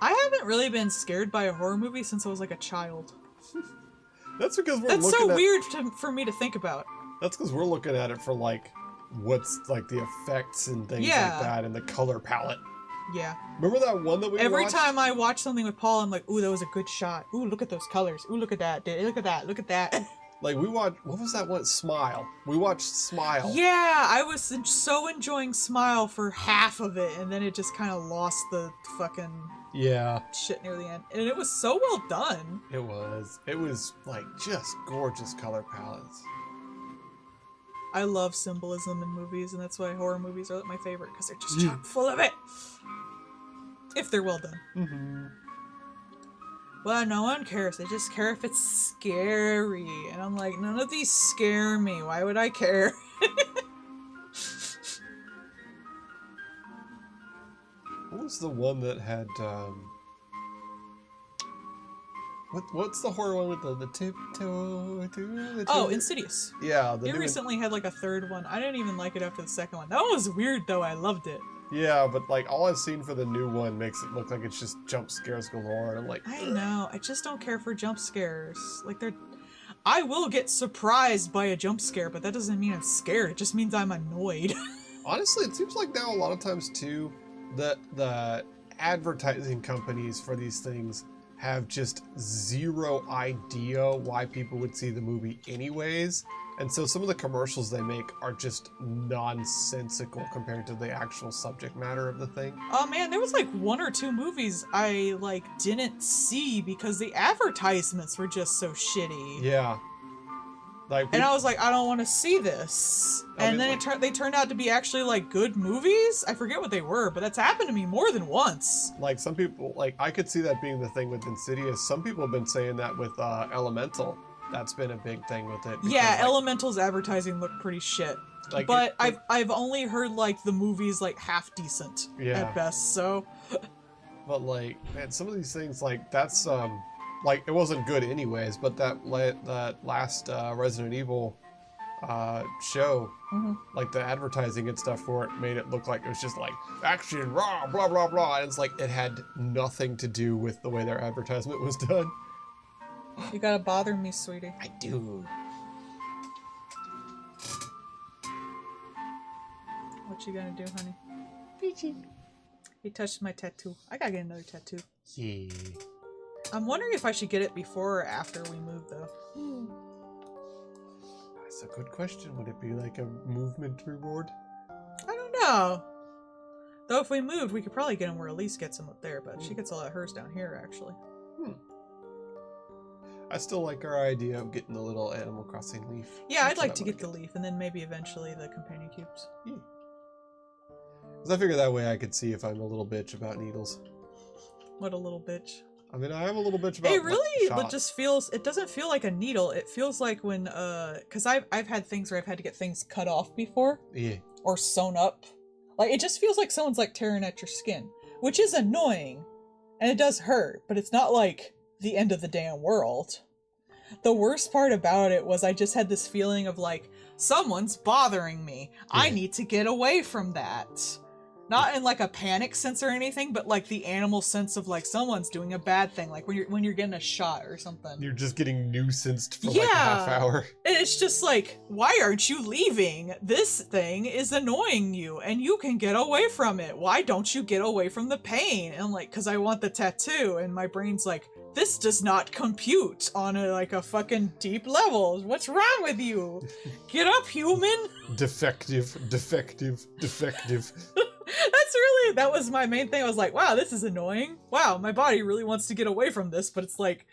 A: haven't really been scared by a horror movie since I was like a child.
B: That's because we're
A: That's
B: looking
A: so
B: at...
A: weird for me to think about.
B: That's because we're looking at it for like what's like the effects and things like that and the color palette.
A: Yeah.
B: Remember that one that we
A: Every
B: watched?
A: time I watch something with Paul, I'm like, ooh, that was a good shot. Ooh, look at those colors. Ooh, look at that. Look at that. Look at that.
B: Like, we watched, what was that one? Smile. We watched Smile.
A: Yeah, I was so enjoying Smile for half of it, and then it just kind of lost the fucking shit near the end. And it was so well done. It was.
B: It was, like, just gorgeous color palettes.
A: I love symbolism in movies, and that's why horror movies are my favorite, because they're just chock full of it. If they're well done.
B: Mm-hmm.
A: Well, no one cares. They just care if it's scary. And I'm like, none of these scare me. Why would I care?
B: What was the one that had, What's the horror one with the tiptoe to the
A: Oh, Insidious.
B: Yeah.
A: It recently had like a third one. I didn't even like it after the second one. That one was weird though. I loved it.
B: Yeah, but like all I've seen for the new one makes it look like it's just jump scares galore, and I'm like,
A: I know. I just don't care for jump scares. Like I will get surprised by a jump scare, but that doesn't mean I'm scared. It just means I'm annoyed.
B: Honestly, it seems like now a lot of times too, the advertising companies for these things have just zero idea why people would see the movie anyways. And so some of the commercials they make are just nonsensical compared to the actual subject matter of the thing.
A: Oh man, there was like 1 or 2 movies I like didn't see because the advertisements were just so shitty.
B: Yeah. Like,
A: and I was like, I don't want to see this. And then they turned out to be actually like good movies. I forget what they were, but that's happened to me more than once.
B: Like some people, like I could see that being the thing with Insidious. Some people have been saying that with Elemental. That's been a big thing with it.
A: Because, yeah, Elemental's advertising looked pretty shit. Like, but I've only heard like the movies like half decent at best. So.
B: But like, man, some of these things like that's like it wasn't good anyways. But that last Resident Evil show, like the advertising and stuff for it made it look like it was just like action, raw, blah blah blah. And it's like it had nothing to do with the way their advertisement was done.
A: You gotta bother me, sweetie.
B: I do.
A: What you gonna do, honey?
B: Peachy.
A: He touched my tattoo. I gotta get another tattoo.
B: Yeah.
A: I'm wondering if I should get it before or after we move, though.
B: That's a good question. Would it be like a movement reward?
A: I don't know. Though if we moved, we could probably get him where Elise gets him up there, but she gets a lot of hers down here, actually.
B: I still like our idea of getting the little Animal Crossing leaf.
A: Yeah, I'd like to get the leaf, and then maybe eventually the companion cubes.
B: Yeah. Because I figure that way I could see if I'm a little bitch about needles.
A: What a little bitch.
B: I mean, I am a little bitch about
A: it really just feels, it doesn't feel like a needle. It feels like when, because I've had things where I've had to get things cut off before.
B: Yeah.
A: Or sewn up. Like, it just feels like someone's like tearing at your skin, which is annoying. And it does hurt, but it's not like the end of the damn world. The worst part about it was I just had this feeling of like, someone's bothering me. I need to get away from that. Not in like a panic sense or anything, but like the animal sense of like someone's doing a bad thing, like when you're getting a shot or something.
B: You're just getting nuisanced for like a half hour.
A: It's just like, why aren't you leaving? This thing is annoying you and you can get away from it. Why don't you get away from the pain? And I'm like, because I want the tattoo. And my brain's like, this does not compute on a fucking deep level. What's wrong with you? Get up, human.
B: Defective.
A: That was my main thing. I was like, wow, this is annoying. Wow, my body really wants to get away from this, but it's like,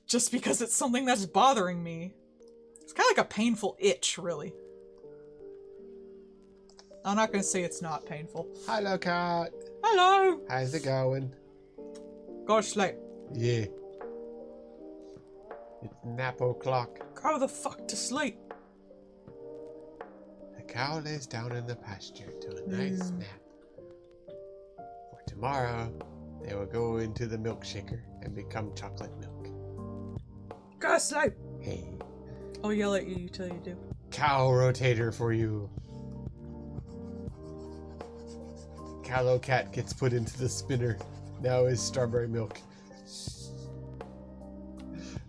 A: just because it's something that's bothering me. It's kind of like a painful itch, really. I'm not gonna say it's not painful.
B: Hello, cat.
A: Hello.
B: How's it going?
A: Go to sleep.
B: Yeah. It's nap o'clock.
A: Go the fuck to sleep.
B: The cow lays down in the pasture to a nice nap. For tomorrow, they will go into the milkshaker and become chocolate milk.
A: Go to sleep.
B: Hey.
A: I'll yell at you till you do.
B: Cow rotator for you. Callow cat gets put into the spinner. Now is strawberry milk.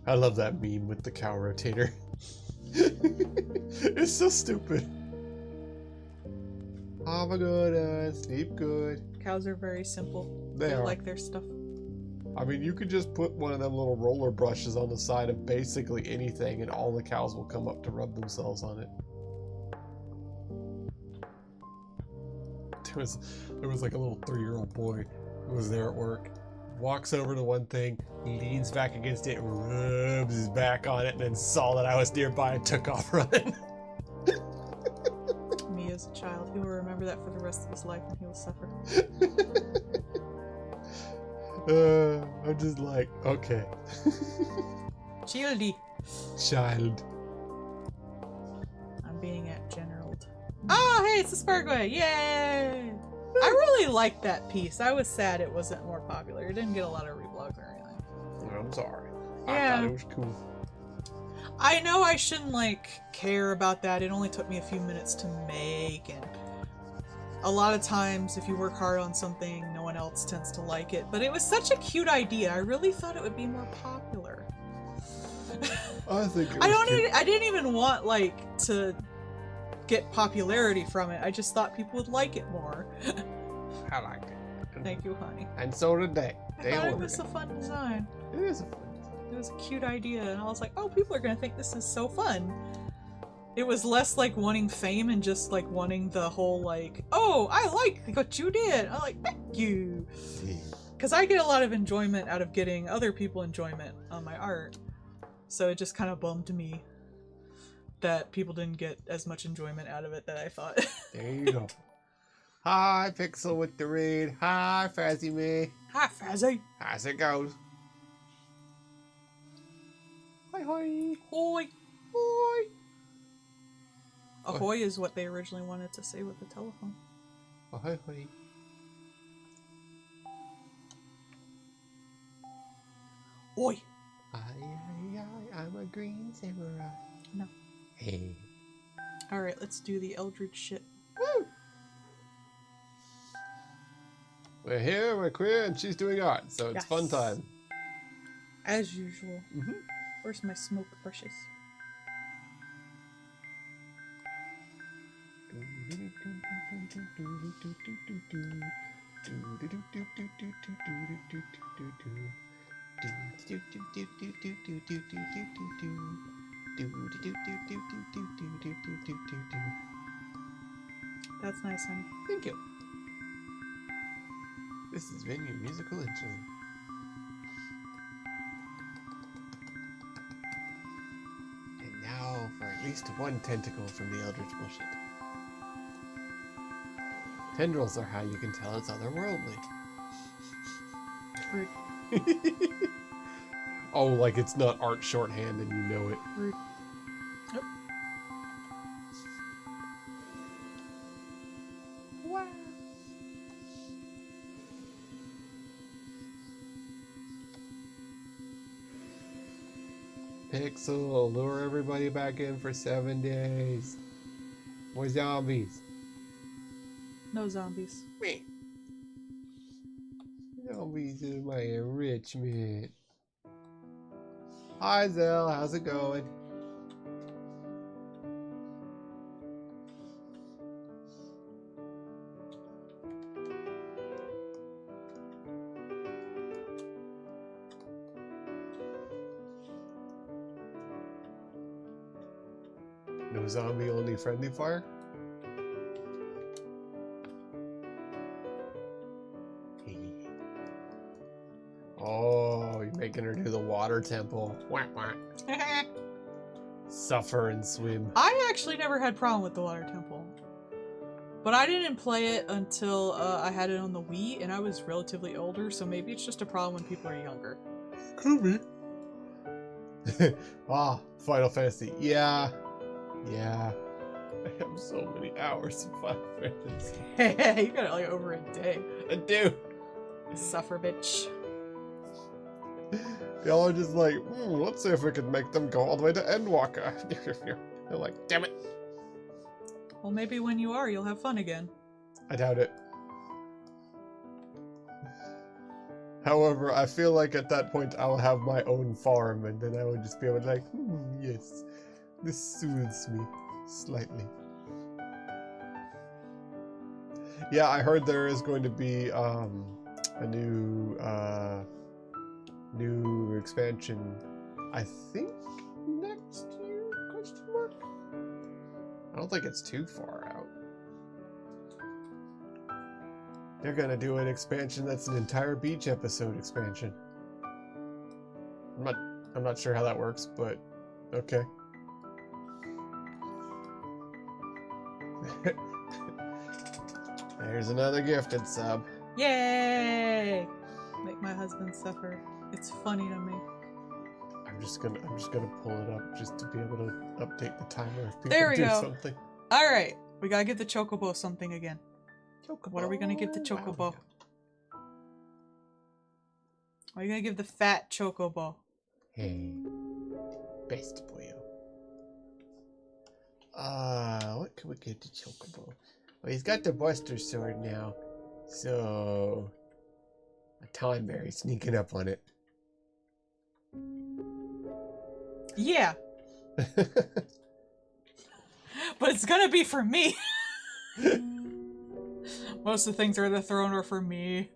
B: I love that meme with the cow rotator. It's so stupid. Have a good sleep good.
A: Cows are very simple.
B: They are.
A: Like their stuff.
B: I mean, you could just put one of them little roller brushes on the side of basically anything and all the cows will come up to rub themselves on it. There was like a little 3-year-old boy who was there at work. Walks over to one thing, leans back against it, rubs his back on it, and then saw that I was nearby and took off running.
A: Me as a child, he will remember that for the rest of his life and he will suffer.
B: I'm just like, okay.
A: Childy.
B: Child.
A: I'm being at Generald. Oh, hey, it's the Sparkway! Yay! I really liked that piece. I was sad it wasn't more popular. It didn't get a lot of reblogs or anything.
B: I'm sorry.
A: Yeah.
B: I thought it was cool.
A: I know I shouldn't, like, care about that. It only took me a few minutes to make, and a lot of times, if you work hard on something, no one else tends to like it. But it was such a cute idea. I really thought it would be more popular.
B: I think it was cute.
A: I didn't even want, like, to get popularity from it. I just thought people would like it more.
B: I liked it.
A: Thank you, honey.
B: And so did they.
A: I thought it was a fun design.
B: It is a fun design.
A: It was a cute idea, and I was like, oh, people are gonna think this is so fun. It was less like wanting fame and just like wanting the whole like, oh, I like what you did. I'm like, thank you. Because I get a lot of enjoyment out of getting other people enjoyment on my art. So it just kind of bummed me that people didn't get as much enjoyment out of it that I thought.
B: There you go. Hi, Pixel with the raid. Hi, Fazzy May.
A: Hi, Fazzy.
B: How's it goes? Hi, hi.
A: Hoi.
B: Hi.
A: Ahoy is what they originally wanted to say with the telephone.
B: Oh, hi, hi.
A: Oi.
B: I'm a green samurai.
A: No.
B: Hey.
A: Alright, let's do the Eldritch shit.
B: Woo! We're here, we're queer, and she's doing art, so it's fun time.
A: As usual.
B: Mm-hmm.
A: Where's my smoke brushes? That's nice, honey.
B: Thank you. This has been your musical intro. And now for at least one tentacle from the Eldritch bullshit. Tendrils are how you can tell it's otherworldly.
A: Rude.
B: Oh, like it's not art shorthand and you know it.
A: Rude. Nope. Wow.
B: Pixel, lure everybody back in for 7 days. More zombies.
A: No zombies.
B: Me. Zombies is my enrichment. Hi, Zell. How's it going? No zombie, only friendly fire? Oh, you're making her do the water temple. Wah, wah. Suffer and swim.
A: I actually never had problem with the water temple. But I didn't play it until I had it on the Wii, and I was relatively older, so maybe it's just a problem when people are younger.
B: Could be. Ah, Final Fantasy. Yeah. Yeah. I have so many hours of Final Fantasy.
A: You got it like over a day.
B: I do.
A: Suffer, bitch.
B: Y'all are just like, let's see if we can make them go all the way to Endwalker. They're like, damn it.
A: Well, maybe when you are, you'll have fun again.
B: I doubt it. However, I feel like at that point I will have my own farm, and then I will just be able to like, yes, this soothes me slightly. Yeah, I heard there is going to be a new expansion. I think next year? Question mark. I don't think it's too far out. They're gonna do an expansion that's an entire beach episode expansion. I'm not sure how that works, but okay. There's another gifted sub.
A: Yay! Make my husband suffer. It's funny to me.
B: I'm just gonna pull it up just to be able to update the timer if people
A: There we
B: do
A: go.
B: something.
A: All right, we gotta give the chocobo something again.
B: Chocobo.
A: What are we gonna give the chocobo?
B: Wow.
A: What are you gonna give the fat chocobo?
B: Hey, best boyo. What can we give to Chocobo? Well, he's got the Buster Sword now, so a Tonberry sneaking up on it.
A: Yeah, but it's gonna be for me. Most of the things are the throne are for me.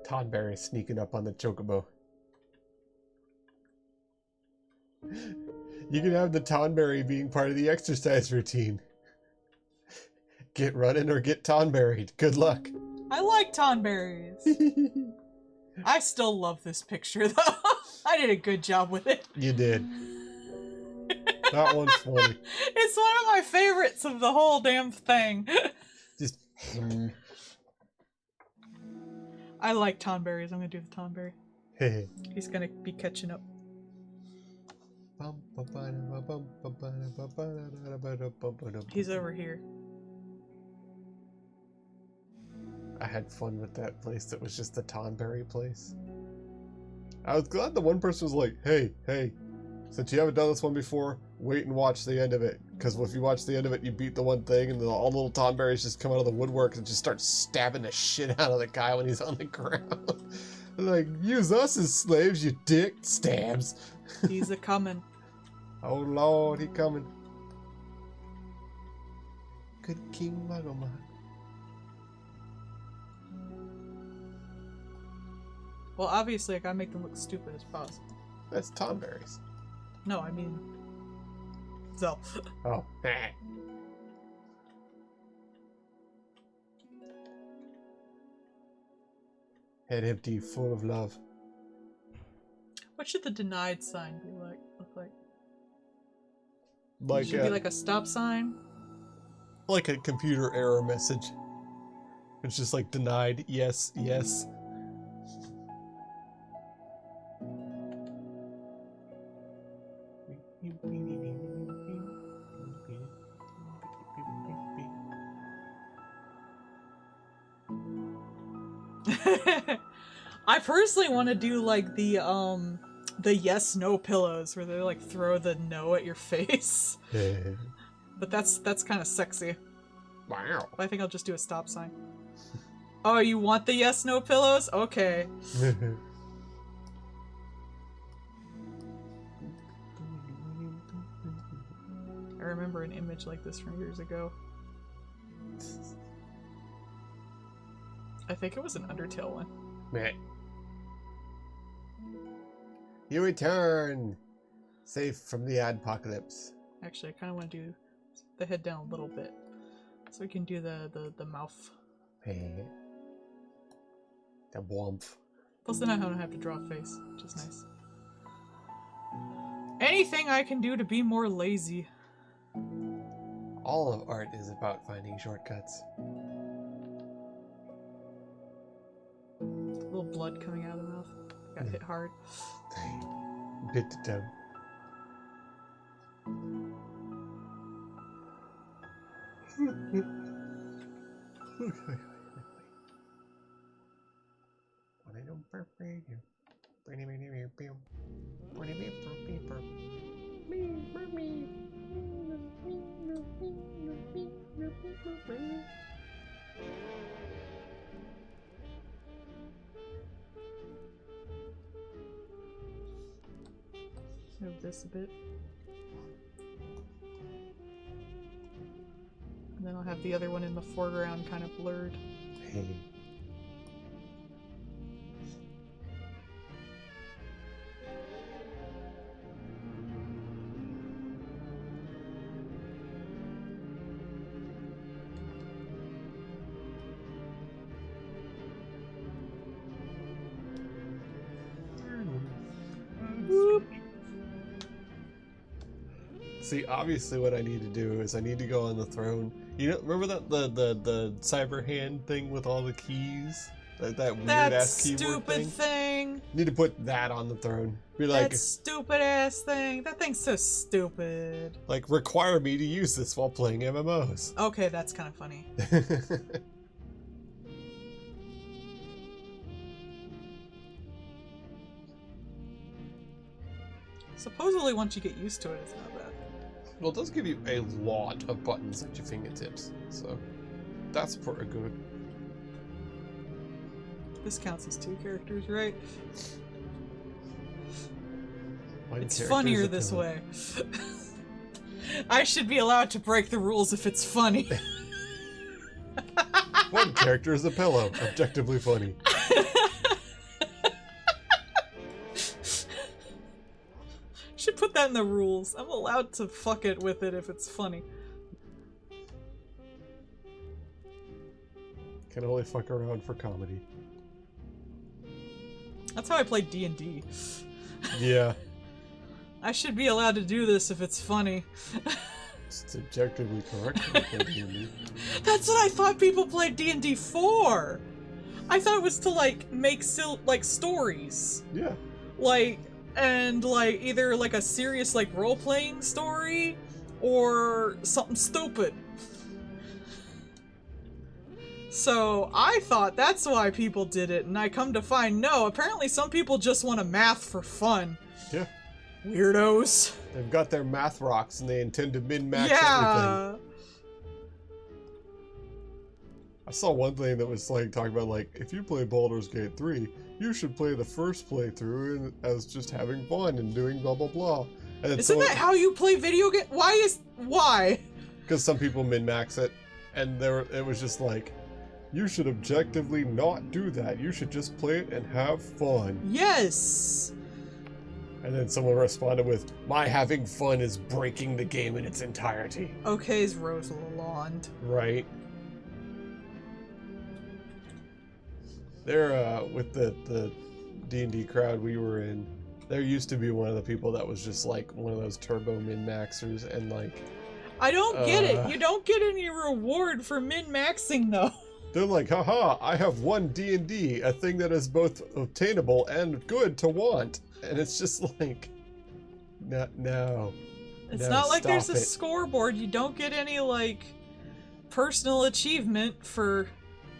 B: Tonberry sneaking up on the Chocobo. You can have the Tonberry being part of the exercise routine. Get running or get Tonberried. Good luck.
A: I like tonberries. I still love this picture though. I did a good job with it.
B: You did. That one's funny.
A: It's one of my favorites of the whole damn thing.
B: Just.
A: I like tonberries. I'm gonna do the tonberry.
B: Hey.
A: He's gonna be catching up. He's over here.
B: I had fun with that place that was just the Tonberry place. I was glad the one person was like, hey, since you haven't done this one before, wait and watch the end of it. Because if you watch the end of it, you beat the one thing, and then all the little Tonberries just come out of the woodwork and just start stabbing the shit out of the guy when he's on the ground. Like, use us as slaves, you dick. Stabs.
A: He's a coming.
B: Oh Lord, he coming. Good King Magoma.
A: Well, obviously, I gotta make them look stupid as possible.
B: That's Tonberries.
A: No, I mean... So.
B: Oh. Head empty, full of love.
A: What should the denied sign be like? Look like?
B: Like
A: It should be like a stop sign?
B: like a computer error message. It's just like denied, yes, yes.
A: I personally want to do like the the yes/no pillows where they like throw the no at your face. But that's kind of sexy.
B: Wow.
A: I think I'll just do a stop sign. Oh, you want the yes/no pillows? Okay. I remember an image like this from years ago. I think it was an Undertale one.
B: Meh. You return, safe from the adpocalypse.
A: Actually, I kind of want to do the head down a little bit, so we can do the mouth.
B: Hey. The womp.
A: Plus, then I don't have to draw a face, which is nice. Anything I can do to be more lazy.
B: All of art is about finding shortcuts.
A: A little blood coming out of the mouth. Got hit hard.
B: Bit to tongue.
A: Move this a bit. And then I'll have the other one in the foreground kind of blurred.
B: Hey.
A: Whoop.
B: See, obviously what I need to do is I need to go on the throne. You know, remember that the cyber hand thing with all the keys? That weird ass keyboard
A: stupid thing.
B: Need to put that on the throne. Be like,
A: that stupid ass thing. That thing's so stupid.
B: like, require me to use this while playing MMOs.
A: Okay, that's kind of funny. Supposedly, once you get used to it, it's not bad.
B: Well, it does give you a lot of buttons at your fingertips, so that's pretty good.
A: This counts as 2 characters, right?
B: One
A: It's
B: character
A: funnier
B: is a
A: this
B: pillow.
A: way. I should be allowed to break the rules if it's funny.
B: One character is a pillow. Objectively funny.
A: Should put that in the rules. I'm allowed to fuck it with it if it's funny.
B: Can only fuck around for comedy.
A: That's how I played D&D.
B: Yeah.
A: I should be allowed to do this if it's funny.
B: It's objectively correct. To play D&D.
A: That's what I thought people played D&D for! I thought it was to, like, make stories.
B: Yeah.
A: Like, and, like, either, like, a serious, like, role-playing story, or something stupid. So, I thought that's why people did it, and I come to find, no, apparently some people just want to math for fun.
B: Yeah.
A: Weirdos.
B: They've got their math rocks and they intend to min-max everything. I saw one thing that was like talking about like, if you play Baldur's Gate 3, you should play the first playthrough as just having fun and doing blah blah blah. And
A: Isn't that how you play video game? Why?
B: Because some people min-max it, and it was just like, you should objectively not do that. You should just play it and have fun.
A: Yes.
B: And then someone responded with, my having fun is breaking the game in its entirety.
A: Okay's Rose Lalonde.
B: Right. There, with the D&D crowd we were in, there used to be one of the people that was just like one of those turbo min-maxers, and like...
A: I don't get it. You don't get any reward for min-maxing though.
B: They're like, haha, I have one D&D, a thing that is both obtainable and good to want. And it's just like, no.
A: It's not like there's a scoreboard. You don't get any, like, personal achievement for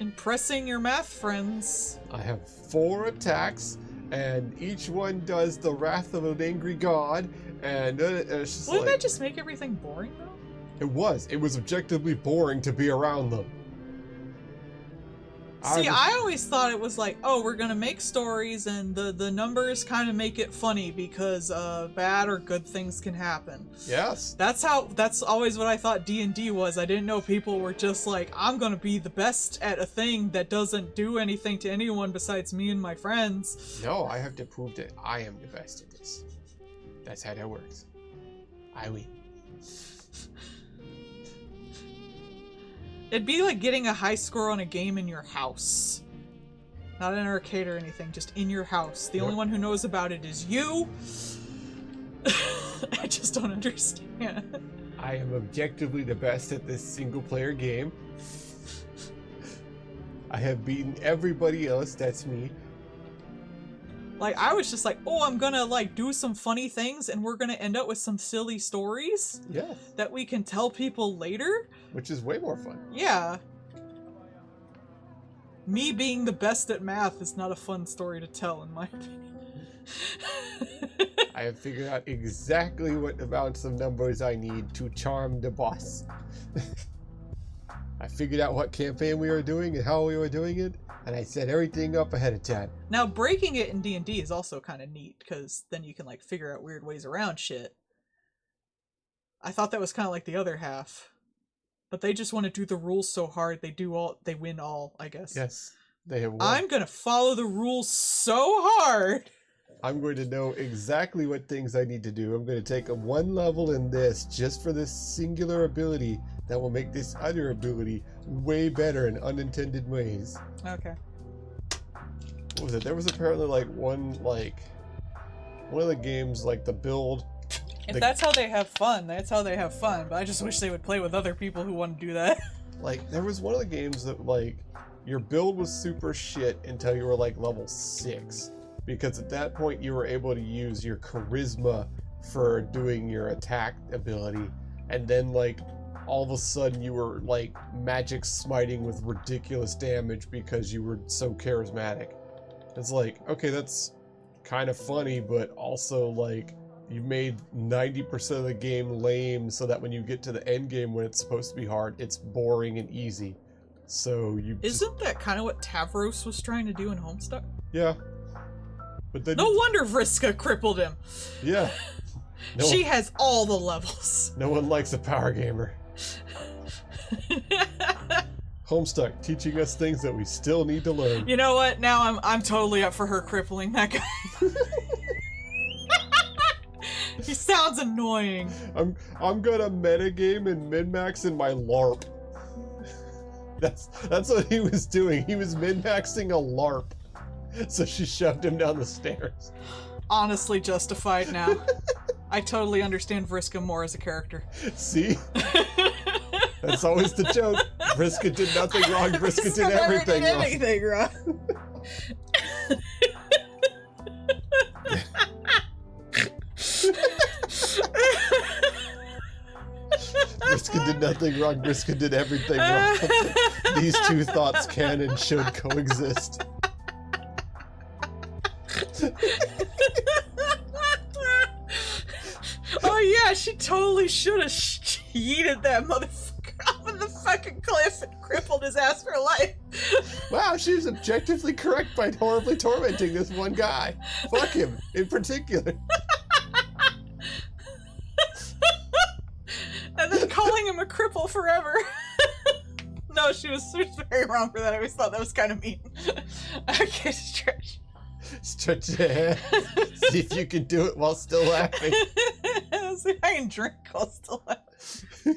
A: impressing your math friends.
B: I have 4 attacks and each one does the wrath of an angry god, and it's just
A: Wouldn't
B: like...
A: that just make everything boring, though?
B: It was objectively boring to be around them.
A: See, I always thought it was like, oh, we're gonna make stories and the numbers kind of make it funny because bad or good things can happen.
B: Yes.
A: That's always what I thought D&D was. I didn't know people were just like, I'm gonna be the best at a thing that doesn't do anything to anyone besides me and my friends.
B: No, I have to prove that I am the best at this. That's how that works. I win.
A: It'd be like getting a high score on a game in your house. Not an arcade or anything, just in your house. The only one who knows about it is you. I just don't understand.
B: I am objectively the best at this single player game. I have beaten everybody else, that's me.
A: Like, I was just like, oh, I'm gonna, like, do some funny things and we're gonna end up with some silly stories.
B: Yeah.
A: That we can tell people later.
B: Which is way more fun.
A: Yeah. Me being the best at math is not a fun story to tell, in my opinion.
B: I have figured out exactly what amounts of numbers I need to charm the boss. I figured out what campaign we were doing and how we were doing it, and I set everything up ahead of time.
A: Now, breaking it in D&D is also kind of neat, because then you can, like, figure out weird ways around shit. I thought that was kind of like the other half. But they just want to do the rules so hard, they win all, I guess.
B: Yes, they have won.
A: I'm gonna follow the rules so hard!
B: I'm going to know exactly what things I need to do. I'm going to take one level in this just for this singular ability that will make this other ability way better in unintended ways.
A: Okay.
B: What was it? There was apparently one of the games, like the build.
A: If that's how they have fun, that's how they have fun. But I just wish they would play with other people who want to do that.
B: Like, there was one of the games that, like, your build was super shit until you were, like, level 6. Because at that point, you were able to use your charisma for doing your attack ability. And then, like, all of a sudden you were, like, magic smiting with ridiculous damage because you were so charismatic. It's like, okay, that's kind of funny, but also, like, you made 90% of the game lame so that when you get to the end game when it's supposed to be hard, it's boring and easy. So you
A: Isn't that kind of what Tavros was trying to do in Homestuck?
B: Yeah. But then
A: no wonder Vriska crippled him.
B: Yeah.
A: She has all the levels.
B: No one likes a power gamer. Homestuck, teaching us things that we still need to learn.
A: You know what? Now I'm totally up for her crippling that guy. He sounds annoying. I'm gonna metagame and min-max in my LARP. That's what he was doing. He was min-maxing a LARP. So she shoved him down the stairs. Honestly justified now. I totally understand Vriska more as a character.
B: See? That's always the joke. Vriska did nothing wrong. Vriska did everything wrong.
A: Anything wrong.
B: Vriska did nothing wrong. Vriska did everything wrong. These two thoughts can and should coexist.
A: Oh yeah, she totally should have yeeted that motherfucker off of the fucking cliff and crippled his ass for life.
B: Wow, she was objectively correct by horribly tormenting this one guy. Fuck him, in particular.
A: And then calling him a cripple forever. No, she was very wrong for that. I always thought that was kind of mean. Okay, stretch.
B: Stretch your hand. See if you can do it while still laughing.
A: See if I can drink while still laughing.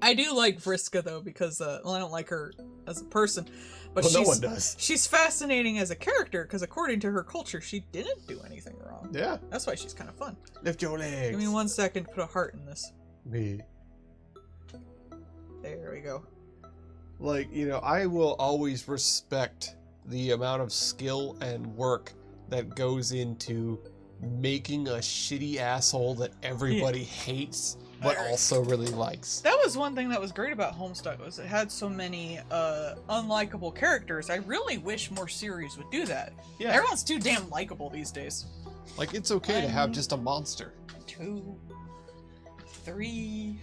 A: I do like Vriska though because well, I don't like her as a person, but
B: well, no one does.
A: She's fascinating as a character because according to her culture, she didn't do anything wrong.
B: Yeah,
A: that's why she's kind of fun.
B: Lift your legs.
A: Give me 1 second to put a heart in this.
B: Me.
A: There we go.
B: Like, you know, I will always respect the amount of skill and work that goes into making a shitty asshole that everybody hates but also really likes.
A: That was one thing that was great about Homestuck, was it had so many unlikable characters. I really wish more series would do that.
B: Yeah.
A: Everyone's too damn likable these days.
B: Like, it's okay to have just a monster.
A: 2, 3,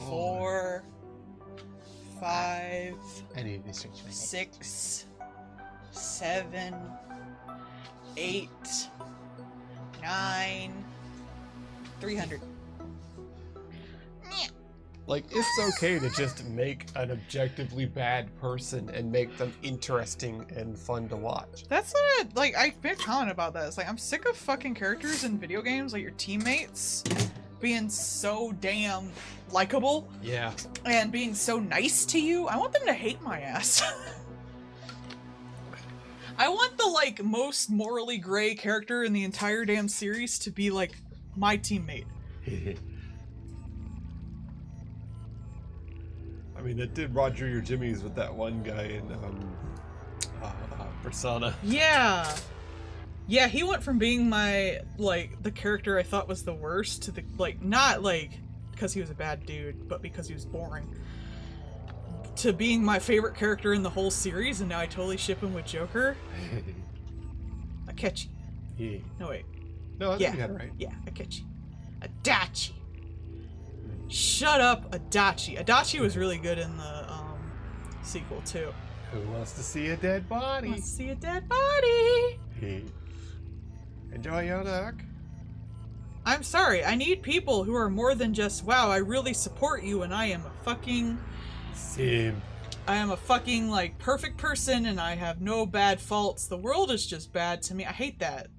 A: 4, 5,
B: I need to search my
A: 6, 7, 8, 9, 300.
B: Like, it's okay to just make an objectively bad person and make them interesting and fun to watch.
A: That's what, like, I've been commenting about that. It's like, I'm sick of fucking characters in video games, like your teammates, being so damn likable.
B: Yeah.
A: And being so nice to you. I want them to hate my ass. I want the, like, most morally gray character in the entire damn series to be, like, my teammate.
B: I mean, that did Roger your Jimmies with that one guy in Persona.
A: Yeah. Yeah, he went from being my, like, the character I thought was the worst to the, like, not, like, because he was a bad dude, but because he was boring, to being my favorite character in the whole series, and now I totally ship him with Joker. Akechi.
B: Yeah.
A: No, wait.
B: No, I think you got it right.
A: Yeah, Akechi. Adachi. Shut up, Adachi. Adachi was really good in the sequel too.
B: Who wants to see a dead body?
A: Wants to see a dead body.
B: Enjoy your duck.
A: I'm sorry, I need people who are more than just, wow, I really support you and I am a fucking...
B: Sim.
A: I am a fucking, like, perfect person and I have no bad faults. The world is just bad to me. I hate that.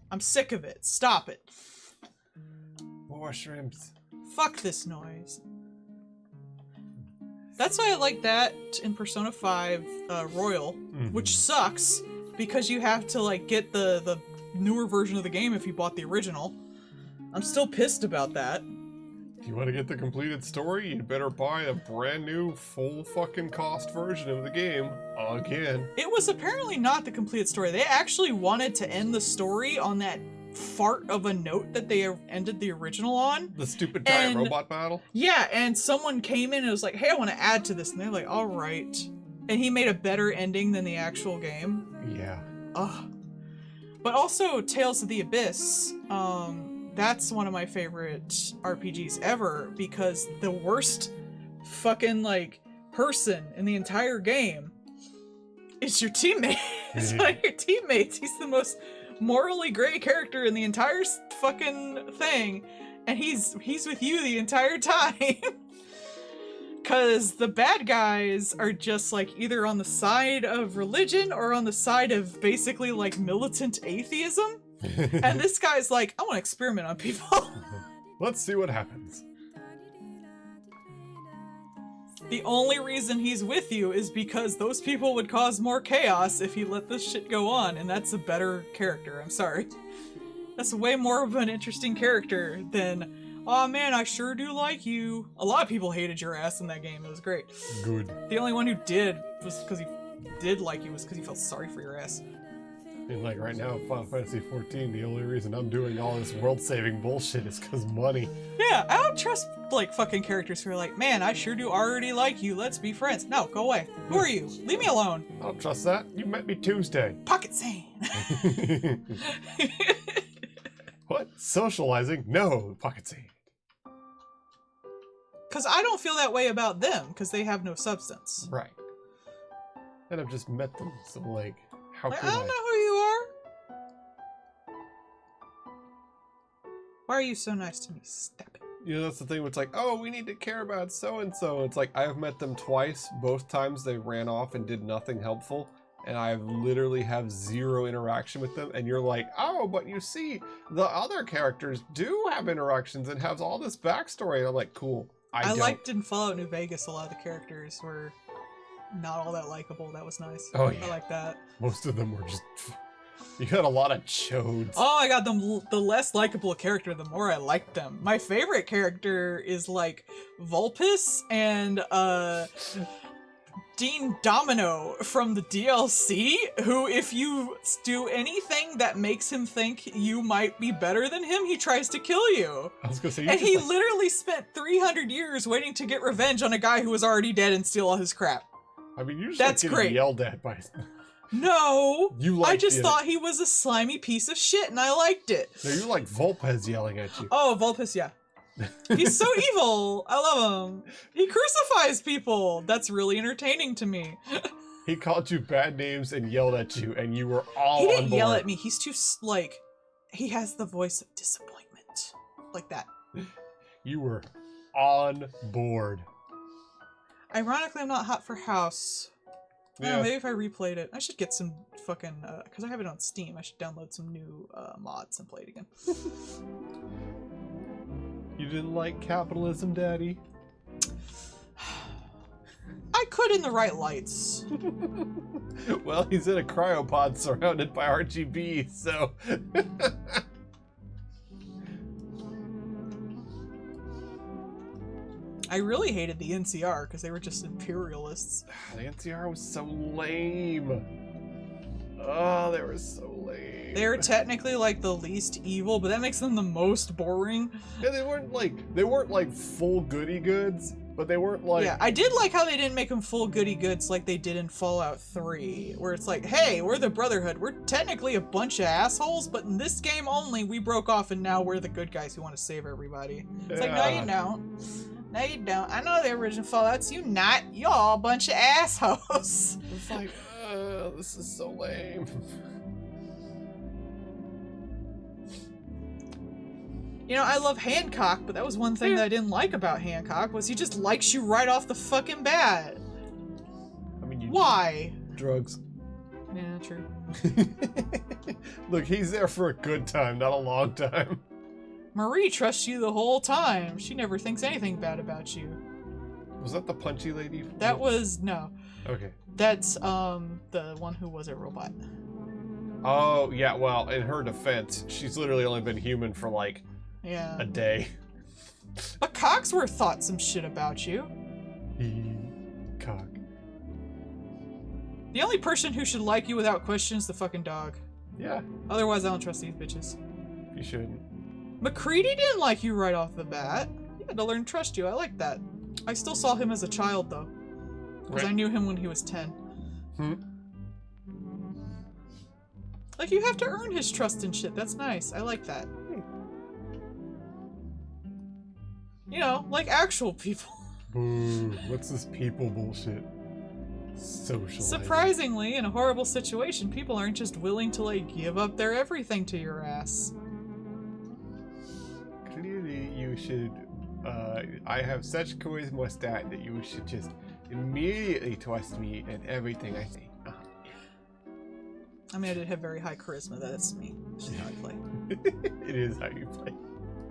A: I'm sick of it. Stop it.
B: More shrimps.
A: Fuck this noise. That's why I like that in Persona 5 Royal, which sucks because you have to, like, get the newer version of the game if you bought the original. I'm still pissed about that.
B: If you want to get the completed story, you'd better buy a brand new full fucking cost version of the game again.
A: It was apparently not the completed story. They actually wanted to end the story on that fart of a note that they ended the original on.
B: The stupid giant robot battle?
A: Yeah, and someone came in and was like, hey, I want to add to this. And they're like, all right. And he made a better ending than the actual game.
B: Yeah.
A: Ugh. But also Tales of the Abyss, that's one of my favorite RPGs ever because the worst fucking, like, person in the entire game is your teammate. It's one of your teammates. He's the most morally gray character in the entire fucking thing, and he's with you the entire time. Cause the bad guys are just, like, either on the side of religion or on the side of basically, like, militant atheism. And this guy's like, I want to experiment on people.
B: Let's see what happens.
A: The only reason he's with you is because those people would cause more chaos if he let this shit go on, and that's a better character. I'm sorry. That's way more of an interesting character than, oh man, I sure do like you. A lot of people hated your ass in that game. It was great.
B: Good.
A: The only one who did was because he did like you was because he felt sorry for your ass.
B: And like right now, Final Fantasy 14, the only reason I'm doing all this world-saving bullshit is because money.
A: Yeah, I don't trust, like, fucking characters who are like, man, I sure do already like you, let's be friends. No, go away. Who are you? Leave me alone.
B: I don't trust that. You met me Tuesday.
A: Pocket sand.
B: What? Socializing? No, pocket sand.
A: Because I don't feel that way about them, because they have no substance.
B: Right. And I've just met them, so like, how
A: Like,
B: could
A: I don't know who you are. Why are you so nice to me? Stop it.
B: You know, that's the thing. It's like, oh, we need to care about so-and-so. It's like, I've met them twice. Both times they ran off and did nothing helpful. And I literally have zero interaction with them. And you're like, oh, but you see, the other characters do have interactions and have all this backstory. And I'm like, cool. I
A: liked in Fallout New Vegas, a lot of the characters were not all that likable. That was nice.
B: Oh, yeah.
A: I like that.
B: Most of them were just... You had a lot of chodes.
A: Oh my god, the less likable character, the more I liked them. My favorite character is, like, Vulpes and, Dean Domino from the DLC, who, if you do anything that makes him think you might be better than him, he tries to kill you.
B: I was gonna say,
A: And he literally spent 300 years waiting to get revenge on a guy who was already dead and steal all his crap.
B: I mean, you're just
A: That's
B: getting
A: great.
B: yelled at by.
A: No, I just
B: it.
A: thought he was a slimy piece of shit, and I liked it.
B: No, you're like Volpez yelling at you.
A: Oh, Vulpes, yeah. He's so evil. I love him. He crucifies people. That's really entertaining to me.
B: He called you bad names and yelled at you, and you were all
A: He
B: on
A: didn't
B: board.
A: yell at me. He's too, like, he has the voice of disappointment. Like that.
B: You were on board.
A: Ironically, I'm not hot for House. I don't know,
B: Yeah.
A: maybe if I replayed it. I should get some fucking, because I have it on Steam. I should download some new mods and play it again.
B: You didn't like capitalism, Daddy?
A: I could in the right lights.
B: Well, he's in a cryopod surrounded by RGB, so...
A: I really hated the NCR because they were just imperialists.
B: The NCR was so lame. Oh, they were so lame.
A: They're technically like the least evil, but that makes them the most boring.
B: Yeah, they weren't like full goody goods, but they weren't like...
A: Yeah, I did like how they didn't make them full goody goods like they did in Fallout 3, where it's like, hey, we're the Brotherhood. We're technically a bunch of assholes, but in this game only, we broke off and now we're the good guys who want to save everybody. It's like, no, you don't. No, you don't. I know the original Fallouts. You not. You're all a bunch of assholes.
B: It's like, this is so lame.
A: You know, I love Hancock, but that was one thing that I didn't like about Hancock, was he just likes you right off the fucking bat.
B: I mean,
A: Why?
B: Drugs.
A: Yeah, true.
B: Look, he's there for a good time, not a long time.
A: Marie trusts you the whole time. She never thinks anything bad about you.
B: Was that the punchy lady?
A: That was, no.
B: Okay.
A: That's, the one who was a robot.
B: Oh, yeah, well, in her defense, she's literally only been human for, like,
A: Yeah.
B: a day.
A: But Cogsworth thought some shit about you.
B: Cock.
A: The only person who should like you without question is the fucking dog.
B: Yeah,
A: Otherwise, I don't trust these bitches.
B: you shouldn't.
A: McCready didn't like you right off the bat. He had to learn to trust you. I like that. I still saw him as a child, though. Because I knew him when he was 10.
B: Hmm?
A: Like, you have to earn his trust and shit. That's nice. I like that. You know, like actual people.
B: Boo. What's this people bullshit? Socializing.
A: Surprisingly, in a horrible situation, people aren't just willing to, like, give up their everything to your ass.
B: Clearly, you should... I have such charisma stat that you should just immediately trust me in everything I say.
A: I mean, I did have very high charisma. That's me. That's just how I play.
B: It is how you play.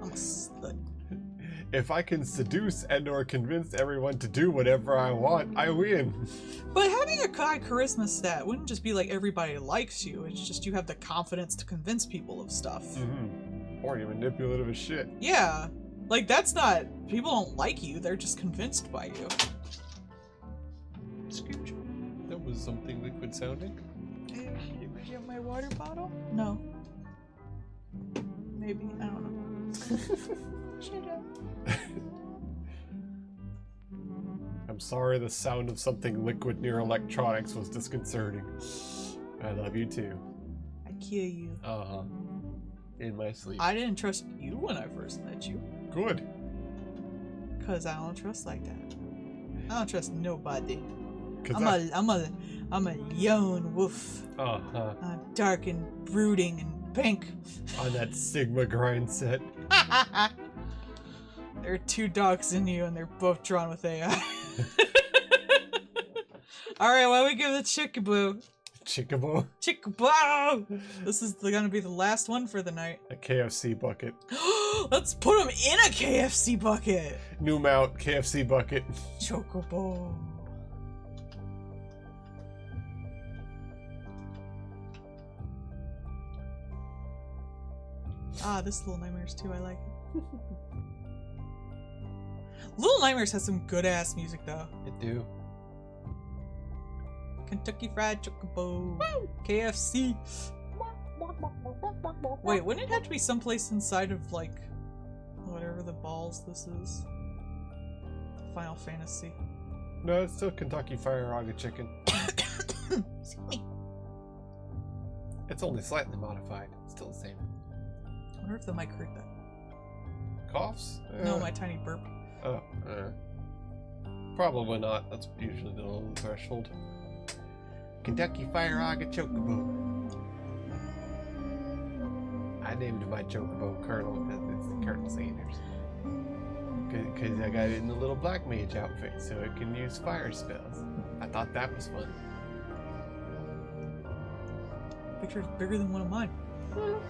A: I'm a slut.
B: If I can seduce and or convince everyone to do whatever I want, I win.
A: But having a high charisma stat wouldn't just be like everybody likes you. It's just you have the confidence to convince people of stuff.
B: Mm-hmm. Or you're manipulative as shit.
A: Yeah. Like, that's not... People don't like you. They're just convinced by you. Scooch.
B: That was something liquid sounding.
A: Hey, did you have my water bottle? No. Maybe. I don't know. Shut up.
B: I'm sorry the sound of something liquid near electronics was disconcerting. I love you too.
A: I kill you.
B: Uh-huh. In my sleep.
A: I didn't trust you when I first met you.
B: Good.
A: Cause I don't trust like that. I don't trust nobody. I'm a lone wolf.
B: Uh-huh.
A: I'm dark and brooding and pink.
B: On that Sigma grind set.
A: There are two dogs in you and they're both drawn with AI. Alright, why don't we give it Chickaboo?
B: Chickaboo.
A: Chickaboo! This is gonna be the last one for the night.
B: A KFC bucket.
A: Let's put him in a KFC bucket!
B: New mount, KFC bucket.
A: Chocobo. Ah, this Little Nightmares too, I like it. Little Nightmares has some good ass music though.
B: It do.
A: Kentucky Fried Chocobo. KFC. Wait, wouldn't it have to be someplace inside of, like, whatever the balls this is? Final Fantasy.
B: No, it's still Kentucky Fire Raga Chicken.
A: Excuse me.
B: It's only slightly modified. It's still the same.
A: I wonder if the mic heard that.
B: Coughs?
A: No, my tiny burp.
B: Oh, probably not. That's usually the low threshold. Kentucky Fire Raga Chocobo. I named my Chocobo Colonel because it's Colonel Sanders. Because I got it in the little black mage outfit so it can use fire spells. I thought that was fun.
A: Picture's bigger than one of mine. I'll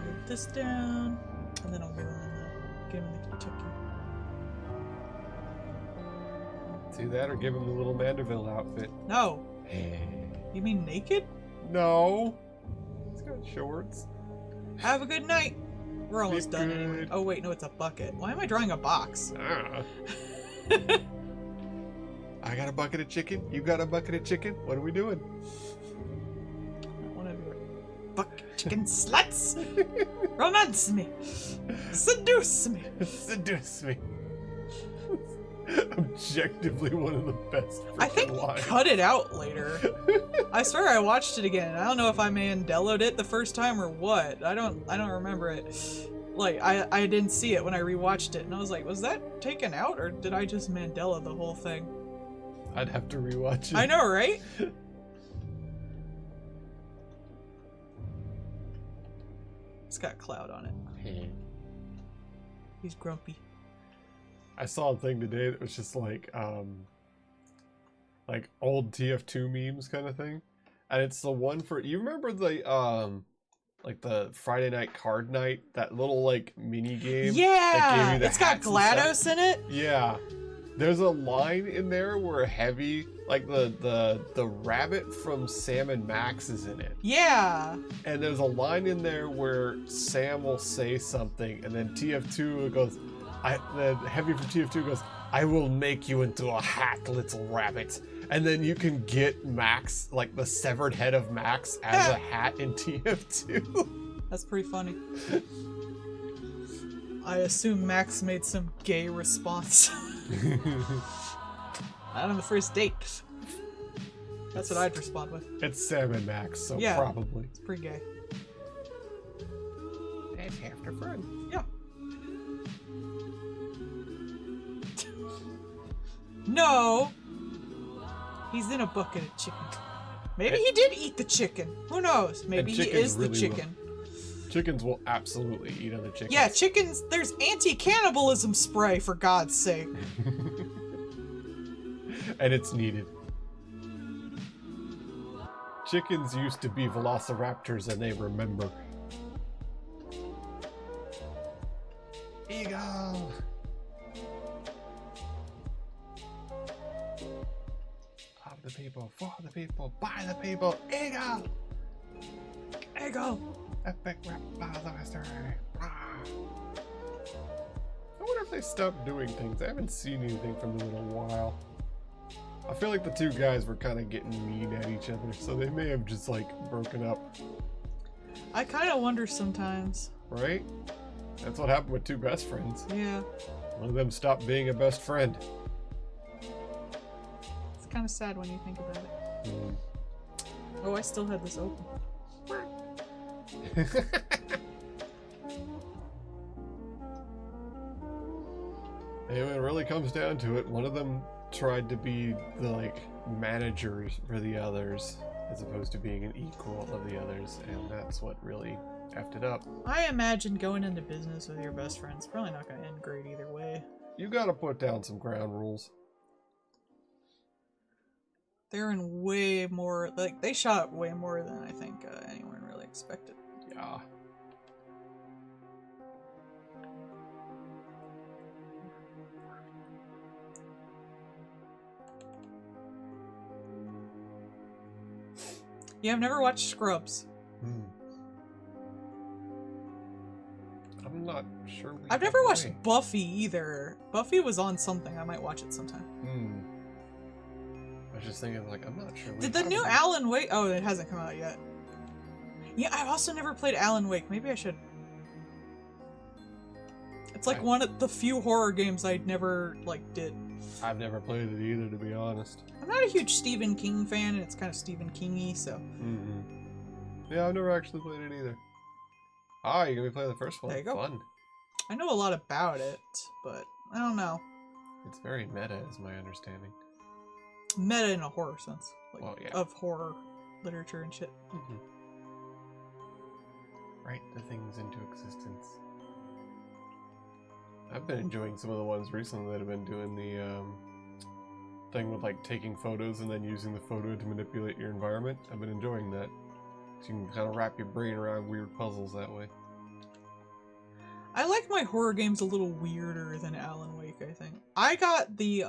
A: move this down, and then I'll give him the Kentucky.
B: See that, or give him the little Manderville outfit.
A: No. You mean naked?
B: No. He's got shorts.
A: Have a good night. We're almost
B: Be
A: done
B: good.
A: anyway. Oh wait, no, it's a bucket. Why am I drawing a box?
B: I got a bucket of chicken. You got a bucket of chicken. What are we doing?
A: One of your bucket chicken sluts. Romance me. Seduce me.
B: Seduce me. Objectively one of the best.
A: I think we
B: lines.
A: cut it out later. I swear I watched it again. I don't know if I Mandelo'd it the first time or what. I don't remember it. Like I didn't see it when I rewatched it, and I was like, was that taken out or did I just Mandela the whole thing?
B: I'd have to rewatch it.
A: I know, right? It's got cloud on it. He's grumpy.
B: I saw a thing today that was just like old TF2 memes kind of thing. And it's the one for, you remember the like the Friday night card night, that little like mini game?
A: Yeah,
B: it's got
A: GLaDOS in it.
B: Yeah. There's a line in there where Heavy, like the rabbit from Sam and Max is in it.
A: Yeah.
B: And there's a line in there where Sam will say something and then TF2 goes, the Heavy from TF2 goes, I will make you into a hat, little rabbit. And then you can get Max, like the severed head of Max as a hat in TF2.
A: That's pretty funny. I assume Max made some gay response. Not on the first date. That's what I'd respond with.
B: It's Sam and Max, so
A: Yeah.
B: probably.
A: It's pretty gay.
B: It's half their fun.
A: Yeah. No! He's in a bucket of chicken. Maybe he did eat the chicken. Who knows? Maybe he
B: chickens
A: is the
B: really
A: chicken.
B: Chickens will absolutely eat other chickens.
A: Yeah, chickens, there's anti-cannibalism spray, for God's sake.
B: And it's needed. Chickens used to be velociraptors and they remember. Eagle! Of the people, for the people, by the people, Eagle!
A: Ego!
B: Epic rap blaster. I wonder if they stopped doing things. I haven't seen anything from them in a while. I feel like the two guys were kind of getting mean at each other, so they may have just like broken up.
A: I kind of wonder sometimes.
B: Right? That's what happened with two best friends.
A: Yeah.
B: One of them stopped being a best friend.
A: It's kind of sad when you think about it. Oh, I still had this open.
B: And when it really comes down to it, one of them tried to be the like managers for the others as opposed to being an equal of the others, and that's what really effed it up.
A: I imagine going into business with your best friend's probably not going to end great either way.
B: You gotta put down some ground rules.
A: They're in way more, like, they shot way more than I think anyone really expected.
B: Yeah.
A: Yeah, I've never watched Scrubs.
B: I'm not sure.
A: I've never watched Buffy either. Buffy was on something. I might watch it sometime.
B: I was just thinking, like, I'm not sure.
A: Did the new Alan Wake? Oh, it hasn't come out yet. Yeah, I've also never played Alan Wake. Maybe I should. It's like one of the few horror games I never did.
B: I've never played it either, to be honest.
A: I'm not a huge Stephen King fan, and it's kind of Stephen King-y, so.
B: Yeah, I've never actually played it either. Ah, you're gonna be playing the first one.
A: There you go.
B: Fun.
A: I know a lot about it, but I don't know.
B: It's very meta, is my understanding.
A: Meta in a horror sense, of horror literature and shit.
B: Write the things into existence. I've been enjoying some of the ones recently that have been doing the thing with like taking photos and then using the photo to manipulate your environment. I've been enjoying that. So you can kind of wrap your brain around weird puzzles that way.
A: I like my horror games a little weirder than Alan Wake, I think. I got the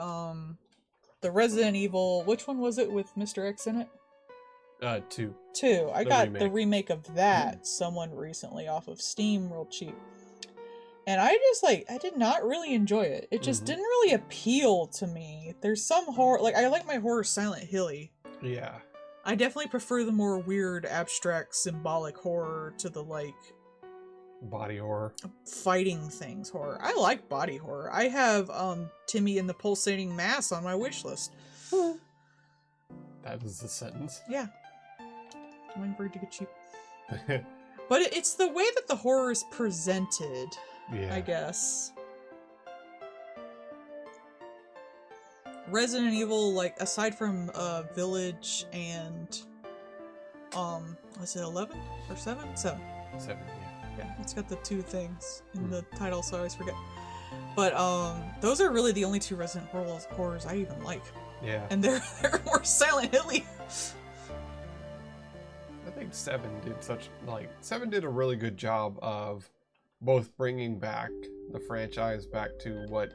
A: Resident Evil, which one was it with Mr. X in it?
B: 2.
A: 2. I got the remake of that someone recently off of Steam real cheap. And I just I did not really enjoy it. It just didn't really appeal to me. There's some horror, I like my horror Silent Hilly.
B: Yeah.
A: I definitely prefer the more weird, abstract, symbolic horror to the
B: body horror.
A: Fighting things horror. I like body horror. I have Timmy and the Pulsating Mass on my wish list.
B: That was the sentence.
A: Yeah. I'm waiting for it to get cheap. But it's the way that the horror is presented, I guess. Resident Evil, aside from Village and was it 11 or 7? 7.
B: 7,
A: yeah. It's got the 2 things in the title, so I always forget. But those are really the only 2 Resident horrors I even like.
B: Yeah.
A: And they're more Silent Hilly.
B: I think 7 did 7 did a really good job of both bringing back the franchise back to what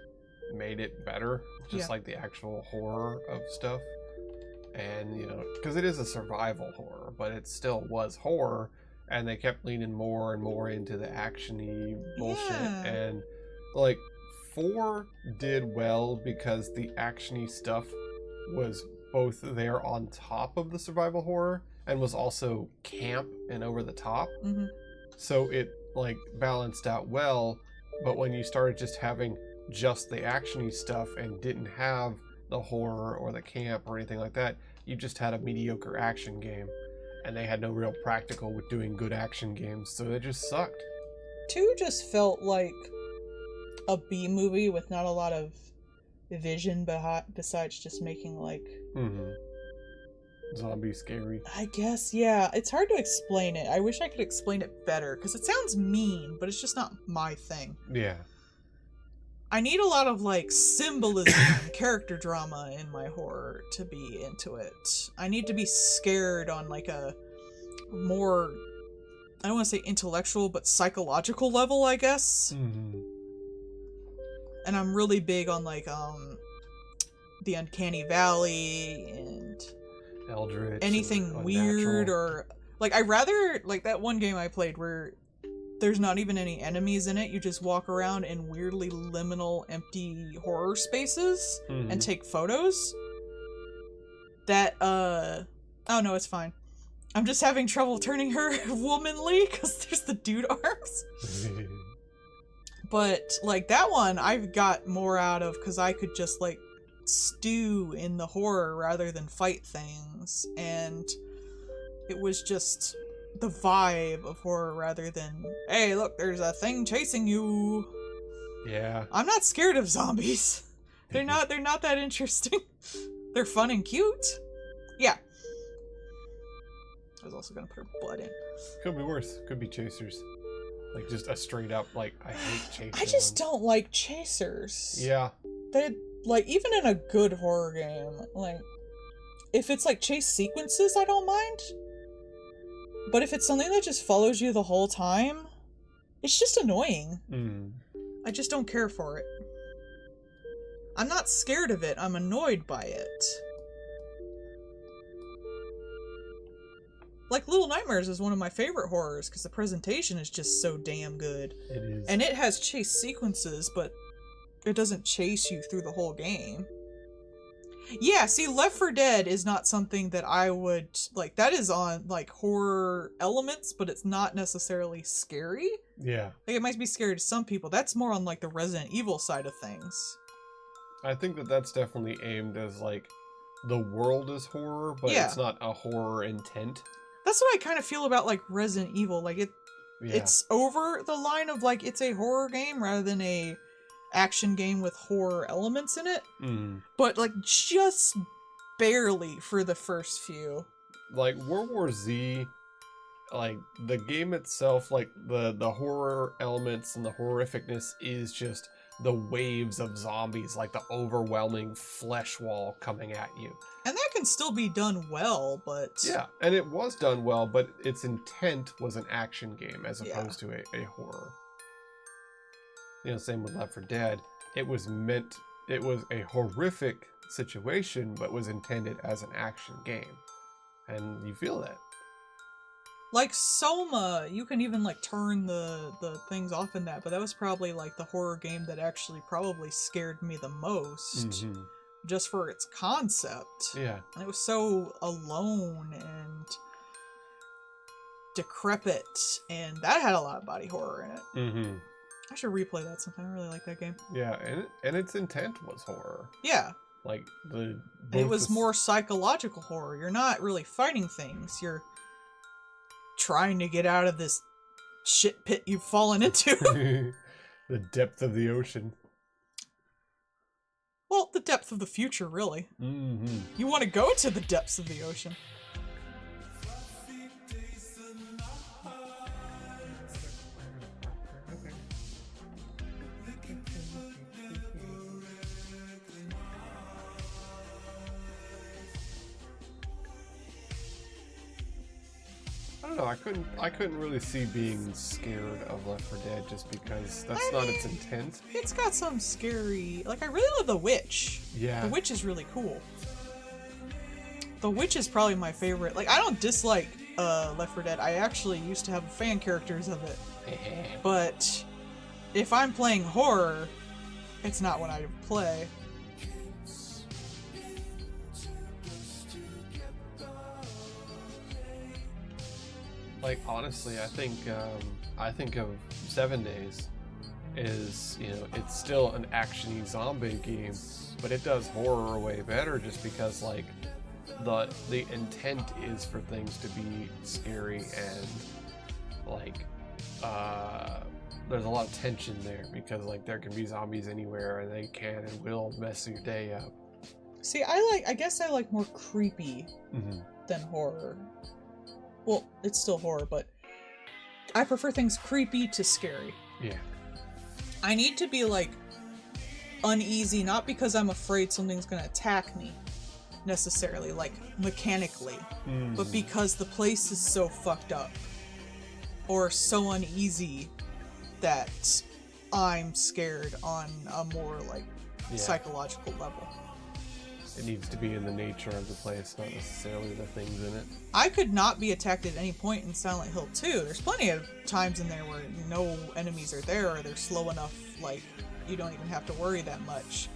B: made it better, just like the actual horror of stuff. And, because it is a survival horror, but it still was horror, and they kept leaning more and more into the action-y bullshit.
A: Yeah.
B: And, 4 did well because the action-y stuff was both there on top of the survival horror and was also camp and over the top. So it balanced out well, but when you started just having just the action-y stuff and didn't have the horror or the camp or anything like that, you just had a mediocre action game, and they had no real practical with doing good action games, so it just sucked.
A: 2 just felt like a B movie with not a lot of vision besides just making
B: zombie scary.
A: I guess, yeah. It's hard to explain it. I wish I could explain it better, because it sounds mean, but it's just not my thing.
B: Yeah.
A: I need a lot of symbolism and character drama in my horror to be into it. I need to be scared on a more, I don't want to say intellectual, but psychological level, I guess. And I'm really big on the Uncanny Valley and
B: Eldritch,
A: anything weird, or I rather that one game I played where there's not even any enemies in it. You just walk around in weirdly liminal, empty horror spaces and take photos. That oh no, it's fine. I'm just having trouble turning her womanly because there's the dude arms. But that one I've got more out of because I could just stew in the horror rather than fight things, and it was just the vibe of horror rather than, hey, look, there's a thing chasing you.
B: Yeah.
A: I'm not scared of zombies. They're not that interesting. They're fun and cute. Yeah. I was also gonna put her blood in.
B: Could be worse. Could be chasers. Just a straight up, I hate chasers.
A: I just don't like chasers.
B: Yeah.
A: They even in a good horror game, if it's chase sequences, I don't mind. But if it's something that just follows you the whole time, it's just annoying. I just don't care for it. I'm not scared of it, I'm annoyed by it. Like, Little Nightmares is one of my favorite horrors because the presentation is just so damn good.
B: It is.
A: And it has chase sequences, but it doesn't chase you through the whole game. Yeah, see, Left 4 Dead is not something that I would, like, that is on, like, horror elements, but it's not necessarily scary.
B: Yeah.
A: Like, it might be scary to some people. That's more on, like, the Resident Evil side of things.
B: I think that that's definitely aimed as, like, the world is horror, but
A: Yeah.
B: it's not a horror intent.
A: That's what I kind of feel about, like, Resident Evil. Like, it's over the line of, like, it's a horror game rather than a action game with horror elements in it. But, like, just barely for the first few.
B: Like, World War Z, like, the game itself, like, the horror elements and the horrificness is just the waves of zombies, like the overwhelming flesh wall coming at you.
A: And that can still be done well, but...
B: Yeah, and it was done well, but its intent was an action game as opposed to a horror. You know, same with Left 4 Dead. It was a horrific situation, but was intended as an action game. And you feel that.
A: Like Soma, you can even like turn the things off in that, but that was probably like the horror game that actually probably scared me the most. Just for its concept.
B: Yeah.
A: And it was so alone and decrepit, and that had a lot of body horror in it. I should replay that sometime. I really like that game.
B: Yeah, and its intent was horror.
A: Yeah.
B: Like
A: it was more psychological horror. You're not really fighting things. You're trying to get out of this shit pit you've fallen into.
B: The depth of the ocean.
A: Well, the depth of the future, really. You want to go to the depths of the ocean.
B: I don't know, I couldn't really see being scared of Left 4 Dead just because that's not its intent.
A: It's got some scary... Like, I really love The Witch.
B: Yeah.
A: The Witch is really cool. The Witch is probably my favorite. Like, I don't dislike Left 4 Dead. I actually used to have fan characters of it. But if I'm playing horror, it's not what I play.
B: Like, honestly, I think of 7 Days is, you know, it's still an action-y zombie game, but it does horror way better just because, like, the intent is for things to be scary and, like, there's a lot of tension there because, like, there can be zombies anywhere and they can and will mess your day up.
A: See, I guess I like more creepy than horror. Well, it's still horror, but I prefer things creepy to scary.
B: Yeah.
A: I need to be, like, uneasy, not because I'm afraid something's gonna attack me, necessarily, like, mechanically, but because the place is so fucked up, or so uneasy that I'm scared on a more, like, psychological level.
B: It needs to be in the nature of the place, not necessarily the things in it.
A: I could not be attacked at any point in Silent Hill 2. There's plenty of times in there where no enemies are there, or they're slow enough, like, you don't even have to worry that much.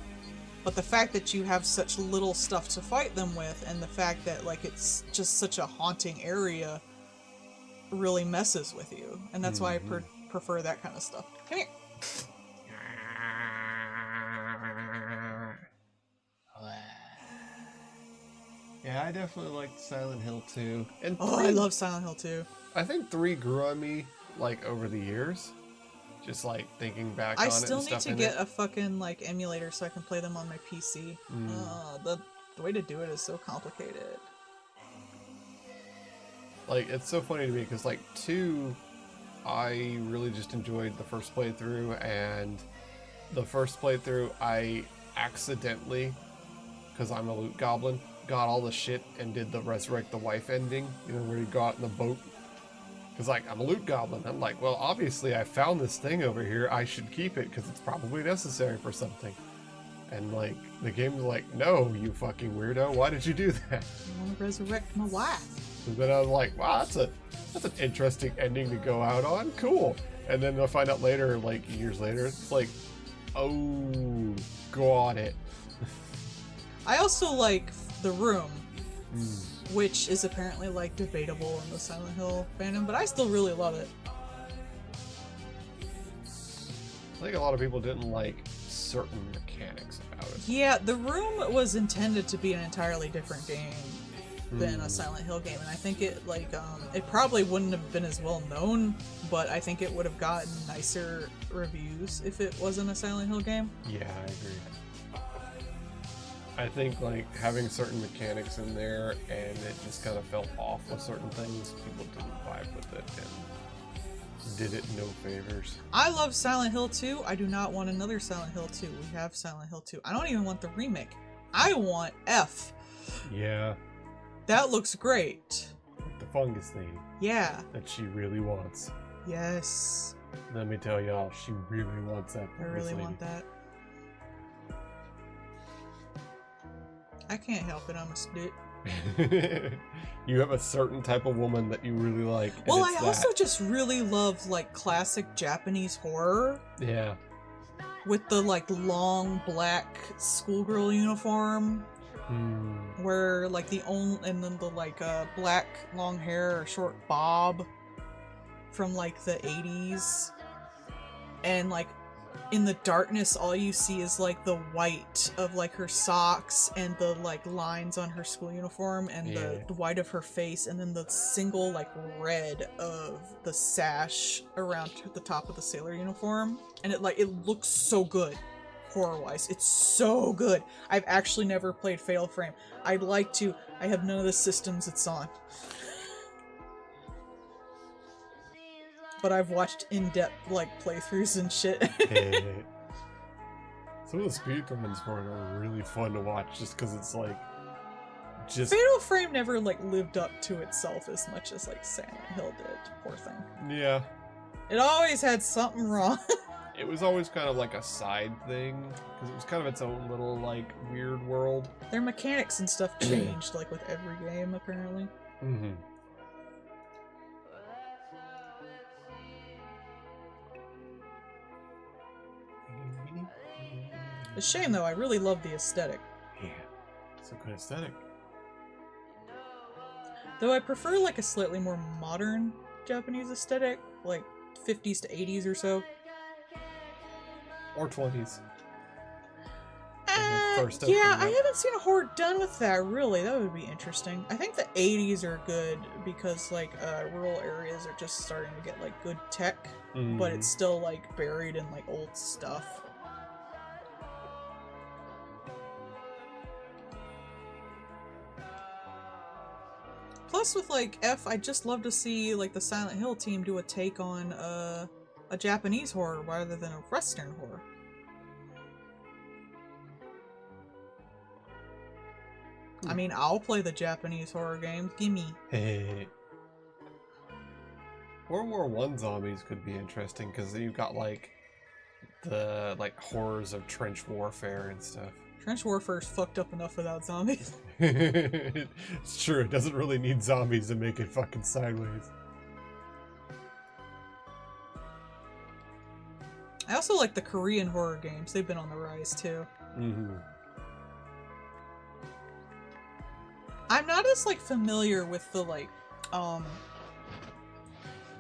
A: But the fact that you have such little stuff to fight them with, and the fact that, like, it's just such a haunting area really messes with you. And that's why I prefer that kind of stuff. Come here.
B: Yeah, I definitely liked Silent Hill 2. And
A: I love Silent Hill 2.
B: I think 3 grew on me, like, over the years. Just, like, thinking back on it and stuff.
A: I still need to get a fucking, like, emulator so I can play them on my PC. The way to do it is so complicated.
B: Like, it's so funny to me, because, like, 2, I really just enjoyed the first playthrough, and the first playthrough, I accidentally, because I'm a loot goblin, got all the shit and did the resurrect the wife ending, you know, where you go out in the boat. Because, like, I'm a loot goblin. I'm like, well, obviously I found this thing over here. I should keep it because it's probably necessary for something. And like the game's like, no, you fucking weirdo, why did you do that?
A: I want to resurrect my wife.
B: And then I was like, wow, that's an interesting ending to go out on. Cool. And then I find out later, like years later, it's like, oh, got it.
A: I also like The Room, which is apparently like debatable in the Silent Hill fandom, but I still really love it.
B: I think a lot of people didn't like certain mechanics about it.
A: Yeah, The Room was intended to be an entirely different game than a Silent Hill game, and I think it like it probably wouldn't have been as well known, but I think it would have gotten nicer reviews if it wasn't a Silent Hill game.
B: Yeah, I agree. I think like having certain mechanics in there and it just kind of fell off with certain things, people didn't vibe with it and did it no favors.
A: I love Silent Hill 2. I do not want another Silent Hill 2. We have Silent Hill 2. I don't even want the remake. I want F.
B: Yeah.
A: That looks great.
B: Like the fungus thing.
A: Yeah.
B: That she really wants.
A: Yes.
B: Let me tell y'all, she really wants that.
A: I really want that. I can't help it, I'm a snit.
B: You have a certain type of woman that you really like.
A: Well, I also just really love like classic Japanese horror.
B: Yeah.
A: With the like long black schoolgirl uniform. Where like the only and then the like black long hair or short bob from like the 80s. And like in the darkness all you see is like the white of like her socks and the like lines on her school uniform and the white of her face and then the single like red of the sash around the top of the sailor uniform, and it looks so good horror wise. It's so good. I've actually never played Fatal Frame. I'd like to. I have none of the systems it's on. But I've watched in-depth like playthroughs and shit.
B: Some of the speedruns for it are really fun to watch just because it's like
A: Fatal Frame never like lived up to itself as much as like Silent Hill did. Poor thing.
B: Yeah.
A: It always had something wrong.
B: It was always kind of like a side thing because it was kind of its own little like weird world.
A: Their mechanics and stuff changed like with every game apparently.
B: Mm-hmm.
A: A shame though, I really love the aesthetic.
B: Yeah, it's a good aesthetic.
A: Though I prefer like a slightly more modern Japanese aesthetic, like 50s to 80s or so.
B: Or 20s.
A: Yeah, I haven't seen a horror done with that, really. That would be interesting. I think the 80s are good because, like, rural areas are just starting to get, like, good tech, but it's still, like, buried in, like, old stuff. Plus, with, like, F, I'd just love to see, like, the Silent Hill team do a take on, a Japanese horror rather than a Western horror. I mean, I'll play the Japanese horror games. Gimme.
B: Hey. World War I zombies could be interesting because you've got like the horrors of trench warfare and stuff.
A: Trench warfare is fucked up enough without zombies.
B: It's true. It doesn't really need zombies to make it fucking sideways.
A: I also like the Korean horror games. They've been on the rise too. I'm not as like familiar with the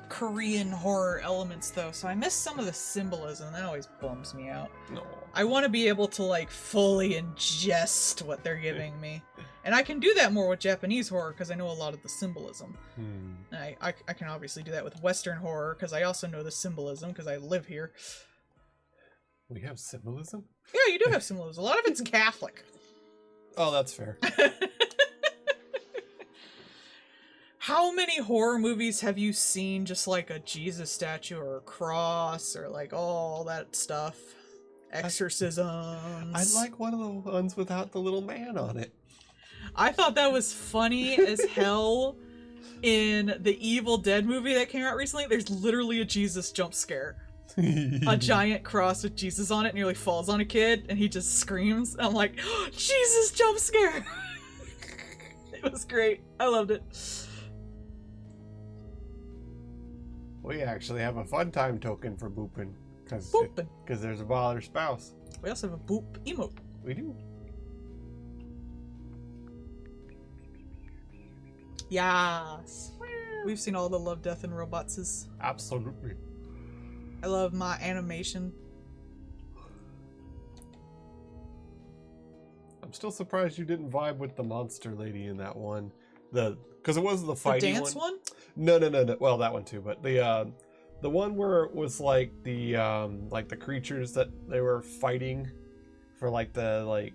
A: Korean horror elements though, so I miss some of the symbolism. That always bums me out.
B: No.
A: I want to be able to like fully ingest what they're giving me. And I can do that more with Japanese horror because I know a lot of the symbolism. And I can obviously do that with Western horror because I also know the symbolism because I live here.
B: We have symbolism?
A: Yeah, you do have symbolism. A lot of it's Catholic.
B: Oh, that's fair.
A: How many horror movies have you seen just like a Jesus statue or a cross or like all that stuff? Exorcisms.
B: I like one of the ones without the little man on it.
A: I thought that was funny as hell in the Evil Dead movie that came out recently. There's literally a Jesus jump scare. a giant cross with Jesus on it nearly falls on a kid, and he just screams. I'm like, oh, Jesus, jump scare! It was great. I loved it.
B: We actually have a fun time token for booping.
A: Booping.
B: Because there's a bother spouse.
A: We also have a boop emote.
B: We do.
A: Yes. We've seen all the Love, Death, and Robotses.
B: Absolutely.
A: I love my animation.
B: I'm still surprised you didn't vibe with the monster lady in that one. Because it wasn't the fighting
A: The dance one?
B: No. Well, that one too, but the one where it was like the creatures that they were fighting for the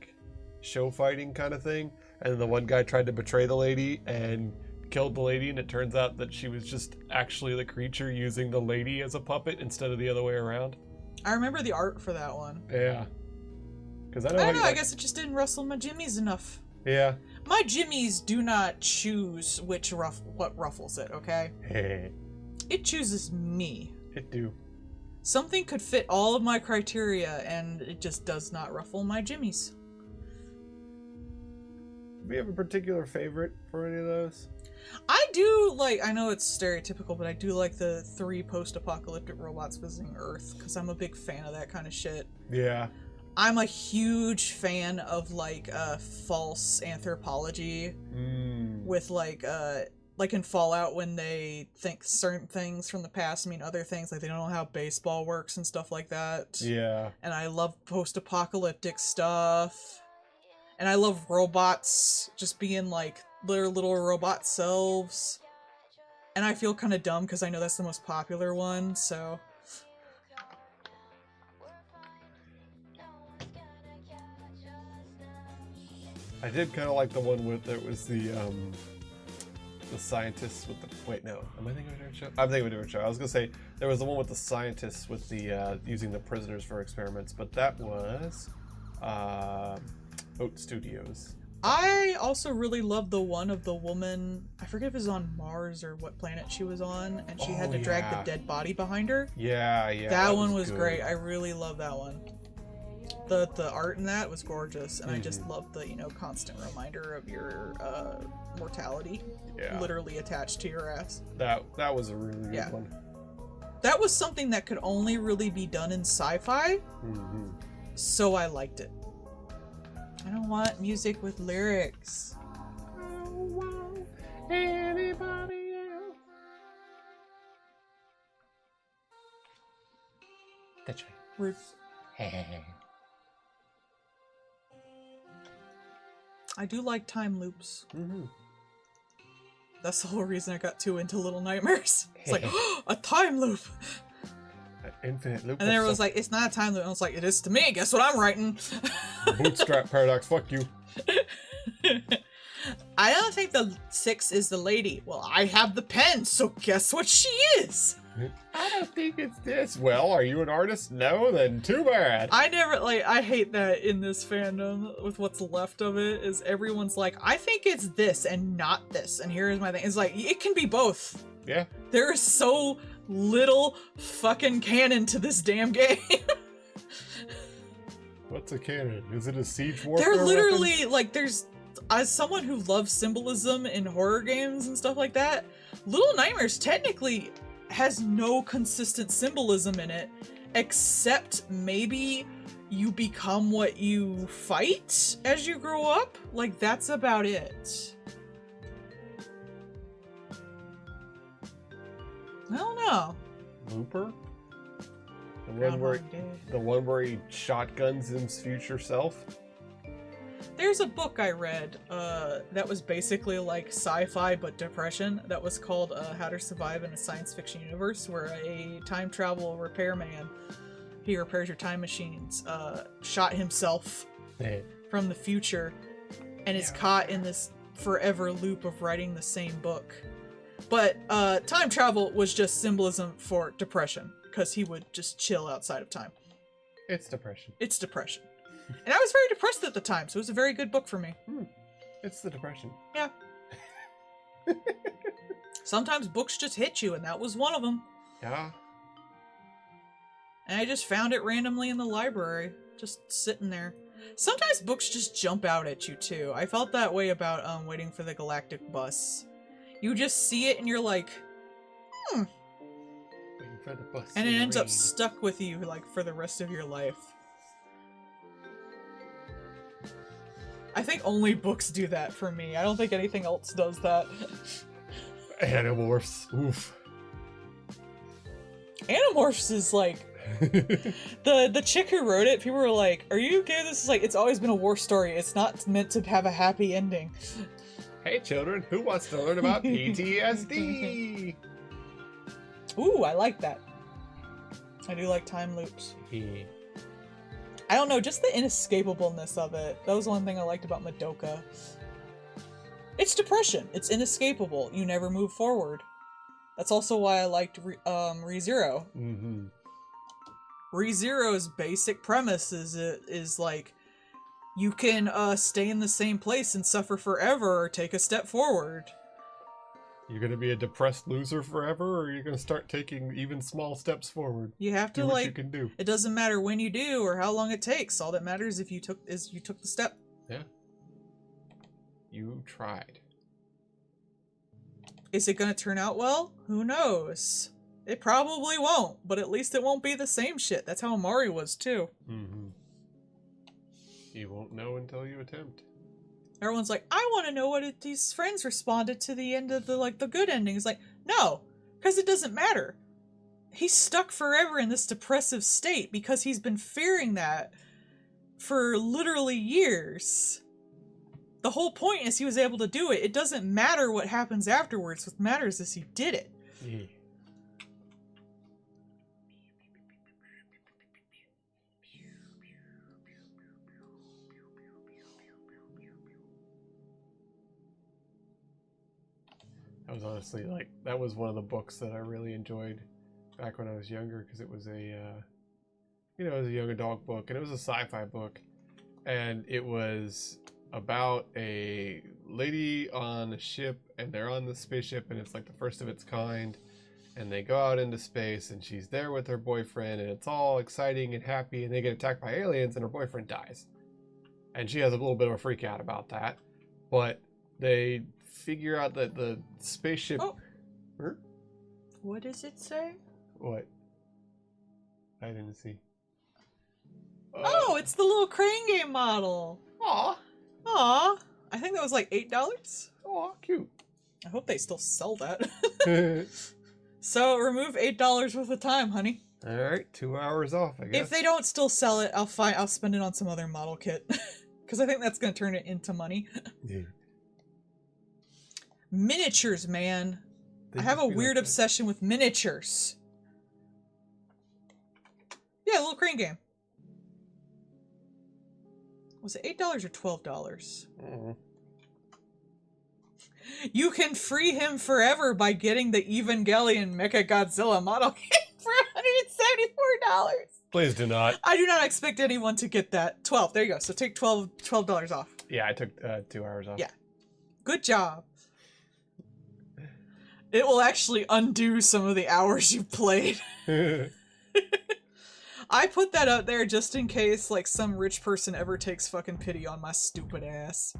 B: show fighting kind of thing, and the one guy tried to betray the lady and killed the lady, and it turns out that she was just actually the creature using the lady as a puppet instead of the other way around.
A: I remember the art for that one.
B: Yeah. Because I
A: don't know, I guess it just didn't rustle my jimmies enough.
B: Yeah.
A: My jimmies do not choose what ruffles it, okay?
B: Hey.
A: It chooses me.
B: It do.
A: Something could fit all of my criteria, and it just does not ruffle my jimmies.
B: Do you have a particular favorite for any of those?
A: I do I know it's stereotypical, but I do like the 3 post-apocalyptic robots visiting Earth, because I'm a big fan of that kind of shit.
B: Yeah.
A: I'm a huge fan of false anthropology with like in Fallout when they think certain things from the past mean other things, like they don't know how baseball works and stuff like that.
B: Yeah.
A: And I love post-apocalyptic stuff. And I love robots just being like their little robot selves. And I feel kind of dumb because I know that's the most popular one, so...
B: I did kind of like the one with it was the scientists with the wait no am I thinking of a different show? I'm thinking of a different show. I was gonna say there was the one with the scientists with the using the prisoners for experiments, but that was Oat Studios.
A: I also really love the one of the woman, I forget if it was on Mars or what planet she was on, and she had to drag the dead body behind her.
B: Yeah.
A: That one was great. I really love that one. The art in that was gorgeous, and I just love the constant reminder of your mortality, literally attached to your ass.
B: That was a really good one.
A: That was something that could only really be done in sci-fi, so I liked it. I don't want music with lyrics. I don't want anybody else.
B: That's right.
A: Rude. I do like time loops. That's the whole reason I got too into Little Nightmares. It's like, oh, a time loop!
B: An infinite loop.
A: And then everyone's like, it's not a time loop. And I was like, it is to me. Guess what I'm writing?
B: Bootstrap paradox. Fuck you.
A: I don't think the 6 is the lady. Well, I have the pen, so guess what she is?
B: I don't think it's this. Well, are you an artist? No, then too bad.
A: I hate that in this fandom with what's left of it is everyone's like, I think it's this and not this. And here's my thing. It's like, it can be both.
B: Yeah.
A: There is so little fucking canon to this damn game.
B: What's a canon? Is it a siege warfare
A: They're literally,
B: weapon?
A: like, there's... As someone who loves symbolism in horror games and stuff like that, Little Nightmares technically has no consistent symbolism in it, except maybe you become what you fight as you grow up. Like, that's about it. I don't know.
B: Looper? The one where he shotguns his future self?
A: There's a book I read that was basically like sci-fi but depression that was called How to Survive in a Science Fiction Universe, where a time travel repairman, he repairs your time machines, shot himself from the future and is caught in this forever loop of writing the same book. But time travel was just symbolism for depression, because he would just chill outside of time.
B: It's depression.
A: It's depression. And I was very depressed at the time, so it was a very good book for me.
B: It's the depression.
A: Yeah. Sometimes books just hit you, and that was one of them.
B: Yeah.
A: And I just found it randomly in the library, just sitting there. Sometimes books just jump out at you too. I felt that way about Waiting for the Galactic Bus. You just see it and you're like,
B: Waiting for the bus
A: and it
B: in the
A: ends up
B: rain.
A: stuck with you like for the rest of your life. I think only books do that for me. I don't think anything else does that.
B: Animorphs. Oof.
A: Animorphs is like the chick who wrote it. People were like, "Are you okay? This is like it's always been a war story. It's not meant to have a happy ending."
B: Hey children, who wants to learn about PTSD?
A: Ooh, I like that. I do like time loops.
B: Yeah.
A: I don't know, just the inescapableness of it. That was one thing I liked about Madoka. It's depression. It's inescapable. You never move forward. That's also why I liked ReZero.
B: Mm-hmm.
A: ReZero's basic premise is like, you can stay in the same place and suffer forever or take a step forward.
B: You're gonna be a depressed loser forever, or you're gonna start taking even small steps forward.
A: You have to
B: Do what
A: like,
B: you can do.
A: it doesn't matter when you do or how long it takes. All that matters is you took the step.
B: Yeah. You tried.
A: Is it gonna turn out well? Who knows? It probably won't, but at least it won't be the same shit. That's how Amari was too.
B: Mm-hmm. You won't know until you attempt.
A: Everyone's like, I want to know what these friends responded to the end of the good ending. It's like, no, because it doesn't matter. He's stuck forever in this depressive state because he's been fearing that for literally years. The whole point is he was able to do it. It doesn't matter what happens afterwards. What matters is he did it.
B: Yeah. That was honestly like, that was one of the books that I really enjoyed back when I was younger, because it was a it was a young adult book, and it was a sci-fi book, and it was about a lady on a ship, and they're on the spaceship, and it's like the first of its kind, and they go out into space, and she's there with her boyfriend, and it's all exciting and happy, and they get attacked by aliens, and her boyfriend dies, and she has a little bit of a freak out about that, but they figure out that the spaceship.
A: Oh.
B: Huh?
A: What does it say?
B: What? I didn't see.
A: Oh, it's the little crane game model.
B: Aw.
A: Aw. I think that was like $8.
B: Aw, cute.
A: I hope they still sell that. So remove $8 worth of time, honey.
B: Alright, 2 hours off, I guess.
A: If they don't still sell it, I'll spend it on some other model kit. Because I think that's going to turn it into money.
B: Yeah.
A: Miniatures, man.
B: They
A: I have a
B: just be
A: weird
B: like that.
A: obsession with miniatures. Yeah, a little crane game. Was it $8 or $12?
B: Mhm.
A: You can free him forever by getting the Evangelion Mechagodzilla model kit for $174.
B: Please do not.
A: I do not expect anyone to get that. 12. There you go. So take $12 off.
B: Yeah, I took 2 hours off.
A: Yeah. Good job. It will actually undo some of the hours you've played. I put that out there just in case, like, some rich person ever takes fucking pity on my stupid ass.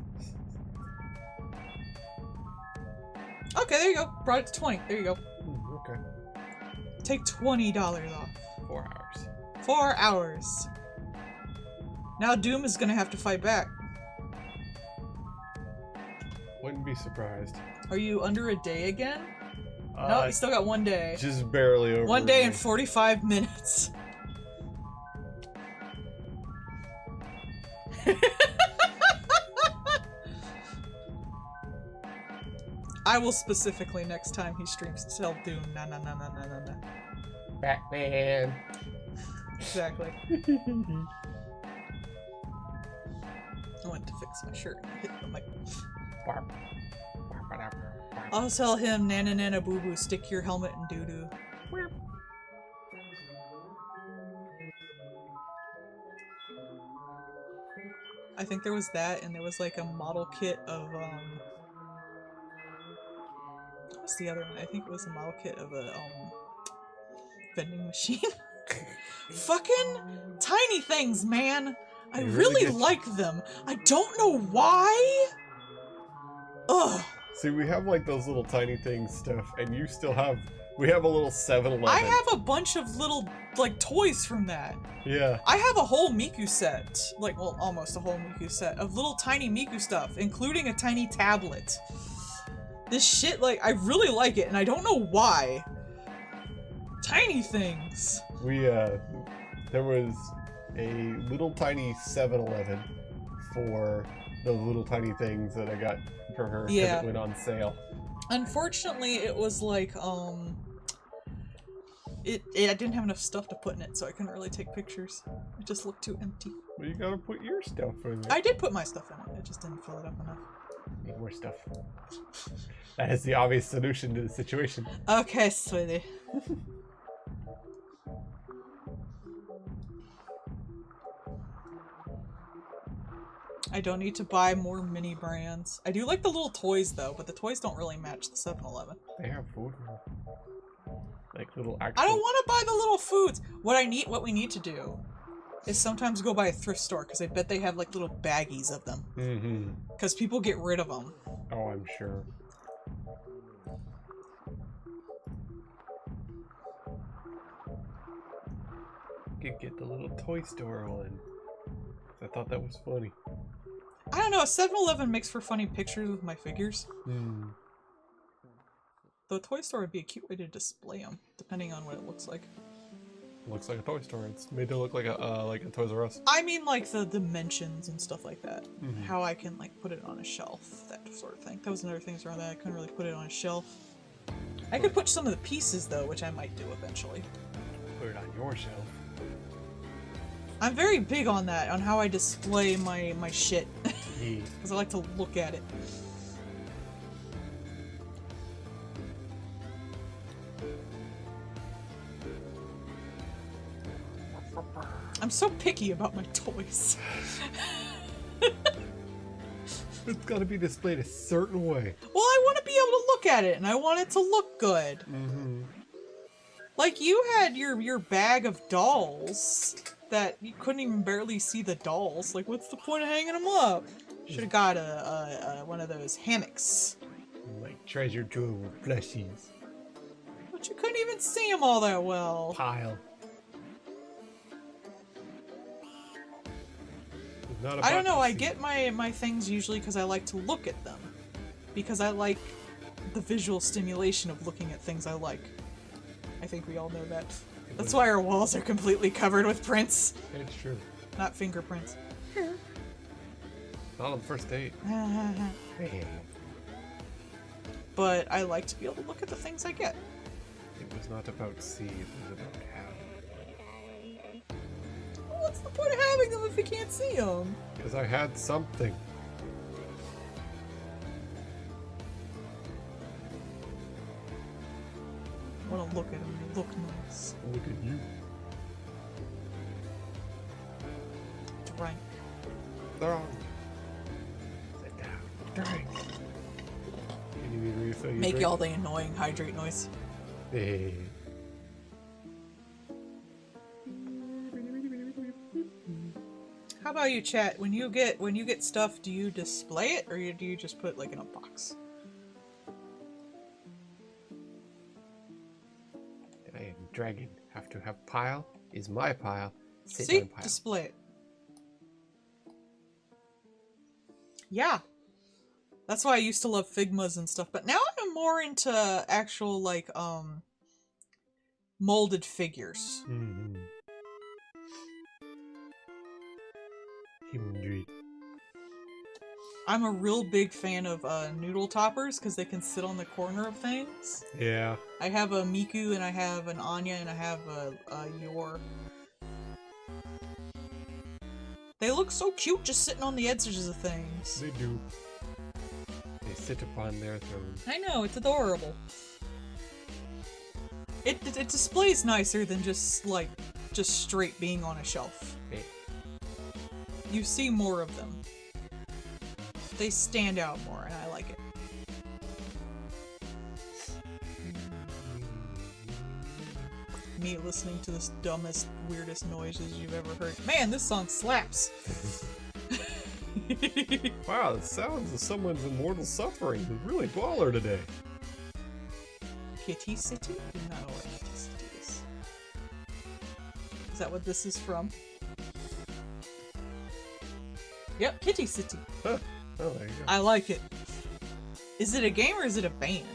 A: Okay, there you go. Brought it to 20. There you go.
B: Okay.
A: Take $20 off.
B: 4 hours.
A: 4 hours. Now Doom is gonna have to fight back.
B: Wouldn't be surprised.
A: Are you under a day again? No, you still got 1 day.
B: Just barely over.
A: 1 day
B: a
A: and 45 minutes. I will specifically next time he streams tell Doom. No.
B: Batman.
A: Exactly. I went to fix my shirt and I hit the mic. I'll tell him, Nana Nana Boo Boo, stick your helmet in doo doo. I think there was that, and there was like a model kit of, what's the other one? I think it was a model kit of a, vending machine. Fucking tiny things, man. I
B: They really
A: really
B: get you.
A: like them. I don't know why. Ugh.
B: See, we have like those little tiny things stuff, and you still have. We have a little 7-Eleven.
A: I have a bunch of little, like, toys from that.
B: Yeah.
A: I have a whole Miku set. Like, well, almost a whole Miku set of little tiny Miku stuff, including a tiny tablet. This shit, like, I really like it, and I don't know why. Tiny things.
B: There was a little tiny 7-Eleven for the little tiny things that I got for her because
A: Yeah.
B: it went on sale.
A: Unfortunately, it was like, I didn't have enough stuff to put in it, so I couldn't really take pictures. It just looked too empty.
B: Well, you gotta put your stuff in there.
A: I did put my stuff in it, it just didn't fill it up enough.
B: Need more stuff. That is the obvious solution to the situation.
A: Okay, sweetie. I don't need to buy more mini brands. I do like the little toys though, but the toys don't really match the 7-Eleven.
B: They have food. Like little actual...
A: I don't want to buy the little foods. What we need to do is sometimes go by a thrift store, because I bet they have like little baggies of them.
B: Mm-hmm.
A: Because people get rid of them.
B: Oh, I'm sure. You could get the little toy store one. I thought that was funny.
A: I don't know, 7-Eleven makes for funny pictures with my figures.
B: Hmm.
A: The toy store would be a cute way to display them, depending on what it looks like.
B: Looks like a toy store. It's made to look like a Toys R Us.
A: I mean, like the dimensions and stuff like that.
B: Mhm.
A: How I can like put it on a shelf, that sort of thing. That was another thing around that I couldn't really put it on a shelf. I could put some of the pieces though, which I might do eventually.
B: Put it on your shelf.
A: I'm very big on that, on how I display my shit,
B: Yeah.
A: because I like to look at it. I'm so picky about my toys.
B: It's gotta be displayed a certain way.
A: Well, I want to be able to look at it, and I want it to look good.
B: Mm-hmm.
A: Like, you had your bag of dolls that you couldn't even barely see the dolls. Like, what's the point of hanging them up? Should have got a one of those hammocks.
B: Like treasure trove of plushies.
A: But you couldn't even see them all that well.
B: Pile. Not
A: I don't
B: about
A: know,
B: to
A: I
B: see.
A: get my things usually because I like to look at them. Because I like the visual stimulation of looking at things I like. I think we all know that. That's why our walls are completely covered with prints.
B: It's true.
A: Not fingerprints.
B: Not on the first date.
A: But I like to be able to look at the things I get.
B: It was not about see, it was about have.
A: What's the point of having them if you can't see them?
B: Because I had something.
A: I want to look at them. They look nice.
B: Look at you.
A: Drink.
B: They're on. Sit down. Drink. You need me to refill your
A: Make
B: drink?
A: all the annoying hydrate noise.
B: Hey.
A: How about you, chat? When you get stuff, do you display it or do you just put it like in a box?
B: I am dragon. Have to have pile. Is my pile. Sit
A: See?
B: on pile.
A: Display it. Yeah. That's why I used to love Figmas and stuff, but now I'm more into actual, like, molded figures.
B: Mm-hmm. Human.
A: I'm a real big fan of noodle toppers because they can sit on the corner of things.
B: Yeah.
A: I have a Miku and I have an Anya and I have a Yor. They look so cute just sitting on the edges of things.
B: They do. They sit upon their throne.
A: I know, it's adorable. It displays nicer than just straight being on a shelf.
B: Hey.
A: You see more of them. They stand out more and I like it. me listening to the dumbest, weirdest noises you've ever heard. Man, this song slaps!
B: Wow, the sounds of someone's immortal suffering is really baller today.
A: Kitty City? I do not know what Kitty City is. Is that what this is from? Yep, Kitty City.
B: Huh. Oh, there you go.
A: I like it. Is it a game or is it a band?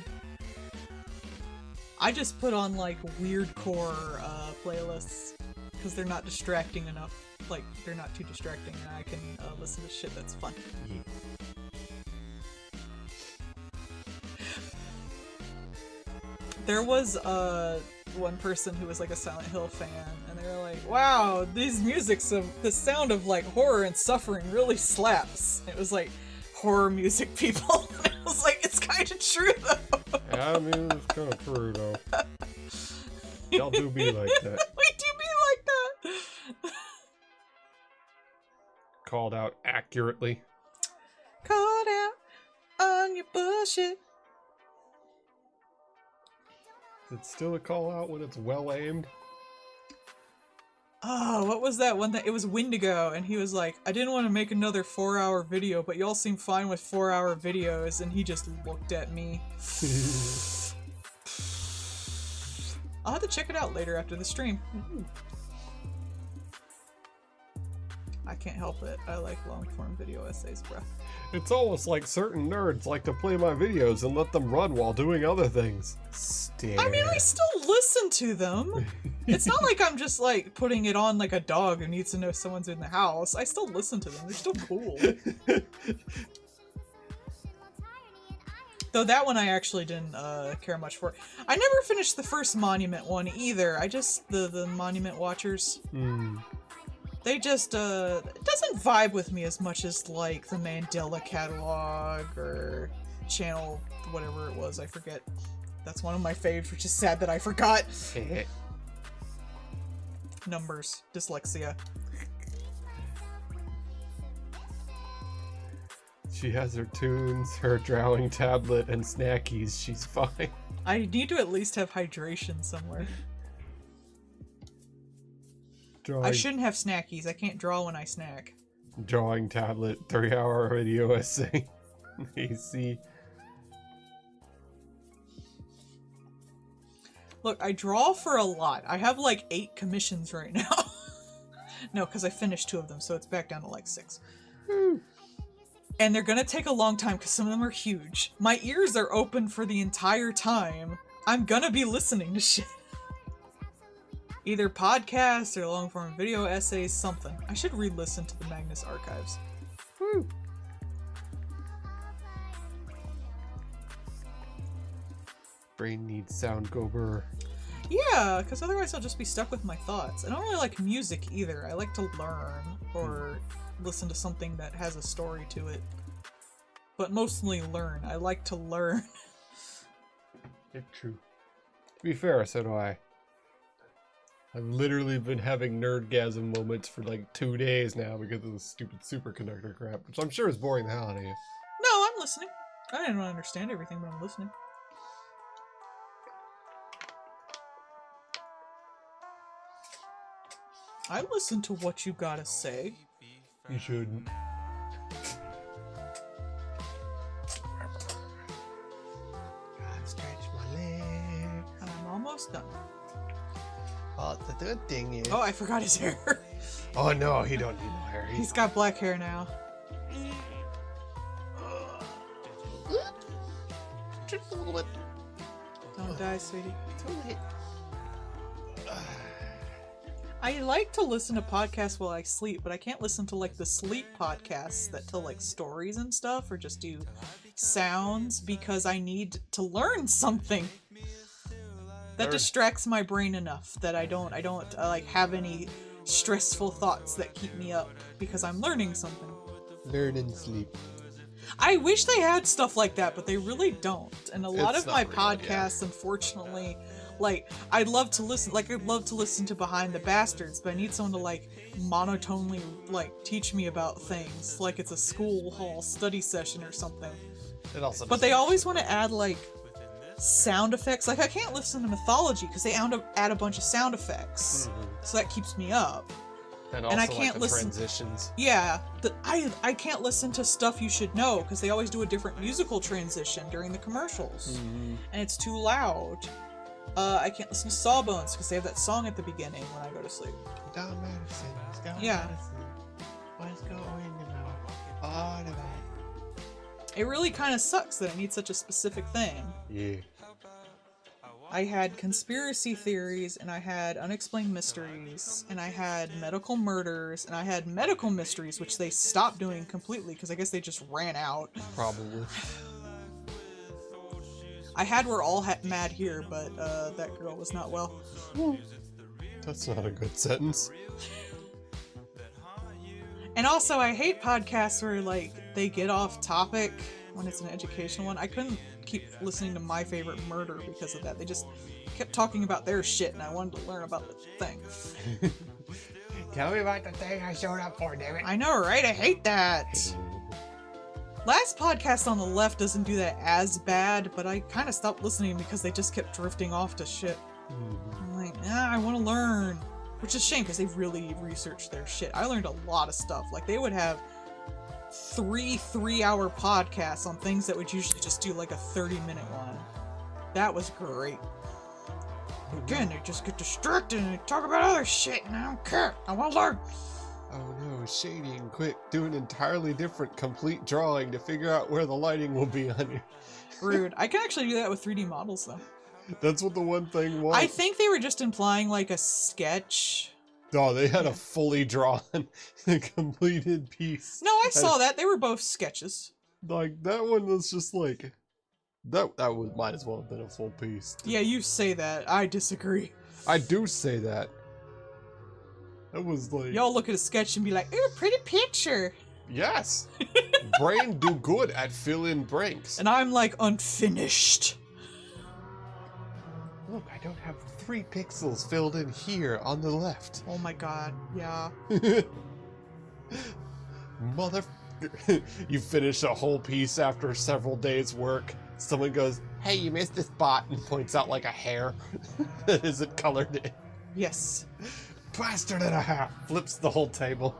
A: I just put on like weirdcore playlists because they're not distracting enough. Like, they're not too distracting and I can listen to shit that's fun.
B: Yeah.
A: There was one person who was like a Silent Hill fan, and they were like, wow, the sound of like horror and suffering really slaps. It was like horror music people. And I was like, it's kind of true though.
B: Yeah, I mean, it's kind of true though. Y'all do be like that.
A: We do be like that.
B: Called out accurately.
A: Called out on your bullshit.
B: Is it still a call out when it's well aimed?
A: Oh, what was that one that it was Wendigo, and he was like, I didn't want to make another 4-hour video, but y'all seem fine with 4-hour videos, and he just looked at me. I'll have to check it out later after the stream. I can't help it. I like long-form video essays, bruh.
B: It's almost like certain nerds like to play my videos and let them run while doing other things. Stare.
A: I mean, I still listen to them. It's not like I'm just like putting it on like a dog who needs to know someone's in the house. I still listen to them. They're still cool. Though that one I actually didn't care much for. I never finished the first Monument one either. I just, the Monument Watchers. They just, it doesn't vibe with me as much as, like, the Mandela catalog or channel, whatever it was, I forget. That's one of my faves, which is sad that I forgot. Numbers. Dyslexia.
B: She has her tunes, her drawing tablet, and snackies. She's fine.
A: I need to at least have hydration somewhere. I shouldn't have snackies. I can't draw when I snack.
B: Drawing tablet, 3-hour video essay. AC.
A: Look, I draw for a lot. I have like 8 commissions right now. No, because I finished 2 of them, so it's back down to like 6. And they're gonna take a long time because some of them are huge. My ears are open for the entire time. I'm gonna be listening to shit. Either podcasts or long-form video essays, something. I should re-listen to the Magnus archives. Woo.
B: Brain needs sound gober.
A: Yeah, because otherwise I'll just be stuck with my thoughts. I don't really like music either. I like to learn or listen to something that has a story to it. But mostly learn. I like to learn.
B: It's true. To be fair, so do I. I've literally been having nerdgasm moments for like 2 days now because of the stupid superconductor crap, which I'm sure is boring the hell out of you.
A: No, I'm listening. I didn't understand everything, but I'm listening. I listen to what you gotta say.
B: You shouldn't. God, stretch my leg.
A: And I'm almost done.
B: Well, the good thing is...
A: Oh, I forgot his hair.
B: Oh no, he don't need no hair.
A: He's got black hair now.
B: Just a little bit.
A: Don't die, sweetie.
B: Too late.
A: I like to listen to podcasts while I sleep, but I can't listen to like the sleep podcasts that tell like stories and stuff or just do sounds because I need to learn something. That distracts my brain enough that I don't like have any stressful thoughts that keep me up because I'm learning something.
B: Learn and sleep.
A: I wish they had stuff like that, but they really don't. And a lot
B: It's
A: of my
B: not real,
A: podcasts, unfortunately, like I'd love to listen to Behind the Bastards, but I need someone to like monotonely like teach me about things, like it's a school hall study session or something.
B: It also
A: But they always want to add like sound effects. Like, I can't listen to Mythology because they add a bunch of sound effects. So that keeps me up.
B: And also
A: I can't
B: the
A: listen.
B: Transitions.
A: Yeah, I can't listen to Stuff You Should Know because they always do a different musical transition during the commercials, and it's too loud. I can't listen to Sawbones because they have that song at the beginning when I go to sleep.
B: Don Madison,
A: Yeah.
B: What's going on?
A: It really kind of sucks that I need such a specific thing.
B: Yeah.
A: I had conspiracy theories, and I had unexplained mysteries, and I had medical murders, and I had medical mysteries, which they stopped doing completely because I guess they just ran out.
B: Probably.
A: I had We're All Mad Here, but that girl was not well.
B: That's not a good sentence.
A: And also, I hate podcasts where, like, they get off topic when it's an educational one. I couldn't keep listening to My Favorite Murder because of that. They just kept talking about their shit, and I wanted to learn about the thing.
B: Tell me about the thing I showed up for, damn it.
A: I know, right? I hate that. Last podcast on the left doesn't do that as bad, but I kind of stopped listening because they just kept drifting off to shit. I'm like, I want to learn. Which is a shame because they really researched their shit. I learned a lot of stuff. Like, they would have 3-hour podcasts on things that would usually just do like a 30-minute one. That was great. Again, they just get distracted and they talk about other shit, and I don't care. I want to learn.
B: Oh no, Shady and Quick do an entirely different complete drawing to figure out where the lighting will be on you.
A: Rude. I can actually do that with 3D models, though.
B: That's what the one thing was.
A: I think they were just implying like a sketch.
B: Oh, they had a fully drawn, completed piece.
A: No, I saw that. They were both sketches.
B: Like, that one was just like... That might as well have been a full piece.
A: Yeah, you say that. I disagree.
B: I do say that. That was like...
A: Y'all look at a sketch and be like, ooh, pretty picture.
B: Yes! Brain do good at fill-in blanks.
A: And I'm like, unfinished.
B: Look, I don't have 3 pixels filled in here on the left.
A: Oh my god, yeah.
B: Mother... You finish a whole piece after several days' work. Someone goes, hey, you missed this spot, and points out like a hair that isn't colored in.
A: Yes.
B: Bastard and a half. Flips the whole table.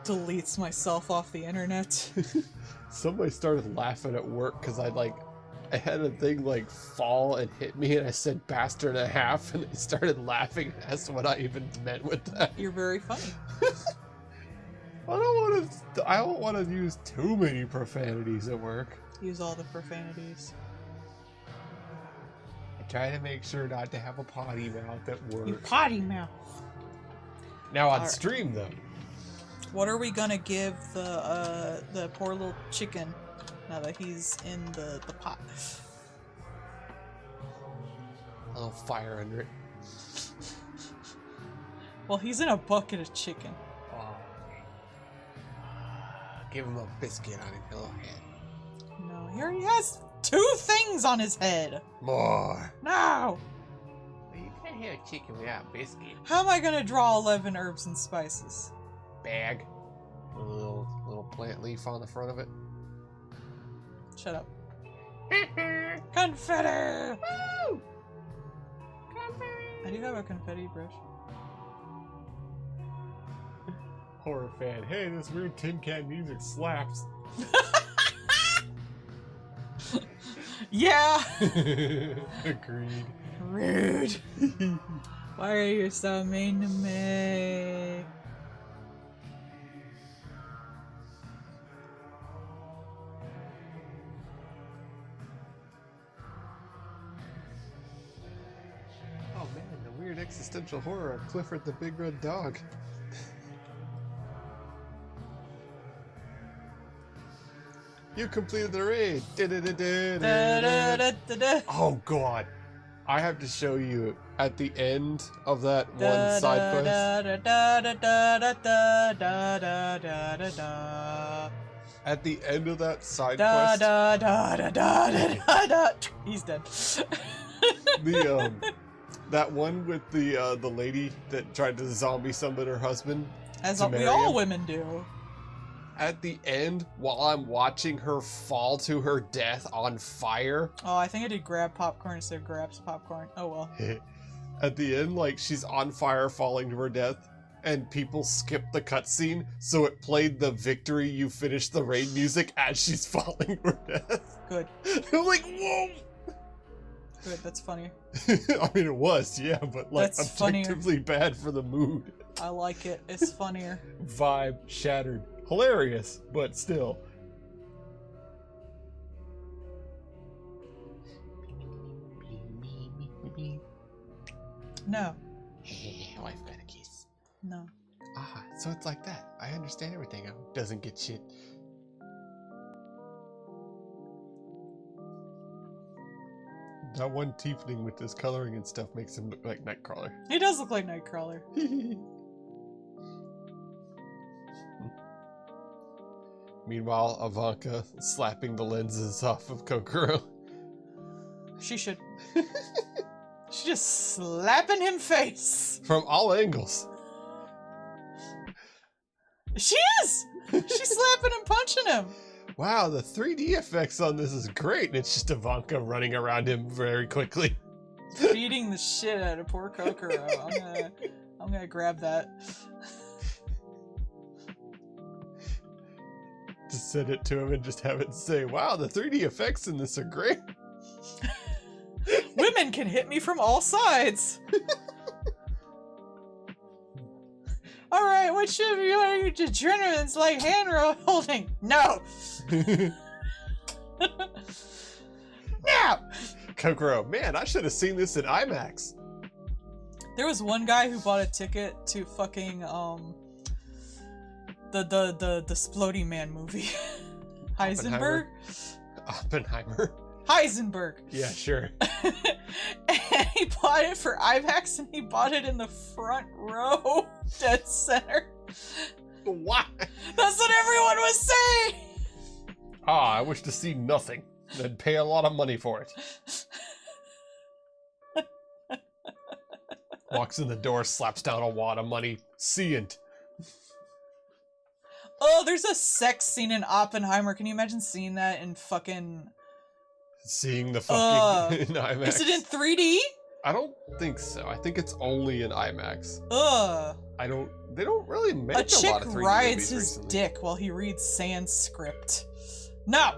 A: Deletes myself off the internet.
B: Somebody started laughing at work because I had a thing like fall and hit me, and I said bastard and a half, and they started laughing and asked what I even meant with that.
A: You're very funny.
B: I don't want to use too many profanities at work.
A: Use all the profanities.
B: I try to make sure not to have a potty mouth at work.
A: You potty mouth.
B: Now on
A: All right.
B: stream though.
A: What are we gonna give the poor little chicken now that he's in the pot?
B: A little fire under it.
A: Well, he's in a bucket of chicken.
B: Oh. Give him a biscuit on his little head.
A: No, he already has 2 things on his head.
B: More.
A: No!
B: You can't have a chicken without biscuit.
A: How am I gonna draw 11 herbs and spices?
B: Bag. A little plant leaf on the front of it.
A: Shut up. Confetti!
B: Woo! Confetti!
A: I do have a confetti brush.
B: Horror fan. Hey, this weird tin can music slaps.
A: Yeah!
B: Agreed.
A: Rude. Why are you so mean to me?
B: Oh man, the weird existential horror of Clifford the Big Red Dog. You completed the raid. Oh god. I have to show you at the end of that one side quest. At the end of that side quest.
A: He's dead.
B: The that one with the lady that tried to zombie summon her husband.
A: As
B: to
A: we
B: marry
A: all
B: him.
A: women do.
B: at the end, while I'm watching her fall to her death on fire.
A: Oh, I think I did grab popcorn instead of grabs popcorn. Oh well.
B: At the end, like, she's on fire falling to her death, and people skipped the cutscene, so it played the victory you finished the raid music as she's falling to her death.
A: Good.
B: I'm like, whoa!
A: Good, that's funny.
B: I mean, it was, yeah, but like,
A: That's
B: objectively bad for the mood.
A: I like it. It's funnier.
B: Vibe shattered. Hilarious, but still.
A: No.
B: Wife got a kiss.
A: No.
B: Ah, so it's like that. I understand everything. Doesn't get shit. That one tiefling with this coloring and stuff makes him look like Nightcrawler.
A: He does look like Nightcrawler.
B: Meanwhile, Ivanka slapping the lenses off of Kokoro.
A: She should. She just slapping him face.
B: From all angles.
A: She is! She's slapping and punching him.
B: Wow, the 3D effects on this is great. And it's just Ivanka running around him very quickly.
A: Beating the shit out of poor Kokoro. I'm gonna grab that.
B: Just send it to him and just have it say, wow, the 3D effects in this are great.
A: Women can hit me from all sides. All right, what should be your adrenaline's like hand holding? No. No.
B: Kokoro, man, I should have seen this in IMAX.
A: There was one guy who bought a ticket to fucking the Splody Man movie. Heisenberg?
B: Oppenheimer?
A: Heisenberg.
B: Yeah, sure.
A: And he bought it for IMAX and he bought it in the front row, dead center.
B: Why?
A: That's what everyone was saying.
B: Ah, I wish to see nothing. Then pay a lot of money for it. Walks in the door, slaps down a wad of money. Seeint.
A: Oh, there's a sex scene in Oppenheimer. Can you imagine seeing that in fucking...
B: Seeing the fucking in IMAX.
A: Is it in 3D?
B: I don't think so. I think it's only in IMAX.
A: Ugh.
B: They don't really make
A: A chick
B: lot of 3D
A: rides
B: movies
A: his
B: recently.
A: dick while he reads Sanskrit. No!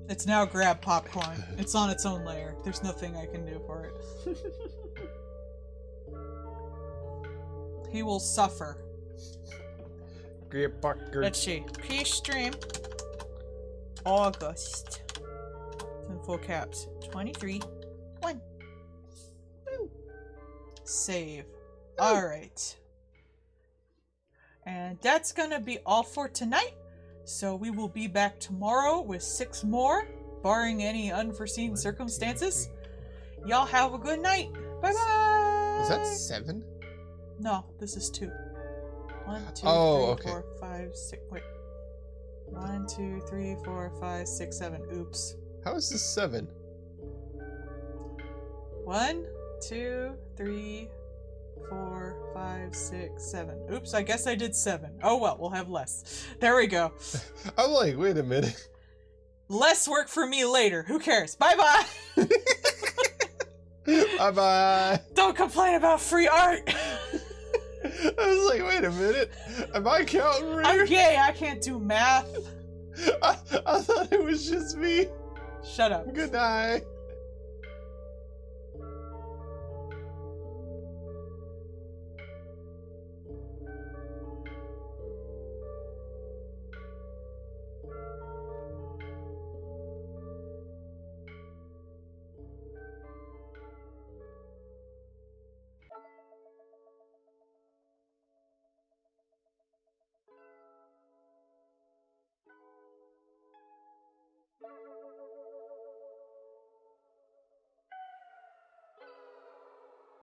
A: It's now grab popcorn. It's on its own layer. There's nothing I can do for it. He will suffer.
B: Grab popcorn.
A: Let's see. Peace stream. August. In full caps. 23. 1. Woo. Save. Alright. And that's gonna be all for tonight. So we will be back tomorrow with 6 more, barring any unforeseen circumstances. Y'all have a good night. Bye bye.
B: Is that 7?
A: No, this is 2. 1, 2,
B: Oh,
A: 3,
B: okay.
A: 4, 5, 6. Wait. 1, 2, 3, 4, 5, 6, 7. Oops.
B: How is this 7?
A: 1, 2, 3, 4, 5, 6, 7. Oops, I guess I did 7. Oh well, we'll have less. There we go.
B: I'm like, wait a minute.
A: Less work for me later. Who cares? Bye bye.
B: Bye bye.
A: Don't complain about free art.
B: I was like, wait a minute. Am I counting right?
A: I'm gay. I can't do math.
B: I thought it was just me.
A: Shut up.
B: Good night.